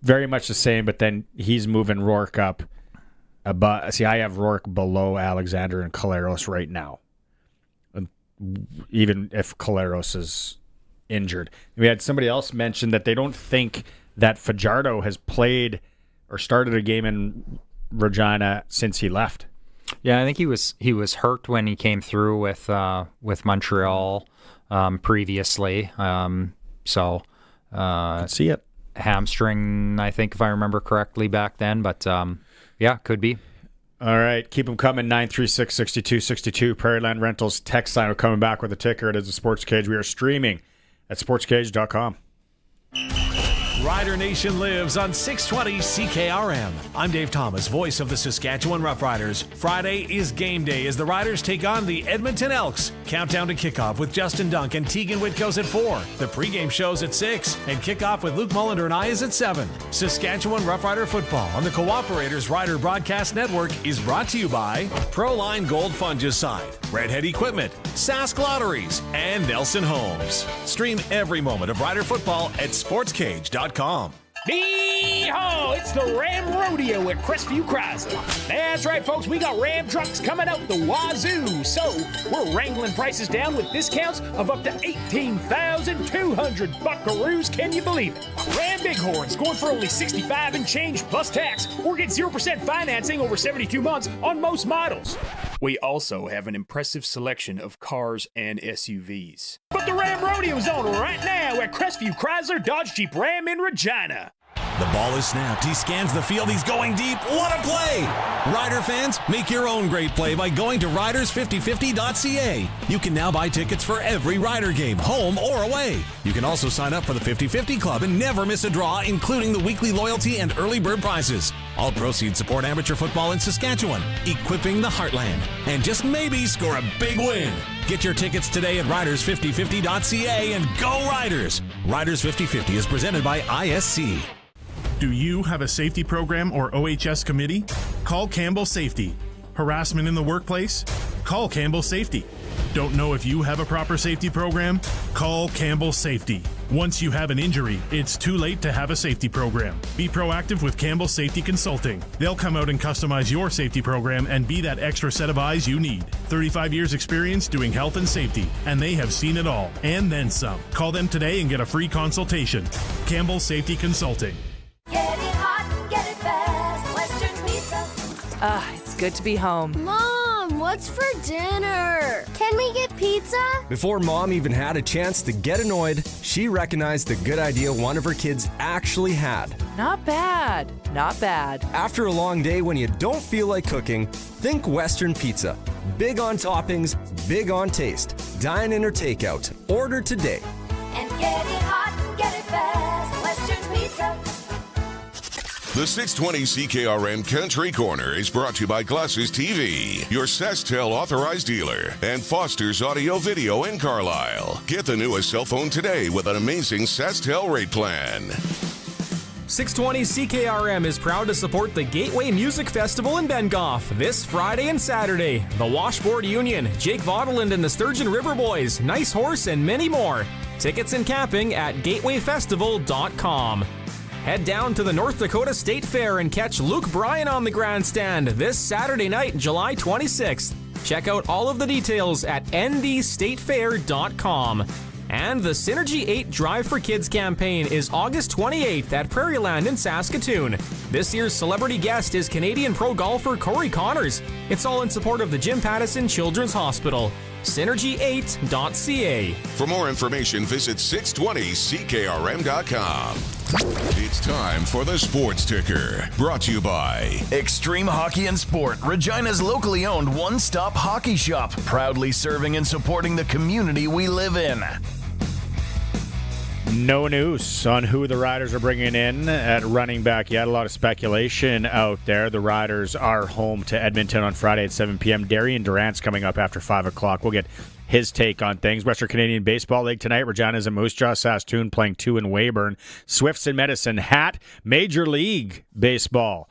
Speaker 5: Very much the same, but then he's moving Rourke up. See, I have Rourke below Alexander and Caleros right now, even if Caleros is injured. We had somebody else mention that they don't think that Fajardo has played or started a game in Regina since he left.
Speaker 4: Yeah, I think he was hurt when he came through with Montreal previously. So
Speaker 5: can see it.
Speaker 4: Hamstring, I think, if I remember correctly back then, but could be.
Speaker 5: All right, keep them coming. 936-6262 Prairieland Rentals text line. We're coming back with a ticker. It is the Sports Cage. We are streaming at sportscage.com.
Speaker 21: Rider Nation lives on 620 CKRM. I'm Dave Thomas, voice of the Saskatchewan Roughriders. Friday is game day as the Riders take on the Edmonton Elks. Countdown to kickoff with Justin Dunk and Tegan Whitco's at 4. The pregame show's at 6. And kickoff with Luke Mullinder and I is at 7. Saskatchewan Roughrider football on the Cooperators Rider Broadcast Network is brought to you by Proline Gold Fungicide, Redhead Equipment, Sask Lotteries, and Nelson Homes. Stream every moment of Rider football at sportscage.com.
Speaker 6: Yee-haw! It's the Ram Rodeo at Crestview Chrysler. That's right, folks. We got Ram trucks coming out the wazoo. So we're wrangling prices down with discounts of up to 18,200 buckaroos. Can you believe it? Ram Bighorns going for only $65 and change plus tax, or get 0% financing over 72 months on most models. We also have an impressive selection of cars and SUVs. But the Ram Rodeo's on right now at Crestview Chrysler Dodge Jeep Ram in Regina.
Speaker 19: The ball is snapped. He scans the field. He's going deep. What a play! Rider fans, make your own great play by going to riders5050.ca. You can now buy tickets for every Rider game, home or away. You can also sign up for the 50-50 Club and never miss a draw, including the weekly loyalty and early bird prizes. All proceeds support amateur football in Saskatchewan, equipping the heartland, and just maybe score a big win. Get your tickets today at riders5050.ca and go Riders! Riders 50-50 is presented by ISC.
Speaker 7: Do you have a safety program or OHS committee? Call Campbell Safety. Harassment in the workplace? Call Campbell Safety. Don't know if you have a proper safety program? Call Campbell Safety. Once you have an injury, it's too late to have a safety program. Be proactive with Campbell Safety Consulting. They'll come out and customize your safety program and be that extra set of eyes you need. 35 years experience doing health and safety, and they have seen it all, and then some. Call them today and get a free consultation. Campbell Safety Consulting.
Speaker 9: Get it hot and get it fast. Western Pizza.
Speaker 2: It's good to be home.
Speaker 9: Mom, what's for dinner? Can we get pizza?
Speaker 11: Before Mom even had a chance to get annoyed, she recognized the good idea one of her kids actually had.
Speaker 2: Not bad. Not bad.
Speaker 11: After a long day when you don't feel like cooking, think Western Pizza. Big on toppings, big on taste. Dine in or takeout. Order today.
Speaker 9: And get it hot and get it fast. Western
Speaker 3: The 620 CKRM Country Corner is brought to you by Glasses TV, your Sastel authorized dealer, and Foster's Audio Video in Carlisle. Get the newest cell phone today with an amazing Sastel rate plan.
Speaker 12: 620 CKRM is proud to support the Gateway Music Festival in Bengoff this Friday and Saturday. The Washboard Union, Jake Vaudeland and the Sturgeon River Boys, Nice Horse, and many more. Tickets and camping at gatewayfestival.com. Head down to the North Dakota State Fair and catch Luke Bryan on the grandstand this Saturday night, July 26th. Check out all of the details at ndstatefair.com. And the Synergy 8 Drive for Kids campaign is August 28th at Prairieland in Saskatoon. This year's celebrity guest is Canadian pro golfer Corey Connors. It's all in support of the Jim Pattison Children's Hospital. Synergy8.ca.
Speaker 3: For more information, visit 620ckrm.com. It's time for the Sports Ticker, brought to you by
Speaker 10: Extreme Hockey and Sport, Regina's locally owned one-stop hockey shop, proudly serving and supporting the community we live in.
Speaker 5: No news on who the Riders are bringing in at running back yet. A lot of speculation out there. The Riders are home to Edmonton on Friday at 7 p.m. Darian Durant's coming up after 5 o'clock. We'll get his take on things. Western Canadian Baseball League tonight. Regina's in Moose Jaw, Saskatoon playing 2 in Weyburn. Swifts in Medicine Hat. Major League Baseball.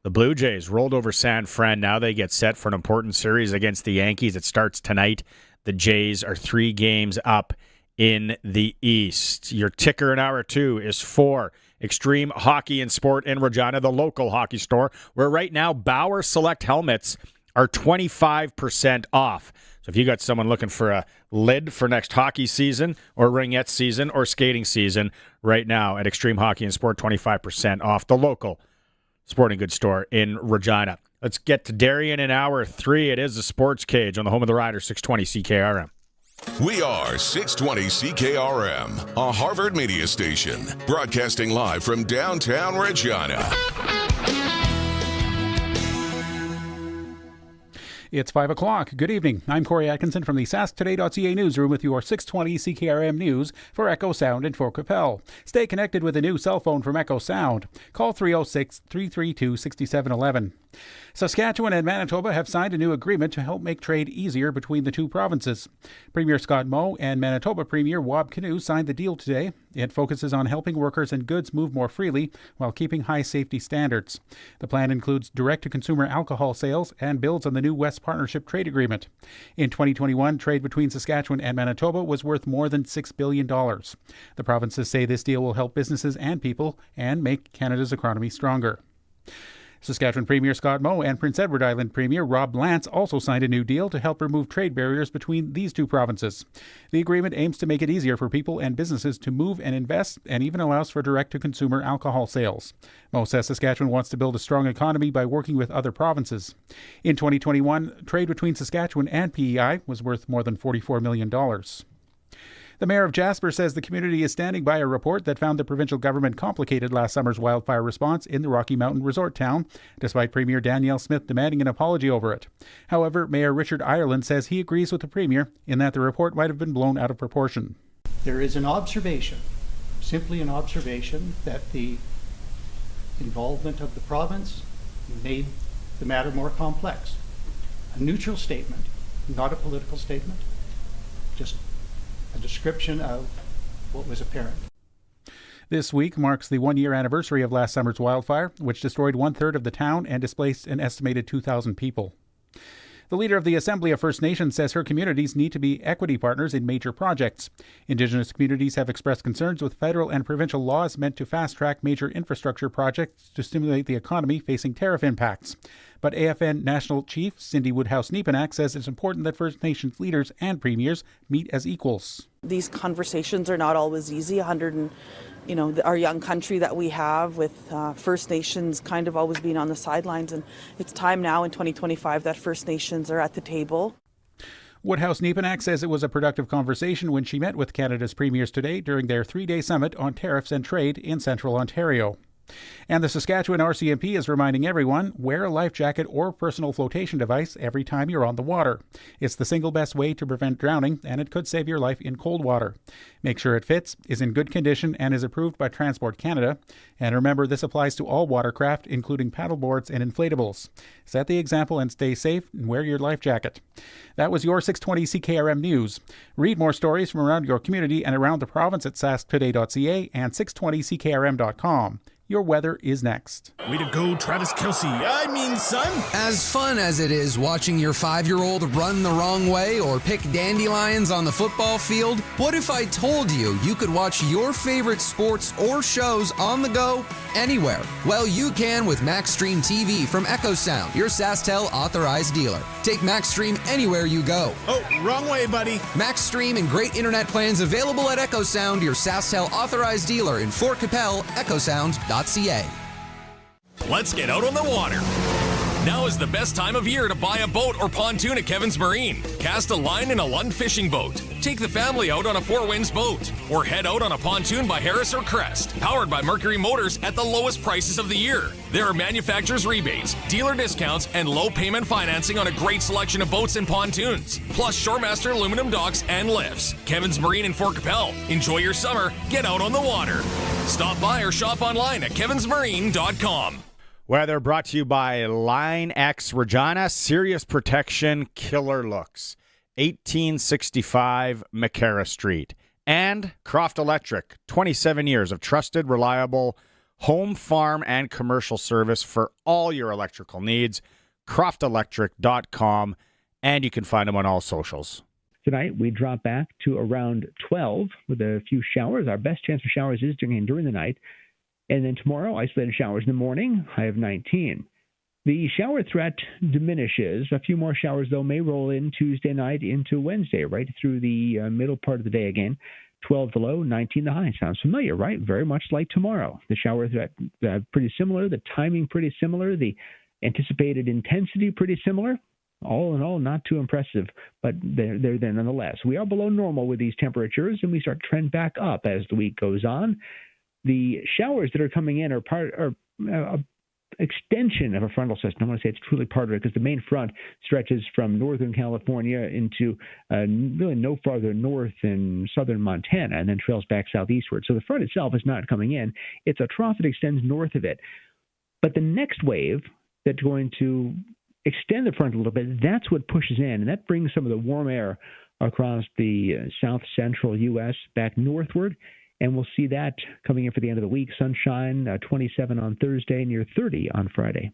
Speaker 5: The Blue Jays rolled over San Fran. Now they get set for an important series against the Yankees. It starts tonight. The Jays are 3 games up in the East. Your ticker in hour 2 is for Extreme Hockey and Sport in Regina, the local hockey store, where right now Bauer Select helmets are 25% off. So if you got someone looking for a lid for next hockey season or ringette season or skating season, right now at Extreme Hockey and Sport, 25% off, the local sporting goods store in Regina. Let's get to Darian in hour 3. It is the Sports Cage on the home of the Riders, 620 CKRM.
Speaker 3: We are 620 CKRM, a Harvard media station, broadcasting live from downtown Regina.
Speaker 13: It's 5 o'clock. Good evening. I'm Corey Atkinson from the SaskToday.ca newsroom with your 620 CKRM news for Echo Sound and Fort Capel. Stay connected with a new cell phone from Echo Sound. Call 306-332-6711. Saskatchewan and Manitoba have signed a new agreement to help make trade easier between the two provinces. Premier Scott Moe and Manitoba Premier Wab Kinew signed the deal today. It focuses on helping workers and goods move more freely while keeping high safety standards. The plan includes direct-to-consumer alcohol sales and builds on the new West Partnership Trade Agreement. In 2021, trade between Saskatchewan and Manitoba was worth more than $6 billion. The provinces say this deal will help businesses and people and make Canada's economy stronger. Saskatchewan Premier Scott Moe and Prince Edward Island Premier Rob Lance also signed a new deal to help remove trade barriers between these two provinces. The agreement aims to make it easier for people and businesses to move and invest, and even allows for direct-to-consumer alcohol sales. Moe says Saskatchewan wants to build a strong economy by working with other provinces. In 2021, trade between Saskatchewan and PEI was worth more than $44 million. The mayor of Jasper says the community is standing by a report that found the provincial government complicated last summer's wildfire response in the Rocky Mountain resort town, despite Premier Danielle Smith demanding an apology over it. However, Mayor Richard Ireland says he agrees with the Premier in that the report might have been blown out of proportion.
Speaker 14: There is an observation, simply an observation, that the involvement of the province made the matter more complex. A neutral statement, not a political statement, just a description of what was apparent.
Speaker 13: This week marks the one-year anniversary of last summer's wildfire, which destroyed one-third of the town and displaced an estimated 2,000 people. The leader of the Assembly of First Nations says her communities need to be equity partners in major projects. Indigenous communities have expressed concerns with federal and provincial laws meant to fast-track major infrastructure projects to stimulate the economy facing tariff impacts. But AFN National Chief Cindy Woodhouse-Nepanak says it's important that First Nations leaders and premiers meet as equals.
Speaker 16: These conversations are not always easy. Our young country that we have with First Nations kind of always being on the sidelines, and it's time now in 2025 that First Nations are at the table.
Speaker 13: Woodhouse-Nepanak says it was a productive conversation when she met with Canada's premiers today during their 3-day summit on tariffs and trade in central Ontario. And the Saskatchewan RCMP is reminding everyone, wear a life jacket or personal flotation device every time you're on the water. It's the single best way to prevent drowning, and it could save your life in cold water. Make sure it fits, is in good condition, and is approved by Transport Canada. And remember, this applies to all watercraft, including paddleboards and inflatables. Set the example and stay safe, and wear your life jacket. That was your 620 CKRM News. Read more stories from around your community and around the province at sasktoday.ca and 620ckrm.com. Your weather is next.
Speaker 7: Way to go, Travis Kelce. I mean, son.
Speaker 1: As fun as it is watching your 5-year-old run the wrong way or pick dandelions on the football field, what if I told you you could watch your favorite sports or shows on the go anywhere? Well, you can with MaxStream TV from EchoSound, your SaskTel authorized dealer. Take MaxStream anywhere you go.
Speaker 7: Oh, wrong way, buddy.
Speaker 1: MaxStream and great internet plans available at EchoSound, your SaskTel authorized dealer in Fort Capel, EchoSound.ca.
Speaker 8: Let's get out on the water. Now is the best time of year to buy a boat or pontoon at Kevin's Marine. Cast a line in a Lund fishing boat. Take the family out on a Four Winds boat. Or head out on a pontoon by Harris or Crest. Powered by Mercury Motors at the lowest prices of the year. There are manufacturer's rebates, dealer discounts, and low payment financing on a great selection of boats and pontoons. Plus Shoremaster aluminum docks and lifts. Kevin's Marine in Fort Capel. Enjoy your summer. Get out on the water. Stop by or shop online at kevinsmarine.com.
Speaker 5: Weather brought to you by Line X Regina, Serious Protection, Killer Looks, 1865 McCara Street. And Croft Electric, 27 years of trusted, reliable home, farm, and commercial service for all your electrical needs. CroftElectric.com, and you can find them on all socials.
Speaker 15: Tonight, we drop back to around 12 with a few showers. Our best chance for showers is during the night. And then tomorrow, isolated showers in the morning, high of 19. The shower threat diminishes. A few more showers, though, may roll in Tuesday night into Wednesday, right through the middle part of the day again. 12 the low, 19 the high. Sounds familiar, right? Very much like tomorrow. The shower threat pretty similar, the timing pretty similar, the anticipated intensity pretty similar. All in all, not too impressive, but they're there nonetheless. We are below normal with these temperatures, and we start to trend back up as the week goes on. The showers that are coming in are an extension of a frontal system. I want to say it's truly part of it because the main front stretches from northern California into really no farther north than southern Montana and then trails back southeastward. So the front itself is not coming in. It's a trough that extends north of it. But the next wave that's going to extend the front a little bit, that's what pushes in, and that brings some of the warm air across the south-central U.S. back northward. And we'll see that coming in for the end of the week. Sunshine, 27 on Thursday, near 30 on Friday.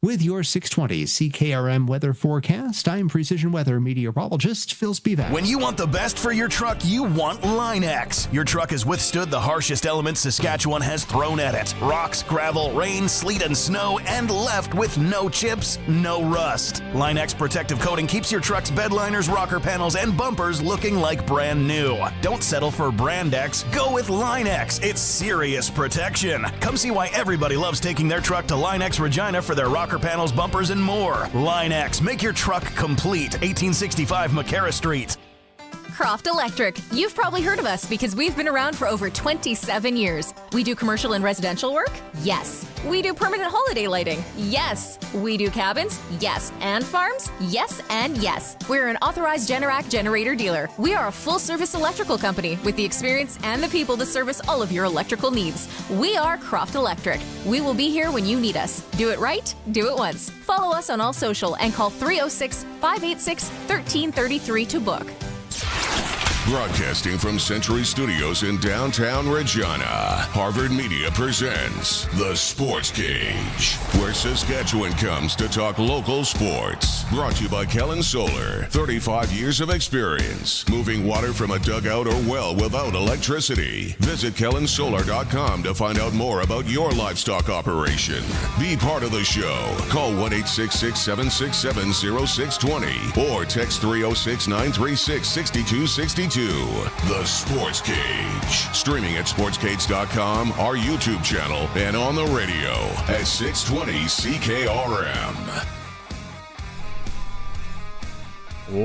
Speaker 17: With your 620 CKRM weather forecast, I'm Precision Weather meteorologist Phil Spivak.
Speaker 10: When you want the best for your truck, you want Line X. Your truck has withstood the harshest elements Saskatchewan has thrown at it. Rocks, gravel, rain, sleet, and snow, and left with no chips, no rust. Line X protective coating keeps your truck's bed liners, rocker panels, and bumpers looking like brand new. Don't settle for Brand X. Go with Line X. It's serious protection. Come see why everybody loves taking their truck to Line X Regina for their rocker panels, bumpers, and more. Line X, make your truck complete. 1865 McCara Street.
Speaker 18: Croft Electric. You've probably heard of us because we've been around for over 27 years. We do commercial and residential work? Yes. We do permanent holiday lighting? Yes. We do cabins? Yes. And farms? Yes and yes. We're an authorized Generac generator dealer. We are a full-service electrical company with the experience and the people to service all of your electrical needs. We are Croft Electric. We will be here when you need us. Do it right, do it once. Follow us on all social and call 306-586-1333 to book.
Speaker 3: Broadcasting from Century Studios in downtown Regina, Harvard Media presents The Sports Cage, where Saskatchewan comes to talk local sports. Brought to you by Kellen Solar, 35 years of experience, moving water from a dugout or well without electricity. Visit kellensolar.com to find out more about your livestock operation. Be part of the show. Call 1-866-767-0620 or text 306-936-6262. The Sports Cage. Streaming at sportscage.com, our YouTube channel, and on the radio at 620 CKRM.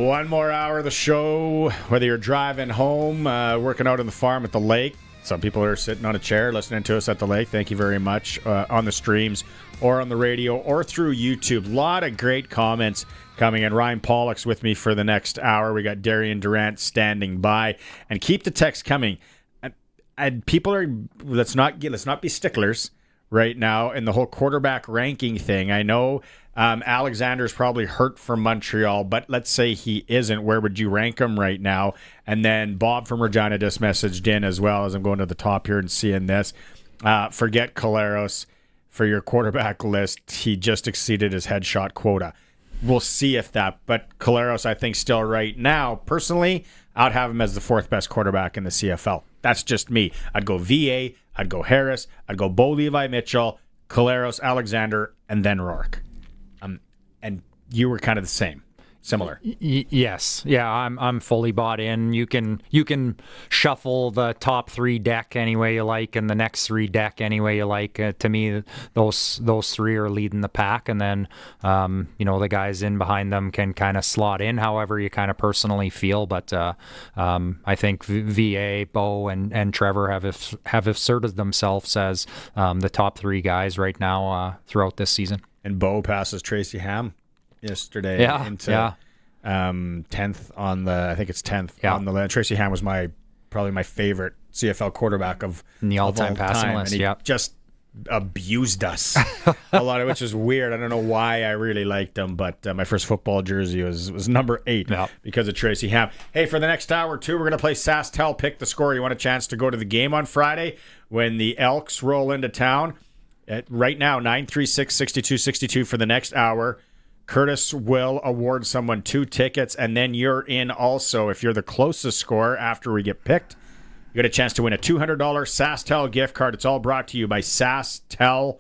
Speaker 5: One more hour of the show, whether you're driving home, working out on the farm at the lake, Some people are sitting on a chair listening to us at the lake. Thank you very much on the streams or on the radio or through YouTube. A lot of great comments coming in. Ryan Pollock's with me for the next hour. We got Darian Durant standing by. And keep the text coming. And people are, let's not be sticklers right now in the whole quarterback ranking thing. I know Alexander's probably hurt for Montreal, but let's say he isn't. Where would you rank him right now? And then Bob from Regina just messaged in as well as I'm going to the top here and seeing this. Forget Collaros for your quarterback list. He just exceeded his headshot quota. We'll see if that, but Collaros, I think still right now, personally, I'd have him as the 4th best quarterback in the CFL. That's just me. I'd go VA, I'd go Harris, I'd go Bo Levi Mitchell, Collaros, Alexander, and then Rourke. And you were kind of the same. Similar.
Speaker 4: Yes. Yeah, I'm fully bought in. You can shuffle the top 3 deck any way you like and the next 3 deck any way you like. To me, those 3 are leading the pack, and then the guys in behind them can kind of slot in however you kind of personally feel. But I think VA, Bo, and Trevor have asserted themselves as the top 3 guys right now throughout this season.
Speaker 5: And Bo passes Tracy Ham yesterday into 10th on the, I think it's 10th on the list. Tracy Ham was probably my favorite CFL quarterback of
Speaker 4: in the all-time passing list.
Speaker 5: And he just abused us a lot of, which is weird. I don't know why I really liked him, but my first football jersey was number 8 because of Tracy Ham. Hey, for the next hour or two, we're going to play SaskTel Pick the Score. You want a chance to go to the game on Friday when the Elks roll into town? Right now, 936-6262 for the next hour. Curtis will award someone 2 tickets, and then you're in also. If you're the closest score after we get picked, you get a chance to win a $200 SaskTel gift card. It's all brought to you by SaskTel,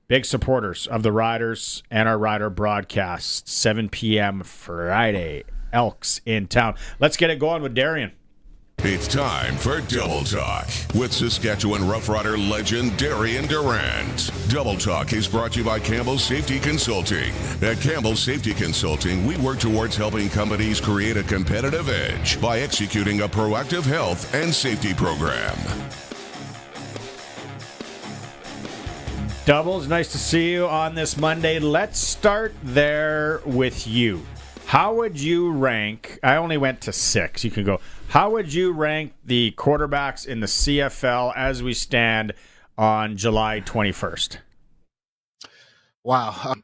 Speaker 5: big supporters of the Riders and our Rider broadcast. 7 p.m. Friday, Elks in town. Let's get it going with Darian.
Speaker 3: It's time for Double Talk with Saskatchewan Roughrider legend Darian Durant. Double Talk is brought to you by Campbell Safety Consulting. At Campbell Safety Consulting, we work towards helping companies create a competitive edge by executing a proactive health and safety program.
Speaker 5: Doubles, nice to see you on this Monday. Let's start there with you. How would you rank? I only went to 6. You can go. How would you rank the quarterbacks in the CFL as we stand on July 21st?
Speaker 20: Wow.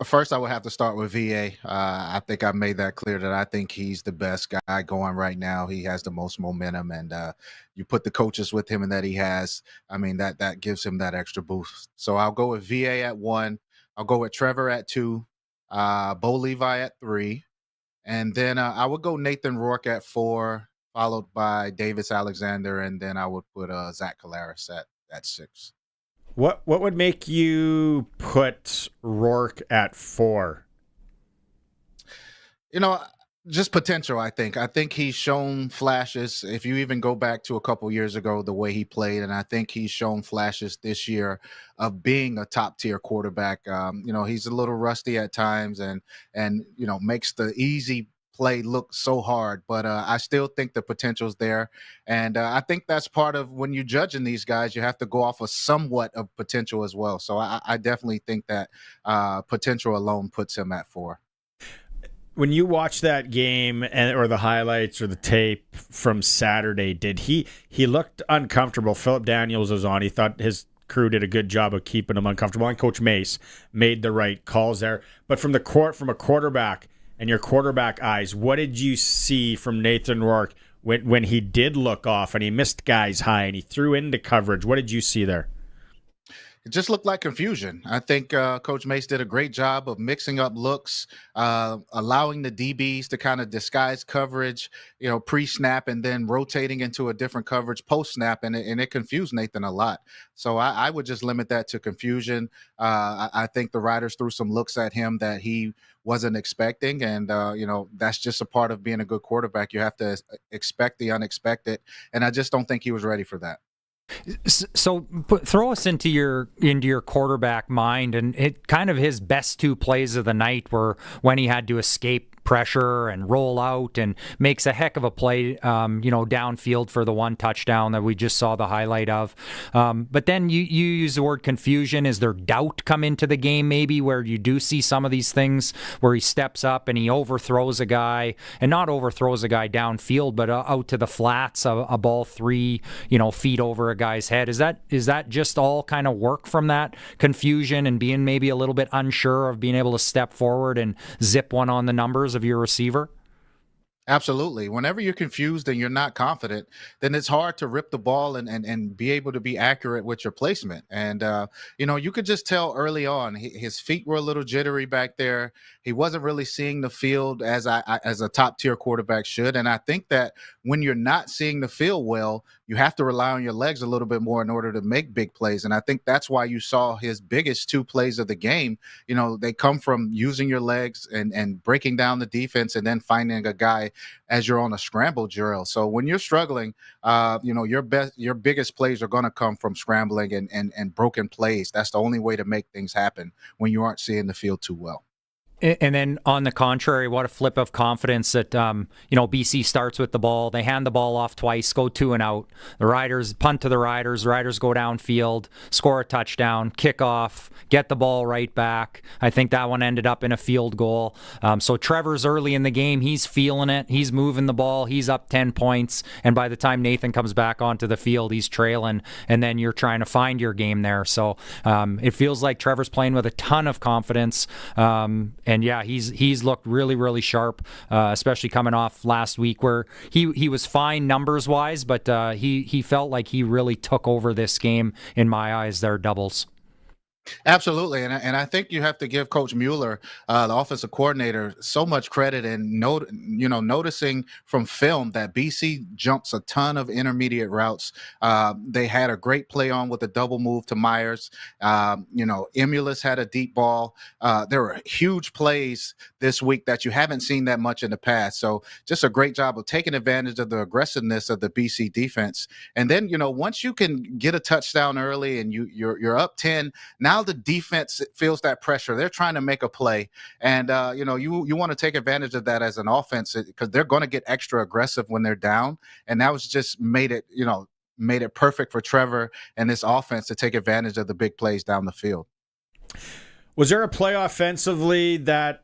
Speaker 20: First, I would have to start with VA. I think I made that clear that I think he's the best guy going right now. He has the most momentum, and you put the coaches with him and that he has. I mean, that gives him that extra boost. So I'll go with VA at 1. I'll go with Trevor at 2. Bo Levi at 3. And then I would go Nathan Rourke at 4, followed by Davis Alexander, and then I would put Zach Collaros at 6.
Speaker 5: What would make you put Rourke at 4?
Speaker 20: Just potential, I think. I think he's shown flashes. If you even go back to a couple years ago, the way he played, and I think he's shown flashes this year of being a top-tier quarterback. He's a little rusty at times and makes the easy play look so hard, but I still think the potential's there. And I think that's part of when you're judging these guys, you have to go off of somewhat of potential as well. So I definitely think that potential alone puts him at 4.
Speaker 5: When you watch that game or the highlights or the tape from Saturday, did he looked uncomfortable? Phillip Daniels was on. He thought his crew did a good job of keeping him uncomfortable, and Coach Mace made the right calls there. But from a quarterback and your quarterback eyes, what did you see from Nathan Rourke when he did look off and he missed guys high and he threw into coverage? What did you see there?
Speaker 20: It just looked like confusion. I think Coach Mace did a great job of mixing up looks, allowing the DBs to kind of disguise coverage, pre-snap, and then rotating into a different coverage post-snap, and it confused Nathan a lot. So I would just limit that to confusion. I think the Riders threw some looks at him that he wasn't expecting, and that's just a part of being a good quarterback. You have to expect the unexpected, and I just don't think he was ready for that.
Speaker 4: So throw us into your quarterback mind, and it kind of his best 2 plays of the night were when he had to escape pressure and roll out and makes a heck of a play, downfield for the one touchdown that we just saw the highlight of. But then you use the word confusion. Is there doubt come into the game maybe where you do see some of these things where he steps up and he overthrows a guy, and not overthrows a guy downfield, but out to the flats, a ball 3 feet over a guy's head? Is that just all kind of work from that confusion and being maybe a little bit unsure of being able to step forward and zip one on the numbers of your receiver?
Speaker 20: Absolutely. Whenever you're confused and you're not confident, then it's hard to rip the ball and be able to be accurate with your placement. And, you could just tell early on, his feet were a little jittery back there. He wasn't really seeing the field as a top tier quarterback should. And I think that when you're not seeing the field well, you have to rely on your legs a little bit more in order to make big plays. And I think that's why you saw his biggest 2 plays of the game. They come from using your legs and breaking down the defense and then finding a guy as you're on a scramble drill. So when you're struggling, your biggest plays are going to come from scrambling and broken plays. That's the only way to make things happen when you aren't seeing the field too well.
Speaker 4: And then on the contrary, what a flip of confidence that, BC starts with the ball. They hand the ball off twice, go 2 and out. The Riders punt to the Riders. The Riders go downfield, score a touchdown, kick off, get the ball right back. I think that one ended up in a field goal. So Trevor's early in the game. He's feeling it. He's moving the ball. He's up 10 points. And by the time Nathan comes back onto the field, he's trailing. And then you're trying to find your game there. So it feels like Trevor's playing with a ton of confidence. And yeah, he's looked really, really sharp, especially coming off last week where he was fine numbers wise, but he felt like he really took over this game in my eyes. Their doubles.
Speaker 20: Absolutely, and I think you have to give Coach Mueller, the offensive coordinator, so much credit in noticing from film that BC jumps a ton of intermediate routes. They had a great play on with a double move to Myers. Emulus had a deep ball. There were huge plays this week that you haven't seen that much in the past. So just a great job of taking advantage of the aggressiveness of the BC defense. And then once you can get a touchdown early and you're up 10, now the defense feels that pressure. They're trying to make a play, and you want to take advantage of that as an offense because they're going to get extra aggressive when they're down, and that was just made it perfect for Trevor and this offense to take advantage of the big plays down the field.
Speaker 5: Was there a play offensively that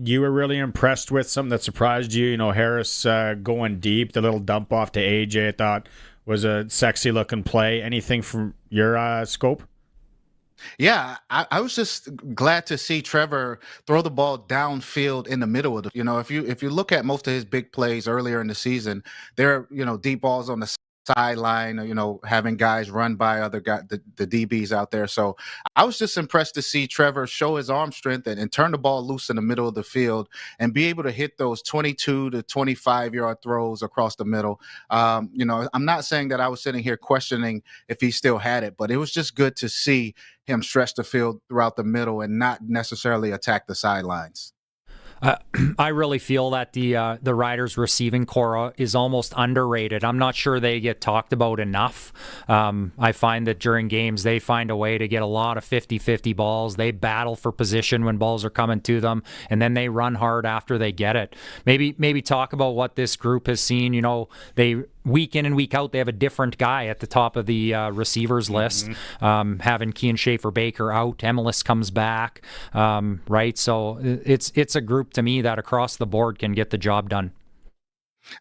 Speaker 5: you were really impressed with, something that surprised you? Harris going deep, the little dump off to AJ, I thought was a sexy looking play. Anything from your scope?
Speaker 20: Yeah, I was just glad to see Trevor throw the ball downfield in the middle of the. If you look at most of his big plays earlier in the season, they're deep balls on the sideline, having guys run by other guys, the DBs out there. So I was just impressed to see Trevor show his arm strength and turn the ball loose in the middle of the field and be able to hit those 22 to 25-yard throws across the middle. I'm not saying that I was sitting here questioning if he still had it, but it was just good to see him stretch the field throughout the middle and not necessarily attack the sidelines.
Speaker 4: I really feel that the Riders receiving core is almost underrated. I'm not sure they get talked about enough. I find that during games, they find a way to get a lot of 50-50 balls. They battle for position when balls are coming to them, and then they run hard after they get it. Maybe talk about what this group has seen. They week in and week out, they have a different guy at the top of the receivers list. Having Kean Schaefer-Baker out, Emilus comes back, right? So it's a group to me that across the board can get the job done.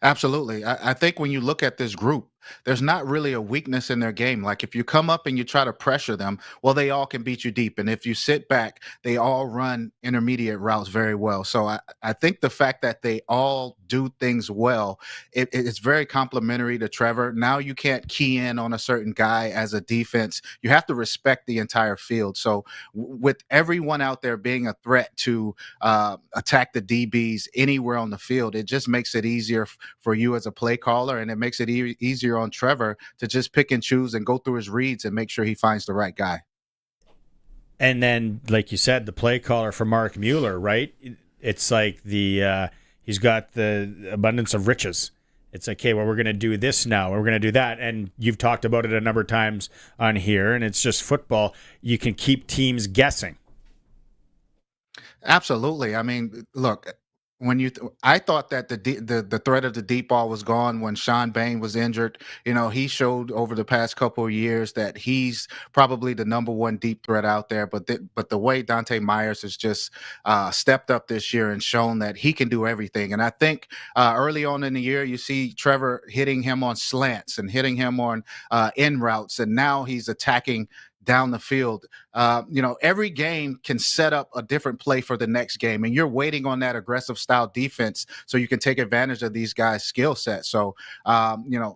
Speaker 20: Absolutely. I think when you look at this group, there's not really a weakness in their game. Like if you come up and you try to pressure them, well, they all can beat you deep. And if you sit back, they all run intermediate routes very well. So I think the fact that they all do things well, it's very complimentary to Trevor. Now you can't key in on a certain guy as a defense. You have to respect the entire field. So with everyone out there being a threat to attack the DBs anywhere on the field, it just makes it easier for you as a play caller, and it makes it easier on Trevor to just pick and choose and go through his reads and make sure he finds the right guy.
Speaker 5: And then, like you said, the play caller for Mark Mueller, right? It's like he's got the abundance of riches. It's like, okay, well, we're going to do this now. We're going to do that. And you've talked about it a number of times on here, and it's just football. You can keep teams guessing.
Speaker 20: Absolutely. I mean, look, I thought that the threat of the deep ball was gone when Sean Bain was injured. He showed over the past couple of years that he's probably the number one deep threat out there. But the way Dante Myers has just stepped up this year and shown that he can do everything. And I think early on in the year, you see Trevor hitting him on slants and hitting him on in routes, and now he's attacking down the field. Every game can set up a different play for the next game, and you're waiting on that aggressive style defense so you can take advantage of these guys' skill set. So,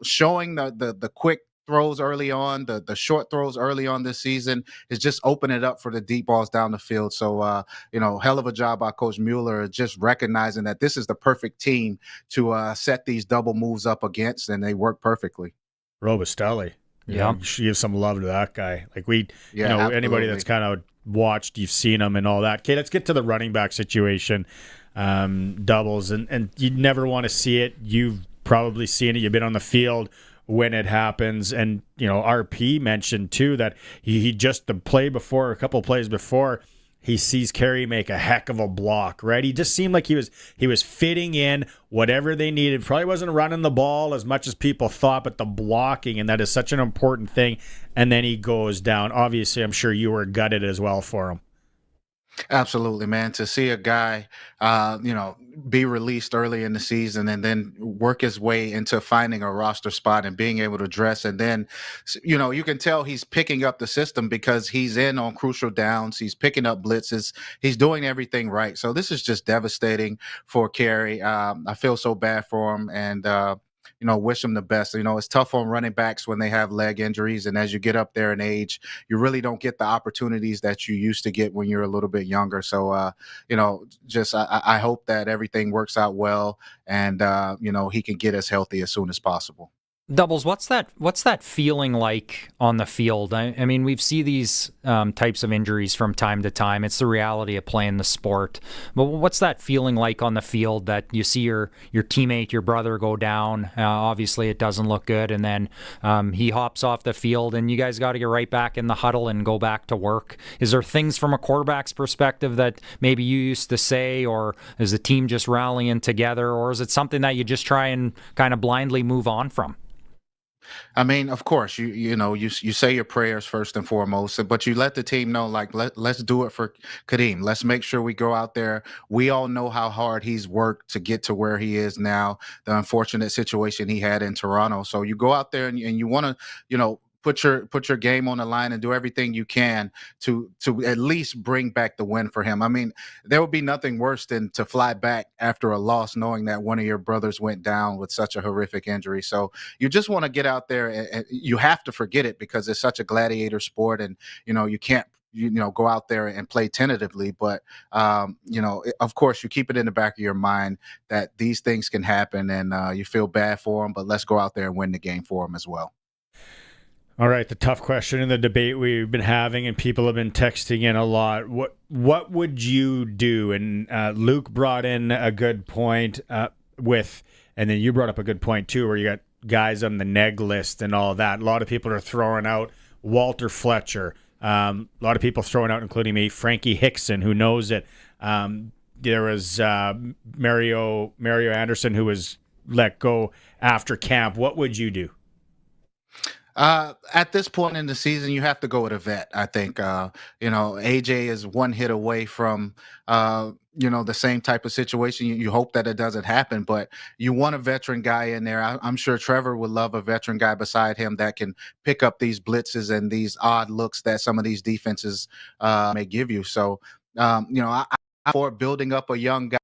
Speaker 20: showing the quick throws early on, the short throws early on this season is just opening it up for the deep balls down the field. So, hell of a job by Coach Mueller, just recognizing that this is the perfect team to set these double moves up against, and they work perfectly.
Speaker 5: Robustelli.
Speaker 4: Yeah,
Speaker 5: you should give some love to that guy. Like anybody
Speaker 20: absolutely.
Speaker 5: that's kind of watched, you've seen him and all that. Okay, let's get to the running back situation. Doubles, and you never want to see it. You've probably seen it. You've been on the field when it happens. And RP mentioned too that he just a couple plays before, he sees Carey make a heck of a block, right? He just seemed like he was fitting in whatever they needed. Probably wasn't running the ball as much as people thought, but the blocking, and that is such an important thing. And then he goes down. Obviously, I'm sure you were gutted as well for him.
Speaker 20: Absolutely, man. To see a guy, be released early in the season and then work his way into finding a roster spot and being able to dress. And then, you can tell he's picking up the system because he's in on crucial downs. He's picking up blitzes. He's doing everything right. So this is just devastating for Carey. I feel so bad for him, and wish them the best. It's tough on running backs when they have leg injuries, and as you get up there in age, you really don't get the opportunities that you used to get when you're a little bit younger. So, I hope that everything works out well, and he can get as healthy as soon as possible.
Speaker 4: Doubles, what's that feeling like on the field? I mean, we've seen these types of injuries from time to time. It's the reality of playing the sport. But what's that feeling like on the field that you see your teammate, your brother, go down? Obviously, it doesn't look good, and then he hops off the field, and you guys got to get right back in the huddle and go back to work. Is there things from a quarterback's perspective that maybe you used to say, or is the team just rallying together, or is it something that you just try and kind of blindly move on from?
Speaker 20: I mean, of course, you say your prayers first and foremost, but you let the team know, like, let's do it for Kadeem. Let's make sure we go out there. We all know how hard he's worked to get to where he is now, the unfortunate situation he had in Toronto. So you go out there and you want to, put your game on the line and do everything you can to at least bring back the win for him. I mean, there would be nothing worse than to fly back after a loss knowing that one of your brothers went down with such a horrific injury. So you just want to get out there, and you have to forget it because it's such a gladiator sport, and you can't go out there and play tentatively, but of course you keep it in the back of your mind that these things can happen, and you feel bad for them, but let's go out there and win the game for them as well.
Speaker 5: All right, the tough question in the debate we've been having, and people have been texting in a lot. What would you do? And Luke brought in a good point and then you brought up a good point too, where you got guys on the neg list and all that. A lot of people are throwing out Walter Fletcher. A lot of people throwing out, including me, Frankie Hickson, who knows it. There was Mario Anderson, who was let go after camp. What would you do?
Speaker 20: At this point in the season, you have to go with a vet. I think, AJ is one hit away from, the same type of situation. You hope that it doesn't happen, but you want a veteran guy in there. I'm sure Trevor would love a veteran guy beside him that can pick up these blitzes and these odd looks that some of these defenses may give you. So, I'm for building up a young guy,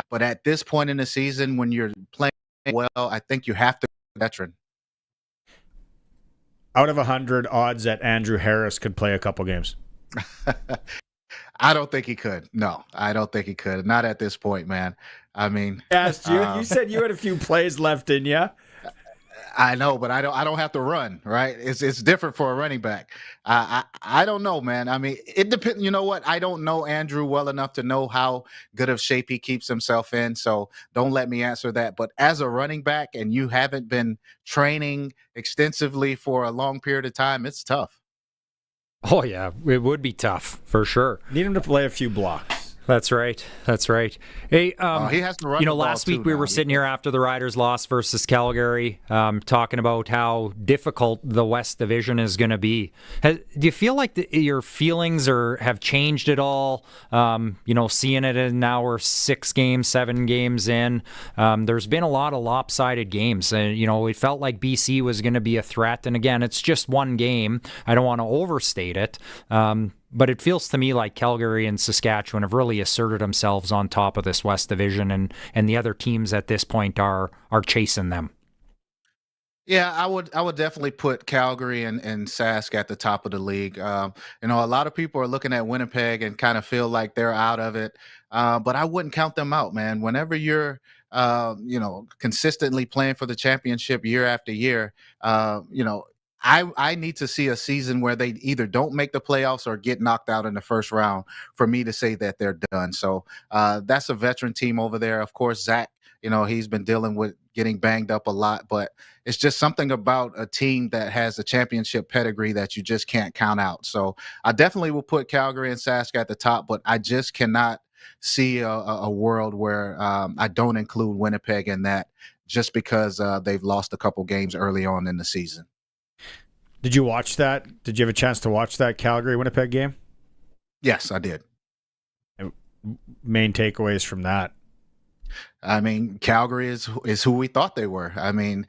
Speaker 20: but at this point in the season, when you're playing well, I think you have to be a veteran.
Speaker 5: Out of 100, odds that Andrew Harris could play a couple games?
Speaker 20: I don't think he could. No, I don't think he could. Not at this point, man. I mean,
Speaker 5: asked you. You said you had a few plays left in you.
Speaker 20: I know, but I don't have to run, right? It's different for a running back. I don't know, man. I mean, it depends. You know what? I don't know Andrew well enough to know how good of shape he keeps himself in. So don't let me answer that. But as a running back, and you haven't been training extensively for a long period of time, it's tough.
Speaker 4: Oh yeah, it would be tough for sure.
Speaker 5: Need him to play a few blocks.
Speaker 4: That's right. Hey,
Speaker 20: he has to run the ball
Speaker 4: last week
Speaker 20: too
Speaker 4: we
Speaker 20: now.
Speaker 4: were sitting here after the Riders lost versus Calgary, talking about how difficult the West Division is going to be. Do you feel like your feelings have changed at all? Seeing it in now we're 7 games in. There's been a lot of lopsided games. It felt like BC was going to be a threat. And again, it's just one game. I don't want to overstate it. But it feels to me like Calgary and Saskatchewan have really asserted themselves on top of this West Division, and the other teams at this point are chasing them.
Speaker 20: Yeah, I would definitely put Calgary and Sask at the top of the league. A lot of people are looking at Winnipeg and kind of feel like they're out of it, but I wouldn't count them out, man. Whenever you're consistently playing for the championship year after year, I need to see a season where they either don't make the playoffs or get knocked out in the first round for me to say that they're done. So that's a veteran team over there. Of course, Zach, he's been dealing with getting banged up a lot, but it's just something about a team that has a championship pedigree that you just can't count out. So I definitely will put Calgary and Sask at the top, but I just cannot see a world where I don't include Winnipeg in that just because they've lost a couple games early on in the season.
Speaker 5: Did you watch that? Did you have a chance to watch that Calgary-Winnipeg game?
Speaker 20: Yes, I did.
Speaker 5: Main takeaways from that?
Speaker 20: I mean, Calgary is who we thought they were. I mean,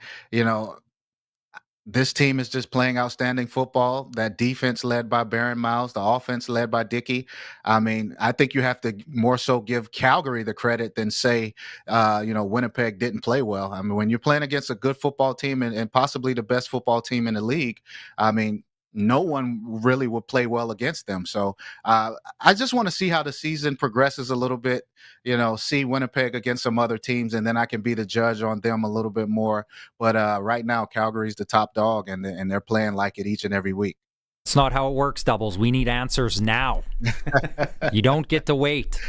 Speaker 20: this team is just playing outstanding football. That defense led by Baron Miles, the offense led by Dickey. I mean, I think you have to more so give Calgary the credit than say, Winnipeg didn't play well. I mean, when you're playing against a good football team and possibly the best football team in the league, I mean, no one really would play well against them. So I just want to see how the season progresses a little bit, see Winnipeg against some other teams, and then I can be the judge on them a little bit more. But right now, Calgary's the top dog, and they're playing like it each and every week.
Speaker 4: It's not how it works, Doubles. We need answers now. You don't get to wait.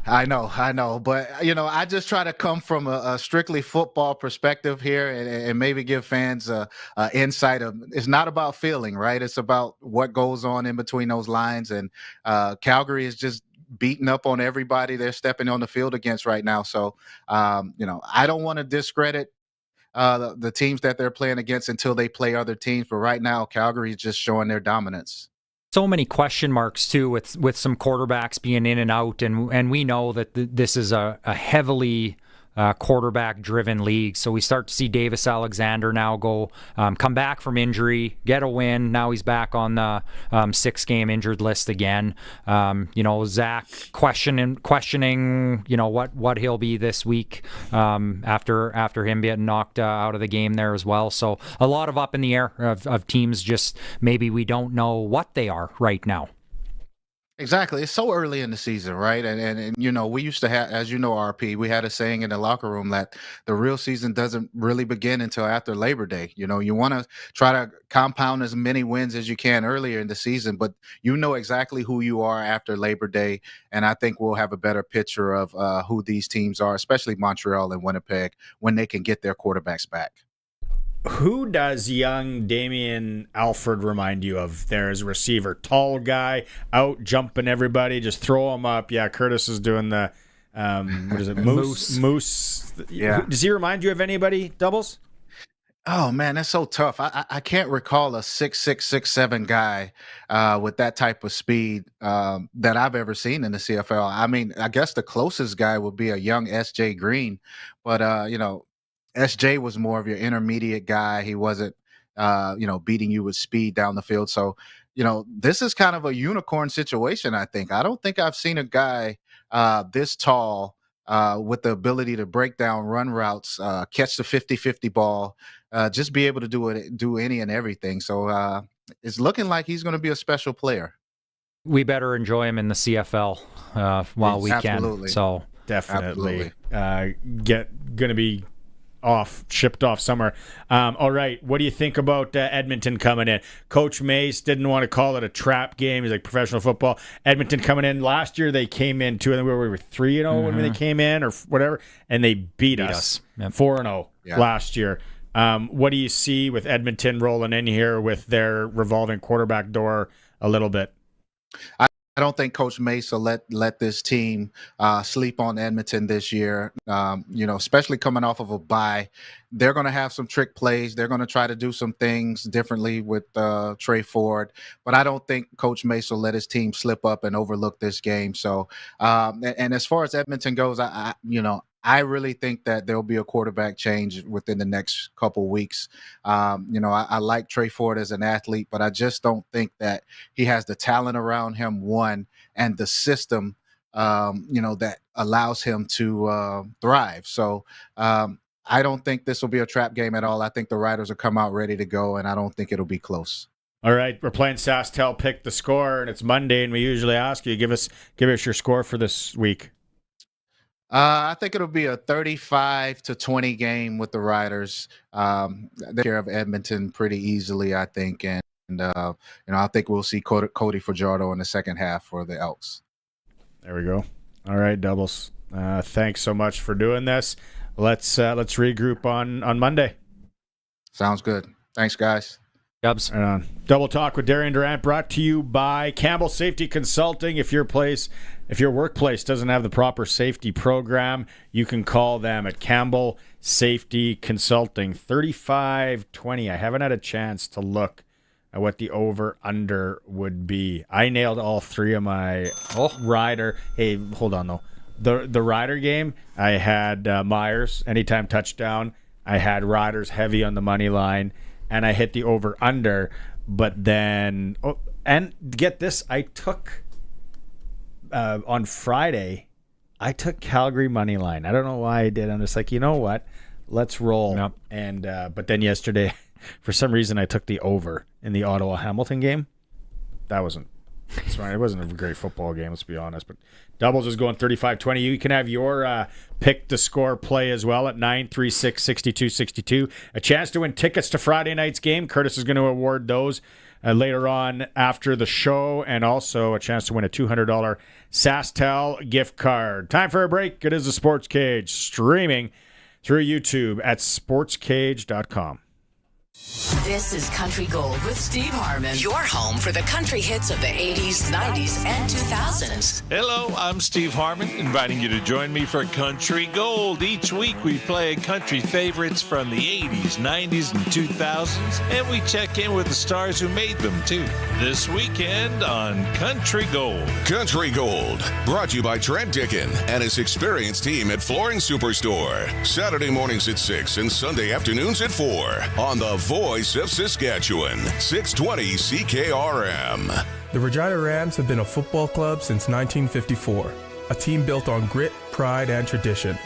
Speaker 20: I know. But, I just try to come from a strictly football perspective here and maybe give fans a insight of it's not about feeling, right? It's about what goes on in between those lines. And Calgary is just beating up on everybody they're stepping on the field against right now. So, I don't want to discredit the teams that they're playing against until they play other teams. But right now, Calgary is just showing their dominance.
Speaker 4: So many question marks too with some quarterbacks being in and out, and we know that this is a heavily quarterback driven league. So we start to see Davis Alexander now come back from injury, get a win. Now he's back on the 6-game injured list again. Zach questioning what he'll be this week after him getting knocked out of the game there as well. So a lot of up in the air of teams, just maybe we don't know what they are right now.
Speaker 20: Exactly. It's so early in the season, right? And we used to have, as you know, RP, we had a saying in the locker room that the real season doesn't really begin until after Labor Day. You want to try to compound as many wins as you can earlier in the season, but you know exactly who you are after Labor Day. And I think we'll have a better picture of who these teams are, especially Montreal and Winnipeg, when they can get their quarterbacks back.
Speaker 5: Who does young Damian Alford remind you of there as a receiver? Tall guy, out jumping everybody, just throw him up. Yeah, Curtis is doing the, what is it, Moose.
Speaker 20: Yeah.
Speaker 5: Does he remind you of anybody, Doubles?
Speaker 20: Oh, man, that's so tough. I can't recall a 6'6", 6'7" guy with that type of speed that I've ever seen in the CFL. I mean, I guess the closest guy would be a young S.J. Green, but, SJ was more of your intermediate guy. He wasn't, beating you with speed down the field. So, this is kind of a unicorn situation, I think. I don't think I've seen a guy this tall with the ability to break down run routes, catch the 50-50 ball, just be able to do any and everything. So it's looking like he's going to be a special player.
Speaker 4: We better enjoy him in the CFL while we
Speaker 20: Absolutely.
Speaker 4: can. So
Speaker 5: definitely going to be shipped off somewhere. All right, what do you think about Edmonton coming in? Coach Mace didn't want to call it a trap game. He's like professional football. Edmonton coming in last year, they came in 2, and we were 3-0 when they came in or whatever, and they beat us 4-0 last year. What do you see with Edmonton rolling in here with their revolving quarterback door a little bit?
Speaker 20: don't think Coach Mace will let this team sleep on Edmonton this year. Especially coming off of a bye, they're going to have some trick plays. They're going to try to do some things differently with Trey Ford, but I don't think Coach Mace will let his team slip up and overlook this game. So, and as far as Edmonton goes, I really think that there'll be a quarterback change within the next couple weeks. I like Trey Ford as an athlete, but I just don't think that he has the talent around him, one, and the system, that allows him to thrive. So I don't think this will be a trap game at all. I think the Riders will come out ready to go, and I don't think it'll be close.
Speaker 5: All right, we're playing SaskTel Pick the Score, and it's Monday, and we usually ask you, give us your score for this week.
Speaker 20: I think it'll be a 35-20 game with the Riders. They take care of Edmonton pretty easily, I think, and I think we'll see Cody Fajardo in the second half for the Elks.
Speaker 5: There we go. All right, Doubles. Thanks so much for doing this. Let's regroup on Monday.
Speaker 20: Sounds good. Thanks, guys.
Speaker 4: Dubs.
Speaker 5: Double Talk with Darian Durant brought to you by Campbell Safety Consulting. If your workplace doesn't have the proper safety program, you can call them at Campbell Safety Consulting. 35-20. I haven't had a chance to look at what the over-under would be. I nailed all three of my Rider. Hey, hold on, though. The Rider game, I had Myers, anytime touchdown. I had Riders heavy on the money line. And I hit the over-under, but then... Oh, and get this, I took... on Friday, I took Calgary money line. I don't know why I did. I'm just like, you know what? Let's roll. Yep. And but then yesterday, for some reason, I took the over in the Ottawa-Hamilton game. That wasn't... It wasn't a great football game, let's be honest. But Doubles is going 35-20. You can have your pick the score play as well at 936-6262. A chance to win tickets to Friday night's game. Curtis is going to award those later on after the show, and also a chance to win a $200 SaskTel gift card. Time for a break. It is the Sports Cage, streaming through YouTube at sportscage.com.
Speaker 21: This is Country Gold with Steve Harmon, your home for the country hits of the 80s, 90s, and 2000s.
Speaker 22: Hello, I'm Steve Harmon, inviting you to join me for Country Gold. Each week we play country favorites from the 80s, 90s, and 2000s, and we check in with the stars who made them, too. This weekend on Country Gold.
Speaker 3: Country Gold, brought to you by Trent Dickin and his experienced team at Flooring Superstore. Saturday mornings at 6 and Sunday afternoons at 4 on the Voice of Saskatchewan, 620 CKRM.
Speaker 23: The Regina Rams have been a football club since 1954, a team built on grit, pride, and tradition.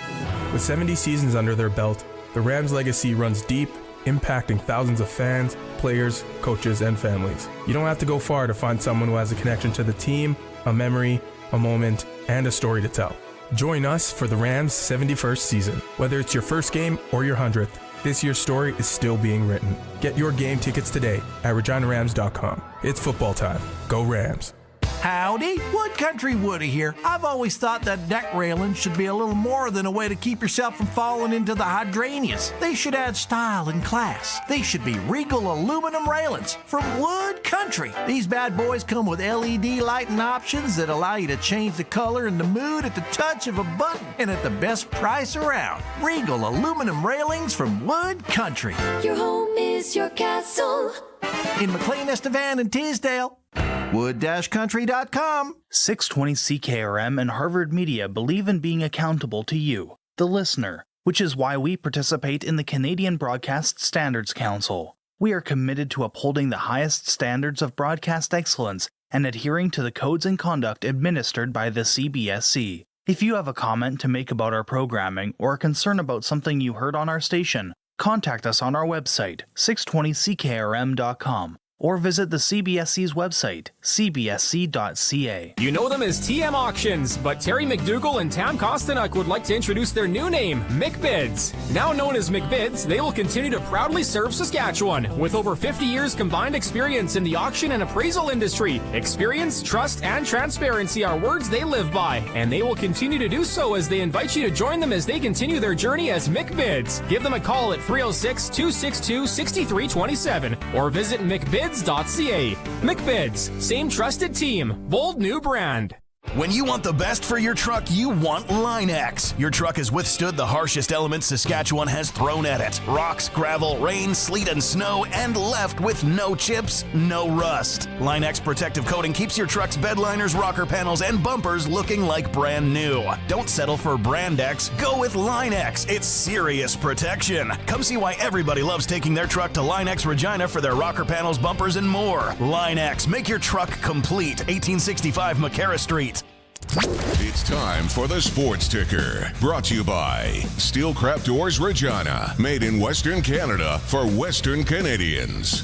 Speaker 23: With 70 seasons under their belt, the Rams' legacy runs deep, impacting thousands of fans, players, coaches, and families. You don't have to go far to find someone who has a connection to the team, a memory, a moment, and a story to tell. Join us for the Rams' 71st season. Whether it's your first game or your 100th, this year's story is still being written. Get your game tickets today at reginarams.com. It's football time. Go Rams.
Speaker 24: Howdy, Wood Country Woody here. I've always thought that deck railings should be a little more than a way to keep yourself from falling into the hydrangeas. They should add style and class. They should be Regal aluminum railings from Wood Country. These bad boys come with LED lighting options that allow you to change the color and the mood at the touch of a button and at the best price around. Regal aluminum railings from Wood Country.
Speaker 9: Your home is your castle.
Speaker 24: In McLean, Estevan, and Tisdale. Wood-country.com.
Speaker 25: 620 CKRM and Harvard Media believe in being accountable to you, the listener, which is why we participate in the Canadian Broadcast Standards Council. We are committed to upholding the highest standards of broadcast excellence and adhering to the codes and conduct administered by the CBSC. If you have a comment to make about our programming or a concern about something you heard on our station, contact us on our website, 620ckrm.com. or visit the CBSC's website, cbsc.ca.
Speaker 12: You know them as TM Auctions, but Terry McDougall and Tam Kostanek would like to introduce their new name, McBids. Now known as McBids, they will continue to proudly serve Saskatchewan. With over 50 years combined experience in the auction and appraisal industry, experience, trust, and transparency are words they live by, and they will continue to do so as they invite you to join them as they continue their journey as McBids. Give them a call at 306-262-6327 or visit McBids.ca McBids.ca. McBids, same trusted team, bold new brand.
Speaker 10: When you want the best for your truck, you want Line X. Your truck has withstood the harshest elements Saskatchewan has thrown at it. Rocks, gravel, rain, sleet, and snow, and left with no chips, no rust. Line X protective coating keeps your truck's bed liners, rocker panels, and bumpers looking like brand new. Don't settle for Brand X. Go with Line X. It's serious protection. Come see why everybody loves taking their truck to Line X Regina for their rocker panels, bumpers, and more. Line X. Make your truck complete. 1865 McCarra Street.
Speaker 3: It's time for the Sports Ticker, brought to you by Steelcraft Doors Regina, made in Western Canada for Western Canadians.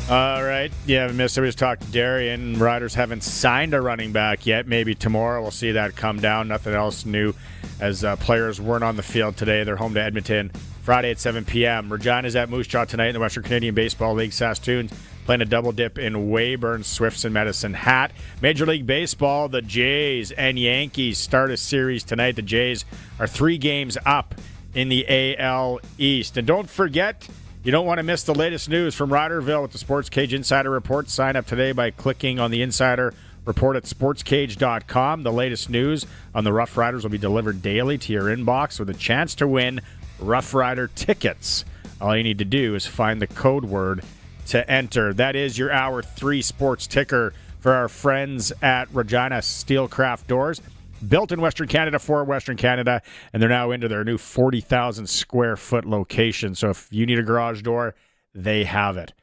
Speaker 5: All right. Yeah, missed everybody's talked to Darian. Riders haven't signed a running back yet. Maybe tomorrow we'll see that come down. Nothing else new as players weren't on the field today. They're home to Edmonton Friday at 7 p.m. Regina's at Moose Jaw tonight in the Western Canadian Baseball League. Saskatoon's playing a double dip in Weyburn, Swifts, and Medicine Hat. Major League Baseball, the Jays and Yankees start a series tonight. The Jays are 3 games up in the AL East. And don't forget, you don't want to miss the latest news from Riderville with the Sportscage Insider Report. Sign up today by clicking on the Insider Report at sportscage.com. The latest news on the Roughriders will be delivered daily to your inbox with a chance to win Roughrider tickets. All you need to do is find the code word to enter. That is your Hour 3 Sports Ticker for our friends at Regina Steelcraft Doors. Built in Western Canada for Western Canada, and they're now into their new 40,000 square foot location. So if you need a garage door, they have it.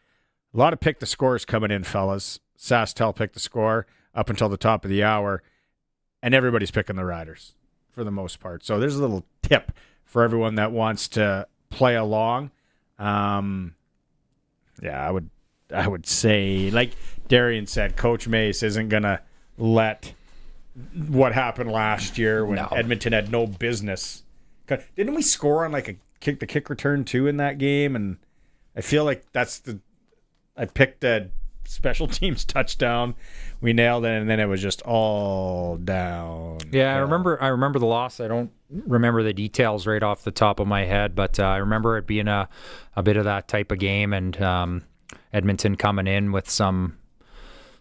Speaker 5: A lot of pick the scores coming in, fellas. SaskTel picked the score up until the top of the hour, and everybody's picking the Riders for the most part. So there's a little tip for everyone that wants to play along. Yeah, I would say, like Darian said, Coach Mace isn't going to let what happened last year when Edmonton had no business. Didn't we score on like the kick return too in that game? And I feel like I picked a special teams touchdown. We nailed it, and then it was just all down.
Speaker 4: Yeah, I remember the loss. I don't remember the details right off the top of my head, but I remember it being a bit of that type of game, and Edmonton coming in with some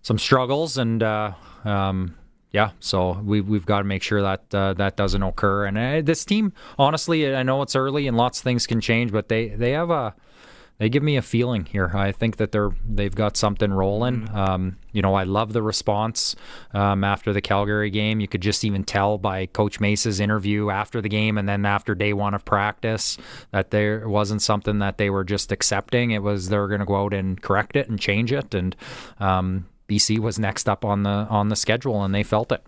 Speaker 4: struggles, and so we've got to make sure that that doesn't occur. And this team, honestly, I know it's early and lots of things can change, but they give me a feeling here. I think that they've got something rolling. I love the response after the Calgary game. You could just even tell by Coach Mace's interview after the game and then after day one of practice that there wasn't something that they were just accepting. It was they were going to go out and correct it and change it. And BC was next up on the schedule, and they felt it.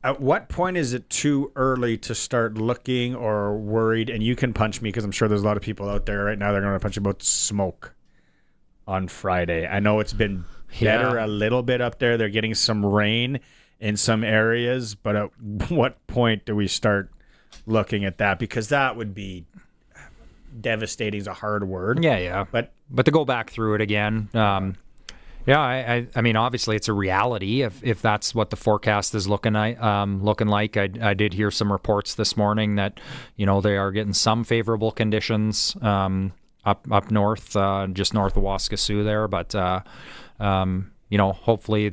Speaker 5: At what point is it too early to start looking or worried? And you can punch me because I'm sure there's a lot of people out there right now that are going to punch you about smoke on Friday. I know it's been better a little bit up there. They're getting some rain in some areas. But at what point do we start looking at that? Because that would be devastating is a hard word.
Speaker 4: Yeah. But to go back through it again, I mean, obviously it's a reality if that's what the forecast is looking like. I did hear some reports this morning that, they are getting some favorable conditions up north, just north of Waskesiu there. But, hopefully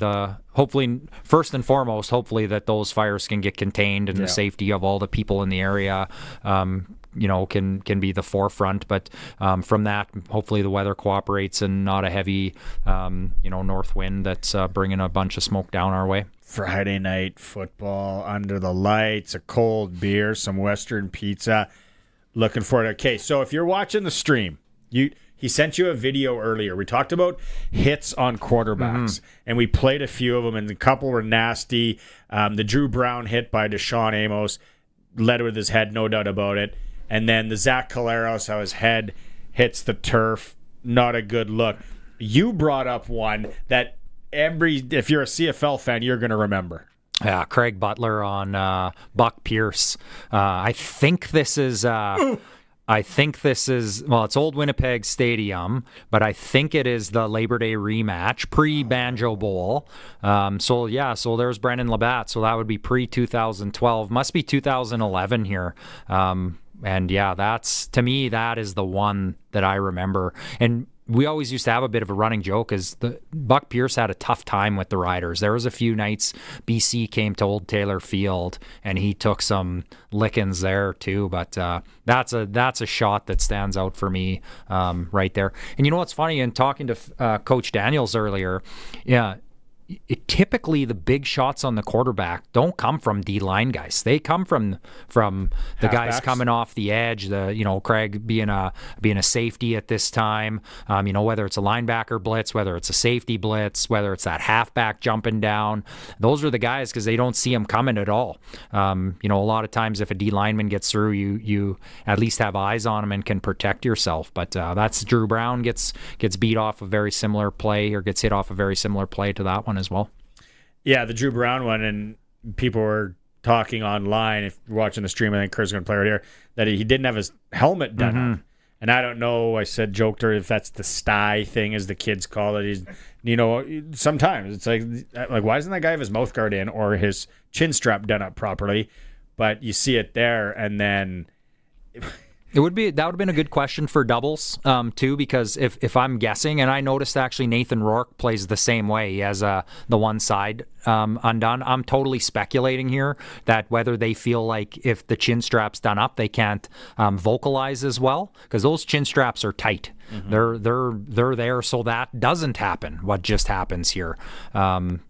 Speaker 4: first and foremost, hopefully that those fires can get contained and the safety of all the people in the area can be the forefront. But from that, hopefully the weather cooperates and not a heavy, north wind that's bringing a bunch of smoke down our way.
Speaker 5: Friday night football under the lights, a cold beer, some Western pizza. Looking forward. Okay, so if you're watching the stream, he sent you a video earlier. We talked about hits on quarterbacks, and we played a few of them, and a couple were nasty. The Drew Brown hit by Deshaun Amos led with his head, no doubt about it. And then the Zach Caleros, how his head hits the turf, not a good look. You brought up one that if you're a CFL fan, you're going to remember.
Speaker 4: Yeah, Craig Butler on Buck Pierce. I think this is... it's Old Winnipeg Stadium, but I think it is the Labor Day rematch, pre-Banjo Bowl. So there's Brendan Labatt. So that would be pre-2012. Must be 2011 here. And yeah, to me, that is the one that I remember. And we always used to have a bit of a running joke is the Buck Pierce had a tough time with the Riders. There was a few nights BC came to Old Taylor Field and he took some lickings there too. But that's a shot that stands out for me right there. And you know what's funny? In talking to Coach Daniels earlier, typically the big shots on the quarterback don't come from D-line guys. They come from the guys coming off the edge, Craig being a safety at this time, whether it's a linebacker blitz, whether it's a safety blitz, whether it's that halfback jumping down. Those are the guys because they don't see them coming at all. A lot of times if a D-lineman gets through, you at least have eyes on him and can protect yourself. But that's Drew Brown gets beat off a very similar play or gets hit off a very similar play to that one as well.
Speaker 5: Yeah, the Drew Brown one, and people were talking online, if you're watching the stream, I think Kurt's going to play right here, that he didn't have his helmet done up. And I don't know, I joked her if that's the sty thing, as the kids call it. Sometimes it's like, why doesn't that guy have his mouth guard in or his chin strap done up properly? But you see it there, and then...
Speaker 4: That would have been a good question for doubles too, because if I'm guessing, and I noticed actually Nathan Rourke plays the same way. He has the one side undone. I'm totally speculating here that whether they feel like if the chin strap's done up, they can't vocalize as well because those chin straps are tight. Mm-hmm. They're there so that doesn't happen. What just happens here. There's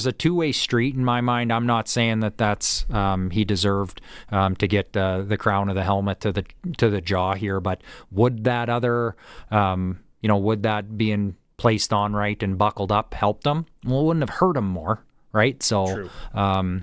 Speaker 4: a two-way street in my mind. I'm not saying that's he deserved to get the crown of the helmet to the jaw here, but would that other, would that being placed on right and buckled up helped him? Well, it wouldn't have hurt him more, right? So,
Speaker 5: True.
Speaker 4: Sure.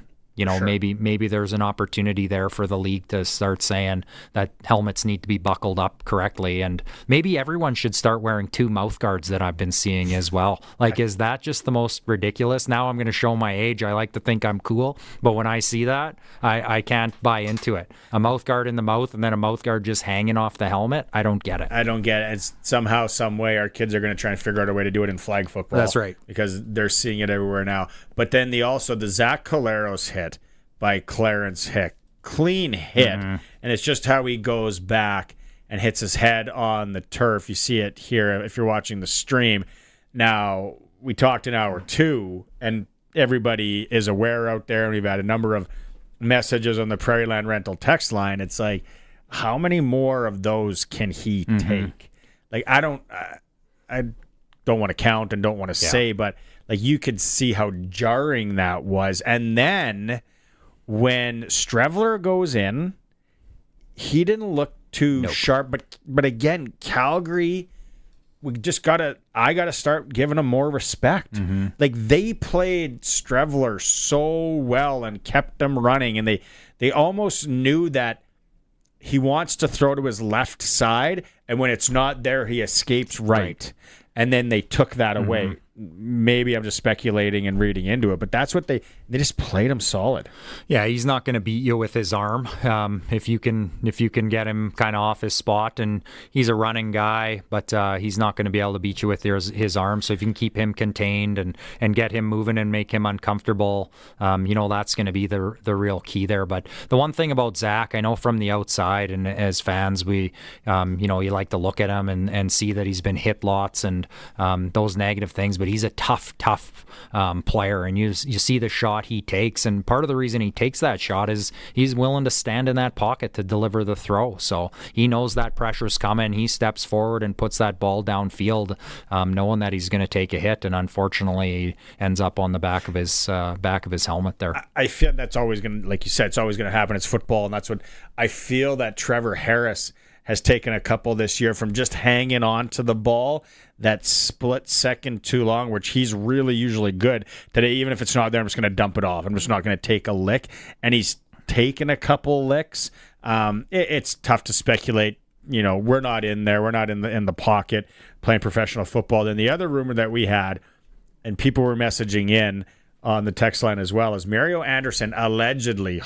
Speaker 4: Maybe there's an opportunity there for the league to start saying that helmets need to be buckled up correctly, and maybe everyone should start wearing 2 mouth guards that I've been seeing as well. Like, is that just the most ridiculous? Now I'm going to show my age. I like to think I'm cool, but when I see that, I can't buy into it. A mouth guard in the mouth and then a mouth guard just hanging off the helmet. I don't get it. It's
Speaker 5: somehow, some way, our kids are going to try and figure out a way to do it in flag football.
Speaker 4: That's right,
Speaker 5: because they're seeing it everywhere now. But then the Zach Collaros hit by Clarence Hick. Clean hit. Mm-hmm. And it's just how he goes back and hits his head on the turf. You see it here if you're watching the stream. Now, we talked in hour 2, and everybody is aware out there, and we've had a number of messages on the Prairie Land Rental text line. It's like, how many more of those can he take? Like, I don't want to count and don't want to say, but like, you could see how jarring that was. And then when Strevler goes in, he didn't look too sharp. But again, Calgary, I gotta start giving them more respect. Mm-hmm. Like, they played Strevler so well and kept them running, and they almost knew that he wants to throw to his left side, and when it's not there, he escapes right. And then they took that away. Maybe I'm just speculating and reading into it, but that's what they just played him solid.
Speaker 4: Yeah, he's not going to beat you with his arm if you can get him kind of off his spot, and he's a running guy, but he's not going to be able to beat you with his arm. So if you can keep him contained and get him moving and make him uncomfortable, that's going to be the real key there. But the one thing about Zach, I know from the outside and as fans, we you like to look at him and see that he's been hit lots and those negative things, but he's a tough player, and you see the shot he takes, and part of the reason he takes that shot is he's willing to stand in that pocket to deliver the throw. So he knows that pressure's coming. He steps forward and puts that ball downfield, knowing that he's going to take a hit, and unfortunately he ends up on the back of his helmet there.
Speaker 5: I feel that's always going to, like you said, it's always going to happen. It's football, and that's what I feel that Trevor Harris has taken a couple this year from just hanging on to the ball that split second too long, which he's really usually good. Today, even if it's not there, I'm just going to dump it off. I'm just not going to take a lick. And he's taken a couple licks. It's tough to speculate. We're not in there. We're not in the pocket playing professional football. Then the other rumor that we had, and people were messaging in on the text line as well, is Mario Anderson allegedly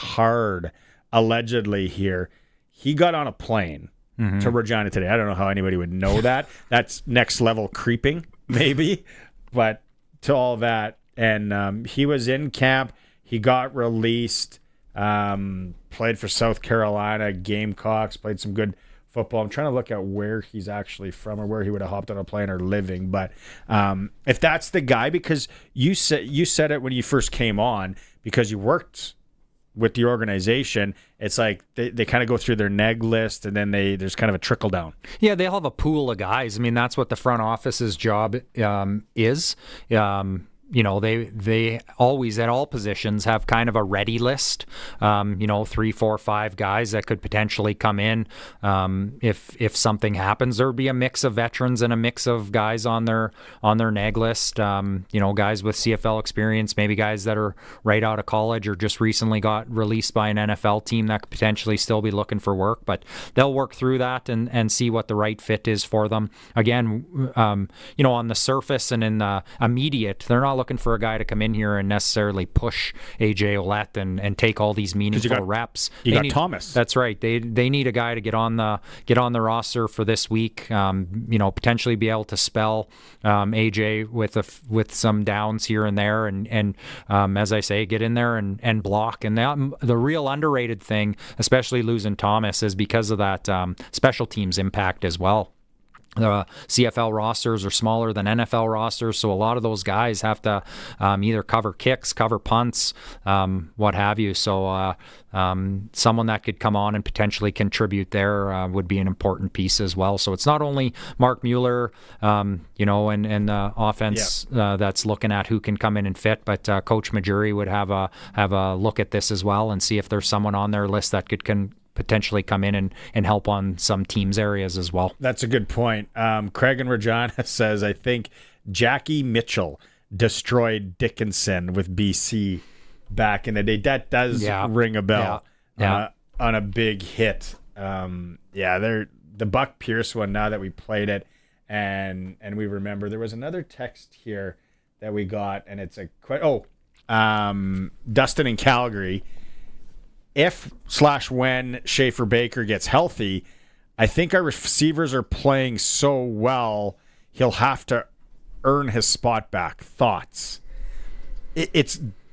Speaker 5: here, he got on a plane to Regina today. I don't know how anybody would know that. That's next level creeping, maybe. But to all that, and he was in camp. He got released, played for South Carolina, Gamecocks, played some good football. I'm trying to look at where he's actually from or where he would have hopped on a plane or living. But if that's the guy, because you said it when you first came on, because you worked with the organization, it's like they kind of go through their neg list, and then there's kind of a trickle down.
Speaker 4: Yeah, they'll have a pool of guys. I mean, that's what the front office's job is. They always at all positions have kind of a ready list. 3, 4, 5 guys that could potentially come in if something happens. There would be a mix of veterans and a mix of guys on their neg list. Guys with CFL experience, maybe guys that are right out of college or just recently got released by an NFL team that could potentially still be looking for work. But they'll work through that and see what the right fit is for them. Again, on the surface and in the immediate, they're not looking for a guy to come in here and necessarily push AJ Ouellette and take all these meaningful reps.
Speaker 5: You got Thomas.
Speaker 4: That's right. They need a guy to get on the roster for this week. Potentially be able to spell AJ with some downs here and there, and as I say, get in there and block. And the real underrated thing, especially losing Thomas, is because of that special teams impact as well. The CFL rosters are smaller than NFL rosters, so a lot of those guys have to either cover kicks, cover punts, what have you. So someone that could come on and potentially contribute there would be an important piece as well. So it's not only Mark Mueller, and the offense that's looking at who can come in and fit, but Coach Majuri would have a look at this as well and see if there's someone on their list that could potentially come in and help on some teams' areas as well.
Speaker 5: That's a good point. Craig in Regina says, I think Jackie Mitchell destroyed Dickinson with BC back in the day. That does ring a bell on a big hit. The Buck Pierce one, now that we played it and we remember, there was another text here that we got, and it's Dustin in Calgary. If/when Schaefer Baker gets healthy, I think our receivers are playing so well, he'll have to earn his spot back. Thoughts?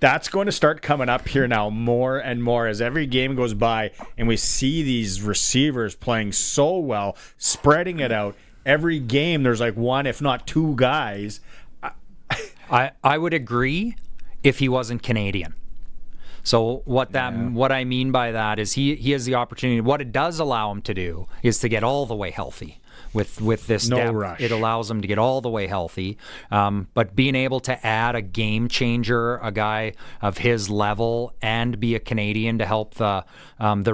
Speaker 5: That's going to start coming up here now more and more as every game goes by, and we see these receivers playing so well, spreading it out. Every game, there's like one, if not 2 guys.
Speaker 4: I would agree if he wasn't Canadian. So what I mean by that is he has the opportunity. What it does allow him to do is to get all the way healthy with this depth.
Speaker 5: Rush.
Speaker 4: It allows him to get all the way healthy. But being able to add a game changer, a guy of his level, and be a Canadian to help the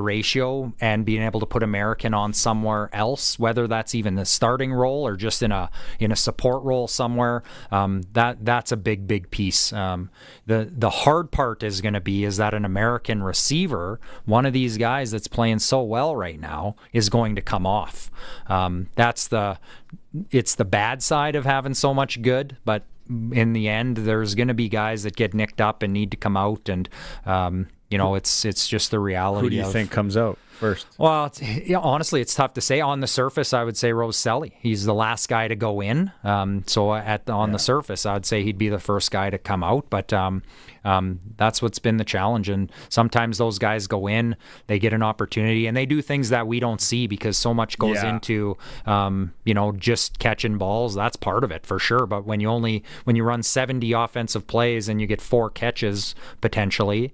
Speaker 4: ratio, and being able to put American on somewhere else, whether that's even the starting role or just in a support role somewhere, that's a big piece. The hard part is going to be is that an American receiver, one of these guys that's playing so well right now, is going to come off. It's the bad side of having so much good, but in the end, there's going to be guys that get nicked up and need to come out, and it's just the reality.
Speaker 5: Who do you think comes out first?
Speaker 4: Well, honestly, it's tough to say. On the surface, I would say Roselli. He's the last guy to go in. On the surface, I'd say he'd be the first guy to come out. But that's what's been the challenge. And sometimes those guys go in, they get an opportunity, and they do things that we don't see because so much goes into just catching balls. That's part of it for sure. But when you run 70 offensive plays and you get 4 catches potentially,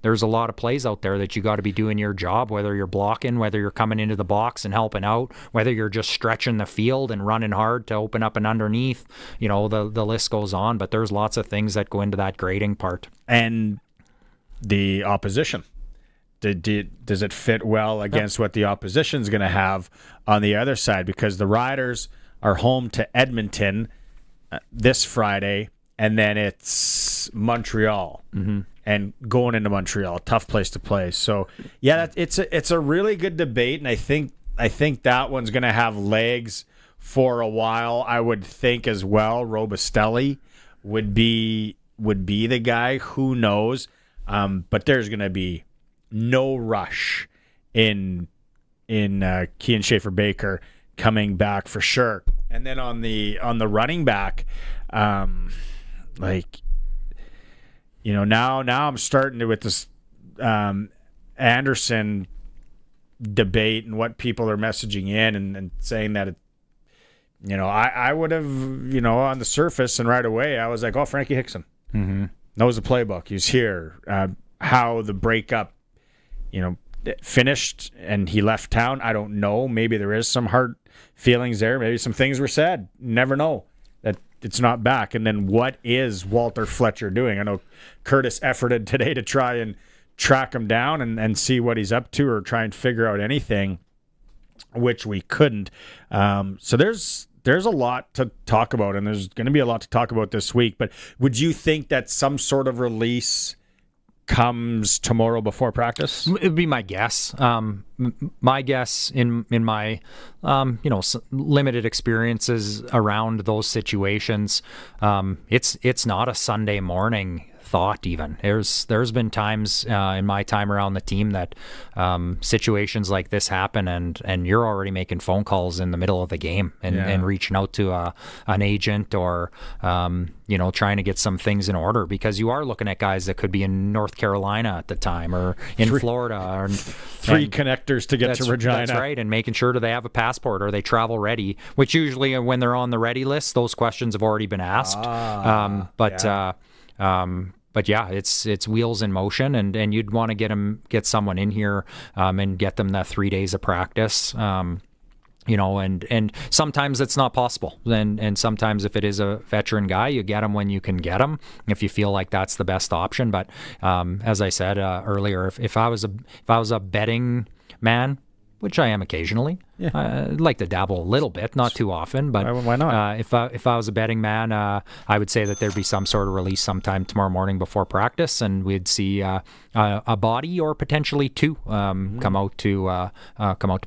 Speaker 4: there's a lot of plays out there that you got to be doing your job, whether you're blocking, whether you're coming into the box and helping out, whether you're just stretching the field and running hard to open up and underneath. The list goes on, but there's lots of things that go into that grading part.
Speaker 5: And the opposition. Does it fit well against what the opposition's going to have on the other side? Because the Riders are home to Edmonton this Friday, and then it's Montreal.
Speaker 4: Mm-hmm.
Speaker 5: And going into Montreal, tough place to play. So, it's a really good debate, and I think that one's going to have legs for a while. I would think as well, Robustelli would be the guy. Who knows? But there's going to be no rush in Kean Schaefer-Baker coming back for sure. And then on the running back, now I'm starting to with this Anderson debate and what people are messaging in and saying that it, I would have, on the surface and right away, I was like, oh, Frankie Hickson knows the playbook. He's here. How the breakup, finished and he left town, I don't know. Maybe there is some hard feelings there. Maybe some things were said. Never know that it's not back. And then what is Walter Fletcher doing? I know Curtis efforted today to try and track him down and see what he's up to or try and figure out anything, which we couldn't. So there's a lot to talk about, and there's going to be a lot to talk about this week. But would you think that some sort of release comes tomorrow before practice?
Speaker 4: It'd be my guess. My guess in my limited experiences around those situations, it's not a Sunday morning thought even. There's been times in my time around the team that situations like this happen and you're already making phone calls in the middle of the game and reaching out to an agent or trying to get some things in order, because you are looking at guys that could be in North Carolina at the time or in Florida.
Speaker 5: Three connectors to get to Regina.
Speaker 4: That's right, and making sure that they have a passport or they travel ready, which usually when they're on the ready list, those questions have already been asked. But yeah, it's wheels in motion, and you'd want to get someone in here and get them that 3 days of practice. And sometimes it's not possible. And sometimes if it is a veteran guy, you get him when you can get him, if you feel like that's the best option. But as I said earlier, if I was a betting man, which I am occasionally, I'd like to dabble a little bit, not too often, but
Speaker 5: why not?
Speaker 4: If I was a betting man, I would say that there'd be some sort of release sometime tomorrow morning before practice, and we'd see a body or potentially two come out to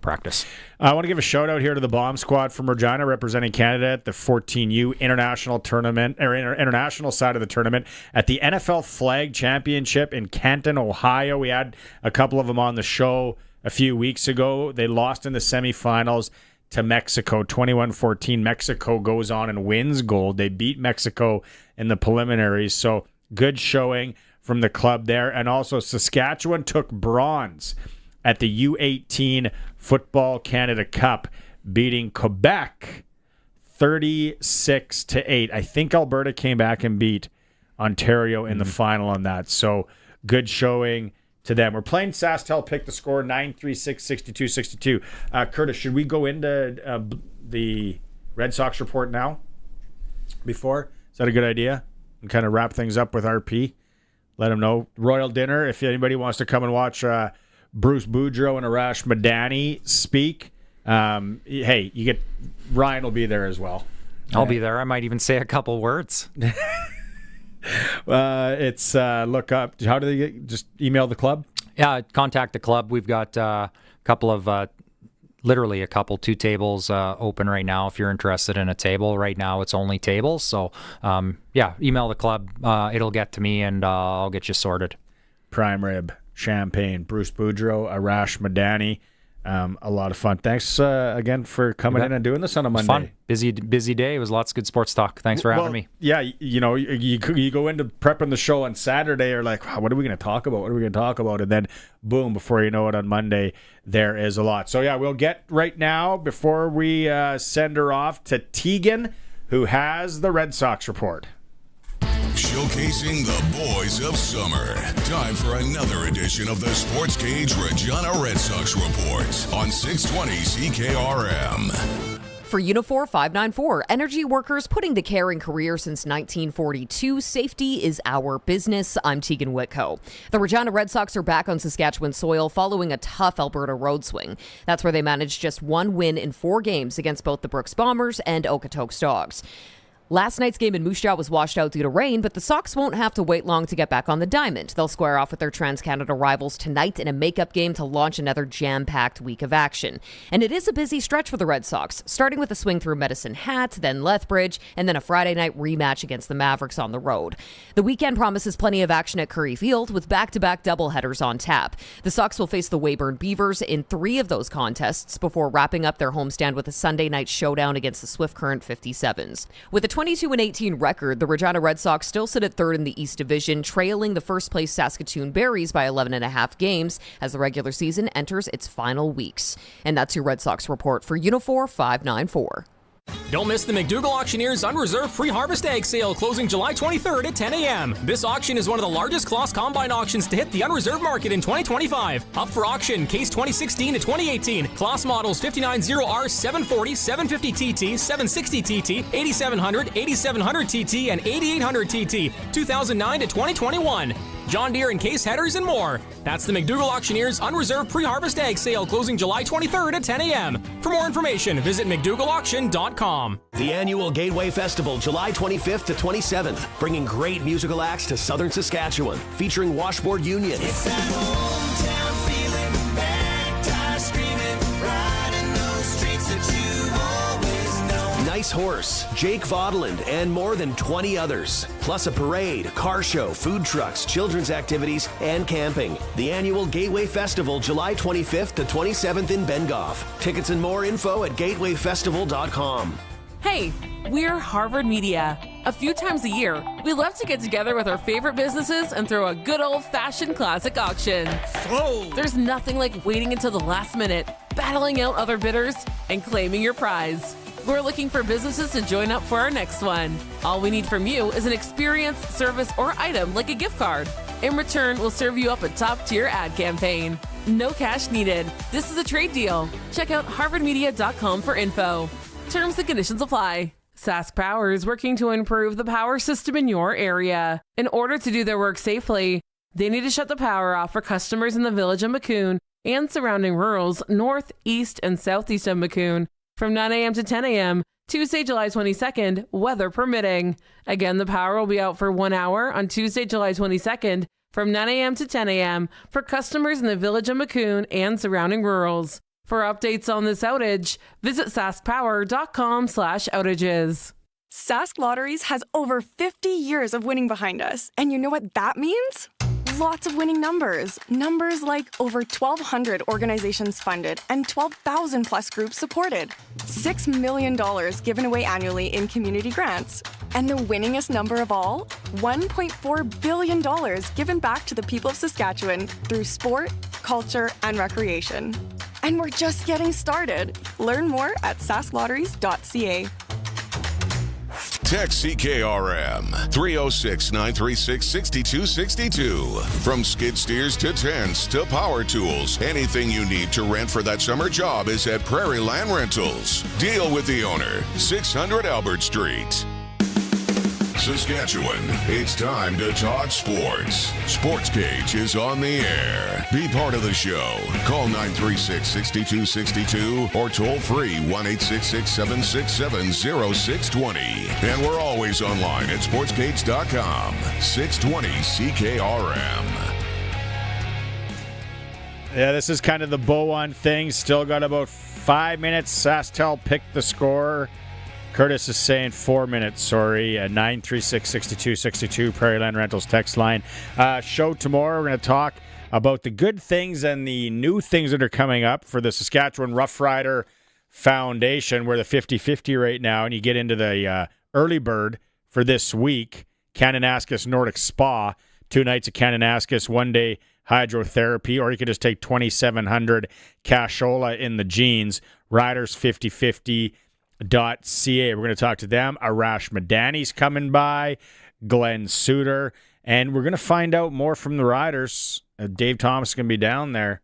Speaker 4: practice.
Speaker 5: I want to give a shout out here to the Bomb Squad from Regina, representing Canada at the 14U international tournament, or international side of the tournament at the NFL Flag Championship in Canton, Ohio. We had a couple of them on the show a few weeks ago. They lost in the semifinals to Mexico, 21-14. Mexico goes on and wins gold. They beat Mexico in the preliminaries, so good showing from the club there. And also Saskatchewan took bronze at the U18 Football Canada Cup, beating Quebec 36-8. I think Alberta came back and beat Ontario in the final on that, so good showing to them. We're playing SaskTel Pick the Score, 936-62-62. Curtis, should we go into the Red Sox report now? Before? Is that a good idea? And kind of wrap things up with RP? Let them know. Royal Dinner, if anybody wants to come and watch Bruce Boudreau and Arash Madani speak. Hey, you get Ryan will be there as well.
Speaker 4: I'll be there. I might even say a couple words.
Speaker 5: It's look up. How do they get? Just email the club?
Speaker 4: Yeah, contact the club. We've got a couple of, literally a couple, 2 tables open right now. If you're interested in a table, right now it's only tables. So email the club. It'll get to me and I'll get you sorted. Prime rib, champagne, Bruce Boudreau, Arash Madani. A lot of fun. Thanks again for coming in and doing this on a Monday. Fun. Busy day. It was lots of good sports talk. Thanks for having me.
Speaker 5: Yeah, you go into prepping the show on Saturday, you're like, wow, what are we going to talk about? And then, boom, before you know it on Monday, there is a lot. So, yeah, we'll get right now, before we send her off, to Tegan, who has the Red Sox report.
Speaker 3: Showcasing the boys of summer. Time for another edition of the Sportscage Regina Red Sox Report on 620 CKRM.
Speaker 2: For Unifor 594, energy workers putting the care in career since 1942. Safety is our business. I'm Tegan Whitco. The Regina Red Sox are back on Saskatchewan soil following a tough Alberta road swing. That's where they managed just 1 win in 4 games against both the Brooks Bombers and Okotoks Dogs. Last night's game in Moose Jaw was washed out due to rain, but the Sox won't have to wait long to get back on the diamond. They'll square off with their Trans-Canada rivals tonight in a makeup game to launch another jam-packed week of action. And it is a busy stretch for the Red Sox, starting with a swing through Medicine Hat, then Lethbridge, and then a Friday night rematch against the Mavericks on the road. The weekend promises plenty of action at Currie Field with back-to-back doubleheaders on tap. The Sox will face the Weyburn Beavers in 3 of those contests before wrapping up their homestand with a Sunday night showdown against the Swift Current 57s. With a 22-18 record, the Regina Red Sox still sit at third in the East Division, trailing the first-place Saskatoon Berries by 11.5 games as the regular season enters its final weeks. And that's your Red Sox report for Unifor 594.
Speaker 12: Don't miss the McDougall Auctioneers Unreserved Pre-Harvest Egg Sale closing July 23rd at 10 a.m. This auction is one of the largest Claas Combine auctions to hit the unreserved market in 2025. Up for auction, case 2016 to 2018. Claas models 590R, 740, 750 TT, 760 TT, 8700, 8700 TT, and 8800 TT, 2009 to 2021. John Deere and case headers and more. That's the McDougall Auctioneers Unreserved Pre-Harvest Egg Sale closing July 23rd at 10 a.m. For more information, visit McDougallAuction.com.
Speaker 6: The annual Gateway Festival, July 25th to 27th, bringing great musical acts to southern Saskatchewan, featuring Washboard Union.
Speaker 11: It's that hometown feeling, back screaming, riding those streets that you've always known.
Speaker 6: Nice Horse, Jake Vaudeland, and more than 20 others. Plus a parade, car show, food trucks, children's activities, and camping. The annual Gateway Festival, July 25th to 27th in Bengoff. Tickets and more info at gatewayfestival.com.
Speaker 14: Hey, we're Harvard Media. A few times a year, we love to get together with our favorite businesses and throw a good old-fashioned classic auction. There's nothing like waiting until the last minute, battling out other bidders, and claiming your prize. We're looking for businesses to join up for our next one. All we need from you is an experience, service, or item like a gift card. In return, we'll serve you up a top-tier ad campaign. No cash needed. This is a trade deal. Check out harvardmedia.com for info. Terms and conditions apply. Sask Power is working to improve the power system in your area. In order to do their work safely, they need to shut the power off for customers in the village of Maccoon and surrounding rurals north, east, and southeast of Maccoon from 9 a.m. to 10 a.m. Tuesday, July 22nd, weather permitting. Again, the power will be out for 1 hour on Tuesday, July 22nd from 9 a.m. to 10 a.m. for customers in the village of Maccoon and surrounding rurals. For updates on this outage, visit saskpower.com/outages.
Speaker 16: Sask Lotteries has over 50 years of winning behind us. And you know what that means? Lots of winning numbers. Numbers like over 1,200 organizations funded and 12,000 plus groups supported. $6 million given away annually in community grants. And the winningest number of all? $1.4 billion given back to the people of Saskatchewan through sport, culture, and recreation. And we're just getting started. Learn more at sasklotteries.ca.
Speaker 3: Text CKRM 306-936-6262. From skid steers to tents to power tools, anything you need to rent for that summer job is at Prairie Land Rentals. Deal with the owner, 600 Albert Street. Saskatchewan, it's time to talk sports. Sportscage is on the air. Be part of the show. Call 936-6262 or toll free 1-866-767-0620. And we're always online at sportscage.com. 620 CKRM.
Speaker 5: Yeah, this is kind of the bow on things. Still got about 5 minutes. SaskTel picked the score. Curtis is saying 4 minutes, sorry. 936-6262, Prairie Land Rentals text line. Show tomorrow, we're going to talk about the good things and the new things that are coming up for the Saskatchewan Roughrider Foundation. We're the 50-50 right now, and you get into the early bird for this week. Kananaskis Nordic Spa, 2 nights of Kananaskis, 1 day hydrotherapy, or you could just take 2,700 cashola in the jeans. Riders 50-50. .ca. We're going to talk to them. Arash Madani's coming by, Glenn Suter, and we're going to find out more from the Riders. Dave Thomas is going to be down there.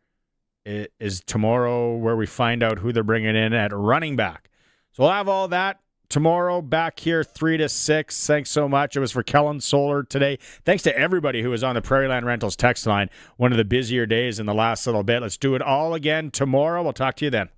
Speaker 5: It is tomorrow where we find out who they're bringing in at running back. So we'll have all that tomorrow back here 3 to 6. Thanks so much. It was for Kellen Solar today. Thanks to everybody who was on the Prairie Land Rentals text line. One of the busier days in the last little bit. Let's do it all again tomorrow. We'll talk to you then.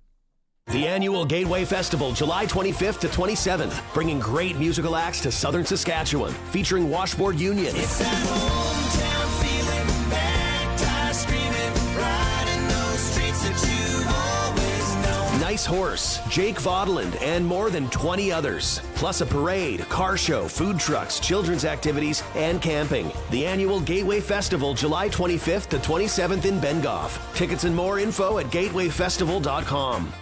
Speaker 6: The annual Gateway Festival, July 25th to 27th, bringing great musical acts to southern Saskatchewan, featuring Washboard Union.
Speaker 11: It's that hometown feeling, back screaming, riding those streets that you've always known.
Speaker 6: Nice Horse, Jake Vaudeland, and more than 20 others. Plus a parade, car show, food trucks, children's activities, and camping. The annual Gateway Festival, July 25th to 27th in Bengoff. Tickets and more info at gatewayfestival.com.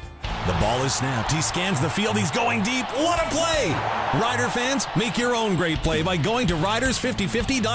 Speaker 1: The ball is snapped. He scans the field. He's going deep. What a play! Rider fans, make your own great play by going to riders5050.ca.